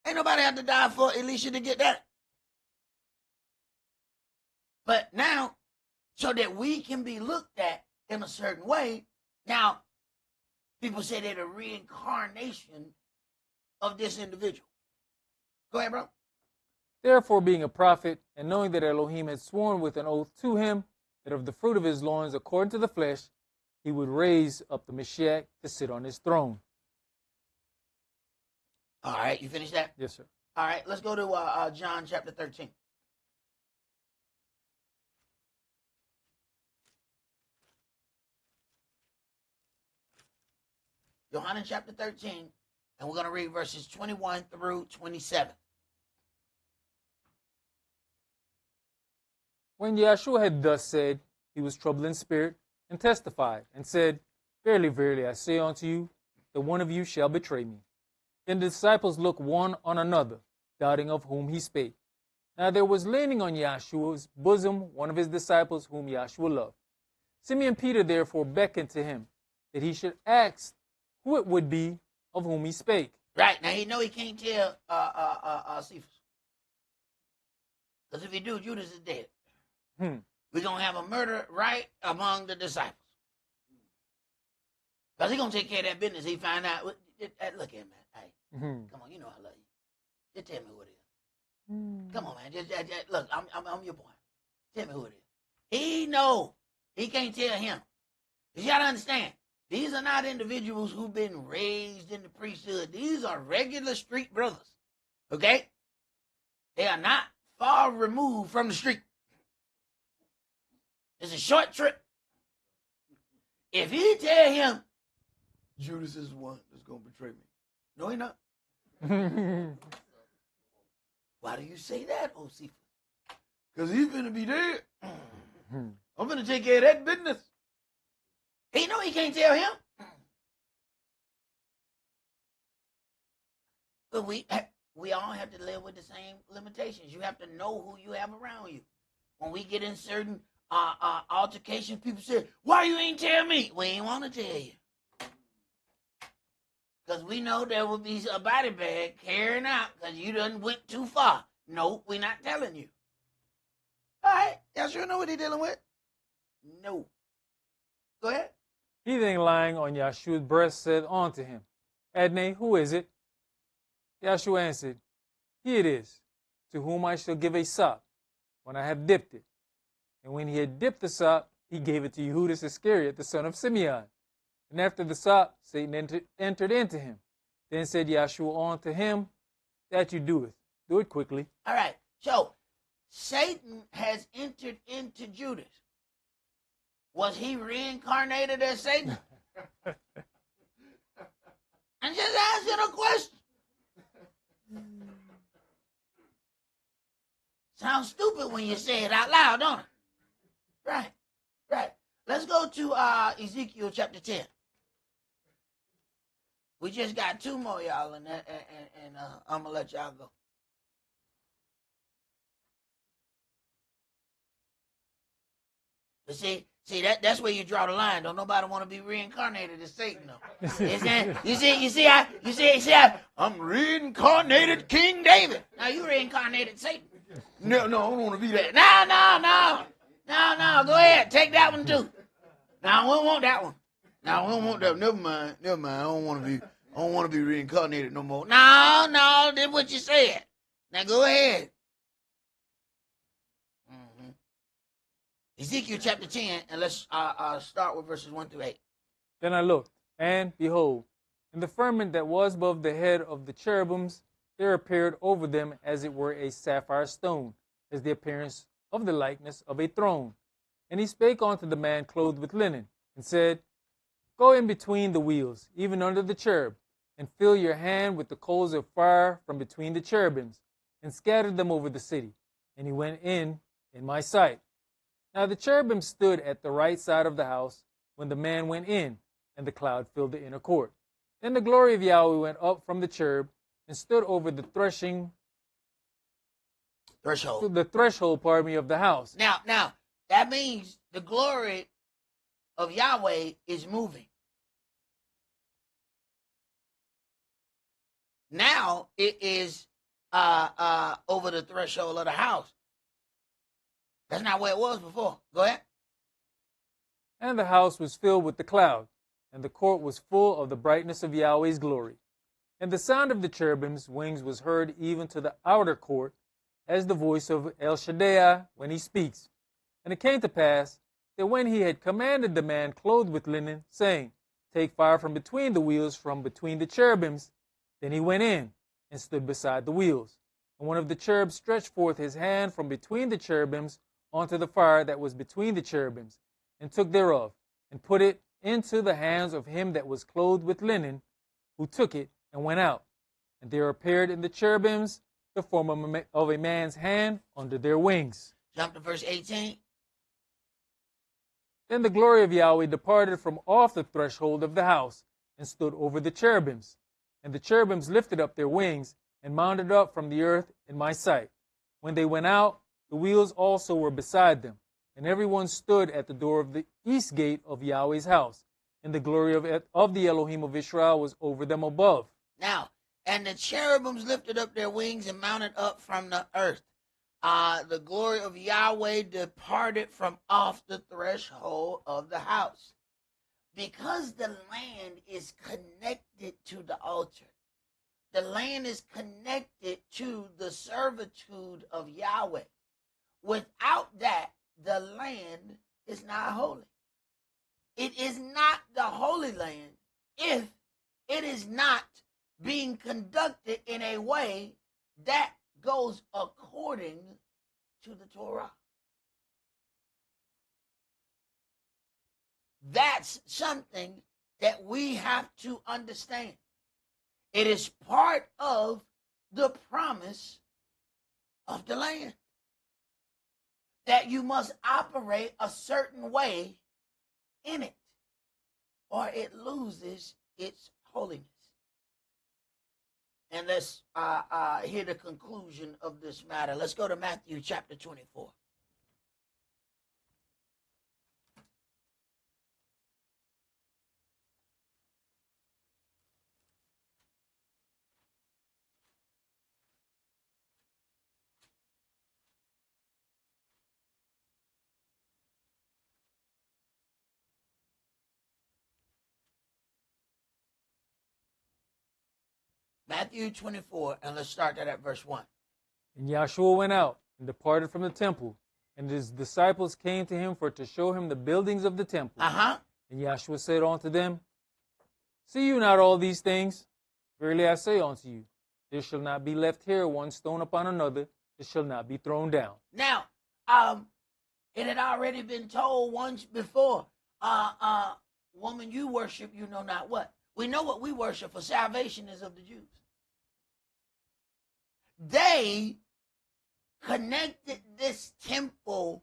Ain't nobody have to die for Elisha to get that. But now, so that we can be looked at in a certain way, now, people say they're the reincarnation of this individual. Go ahead, bro. Therefore, being a prophet, and knowing that Elohim had sworn with an oath to him that of the fruit of his loins, according to the flesh, he would raise up the Mashiach to sit on his throne. All right, you finished that? Yes, sir. All right, let's go to John chapter 13. Johannes chapter 13, and we're going to read verses 21 through 27. When Yahshua had thus said, he was troubled in spirit, and testified, and said, Verily, verily, I say unto you, that one of you shall betray me. Then the disciples looked one on another, doubting of whom he spake. Now there was leaning on Yahshua's bosom one of his disciples whom Yahshua loved. Simeon Peter therefore beckoned to him, that he should ask who it would be of whom he spake. Right, now he know he can't tell Cephas. Because if he do, Judas is dead. We're going to have a murder right among the disciples. Because he's going to take care of that business. He find out. Look at him, man. Hey, come on, you know I love you. Just tell me who it is. Come on, man. Just look, I'm your boy. Tell me who it is. He know. He can't tell him. You got to understand, these are not individuals who've been raised in the priesthood. These are regular street brothers. Okay? They are not far removed from the street. It's a short trip. If he tell him, Judas is the one that's going to betray me. No, he not. why do you say that, O Cephas? Because he's going to be dead. I'm going to take care of that business. He know he can't tell him. But we all have to live with the same limitations. You have to know who you have around you. When we get in certain altercations, people say, why you ain't tell me? We ain't want to tell you. Because we know there will be a body bag carrying out because you done went too far. No, we're not telling you. All right. Y'all sure know what he dealing with? No. Go ahead. He then lying on Yahshua's breast said unto him, Adne, who is it? Yahshua answered, He it is, to whom I shall give a sop, when I have dipped it. And when he had dipped the sop, he gave it to Judas Iscariot, the son of Simeon. And after the sop, Satan entered into him. Then said Yahshua unto him, That you doeth, do it quickly. All right. So, Satan has entered into Judas. Was he reincarnated as Satan? I'm just asking a question. Sounds stupid when you say it out loud, don't it? Right, right. Let's go to Ezekiel chapter 10. We just got two more, y'all, and I'm going to let y'all go. But see, See, that's where you draw the line. Don't nobody want to be reincarnated as Satan, though. You see how I'm reincarnated King David. Now you reincarnated Satan. No, I don't want to be that. No. Go ahead, take that one too. Now we don't want that one. No, I don't want that. Never mind. I don't want to be reincarnated no more. No, that's what you said. Now go ahead. Ezekiel chapter 10, and let's start with verses 1 through 8. Then I looked, and behold, in the firmament that was above the head of the cherubims, there appeared over them as it were a sapphire stone, as the appearance of the likeness of a throne. And he spake unto the man clothed with linen, and said, Go in between the wheels, even under the cherub, and fill your hand with the coals of fire from between the cherubims, and scatter them over the city. And he went in my sight. Now the cherubim stood at the right side of the house when the man went in, and the cloud filled the inner court. Then the glory of Yahweh went up from the cherub and stood over the threshold of the house. Now, that means the glory of Yahweh is moving. Now it is over the threshold of the house. That's not where it was before. Go ahead. And the house was filled with the cloud, and the court was full of the brightness of Yahweh's glory. And the sound of the cherubim's wings was heard even to the outer court, as the voice of El Shaddai when he speaks. And it came to pass that when he had commanded the man clothed with linen, saying, Take fire from between the wheels, from between the cherubims, then he went in and stood beside the wheels. And one of the cherubs stretched forth his hand from between the cherubims onto the fire that was between the cherubims, and took thereof, and put it into the hands of him that was clothed with linen, who took it and went out. And there appeared in the cherubims the form of a man's hand under their wings. Jump to verse 18. Then the glory of Yahweh departed from off the threshold of the house, and stood over the cherubims. And the cherubims lifted up their wings, and mounted up from the earth in my sight. When they went out, the wheels also were beside them, and every one stood at the door of the east gate of Yahweh's house, and the glory of the Elohim of Israel was over them above. Now, and the cherubims lifted up their wings and mounted up from the earth. The glory of Yahweh departed from off the threshold of the house. Because the land is connected to the altar, the land is connected to the servitude of Yahweh. Without that, the land is not holy. It is not the Holy Land if it is not being conducted in a way that goes according to the Torah. That's something that we have to understand. It is part of the promise of the land that you must operate a certain way in it, or it loses its holiness. And let's hear the conclusion of this matter. Let's go to Matthew chapter 24. Matthew 24, and let's start that at verse 1. And Yahshua went out and departed from the temple, and his disciples came to him for to show him the buildings of the temple. And Yahshua said unto them, See you not all these things? Verily I say unto you, there shall not be left here one stone upon another that shall not be thrown down. Now, it had already been told once before, woman, you worship you know not what. We know what we worship, for salvation is of the Jews. They connected this temple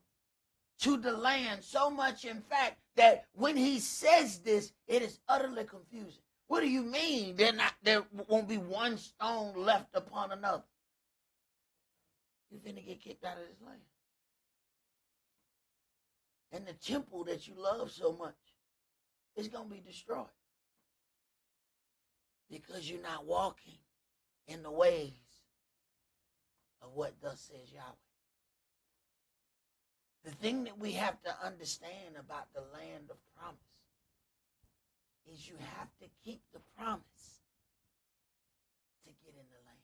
to the land so much, in fact, that when he says this, it is utterly confusing. What do you mean there won't be one stone left upon another? You're finna get kicked out of this land. And the temple that you love so much is going to be destroyed. Because you're not walking in the ways of what thus says Yahweh. The thing that we have to understand about the land of promise is you have to keep the promise to get in the land.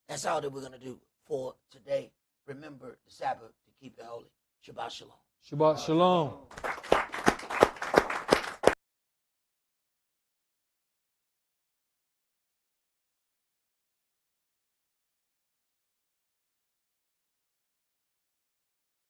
That's all that we're going to do for today. Remember the Sabbath to keep it holy. Shabbat shalom. Shabbat shalom.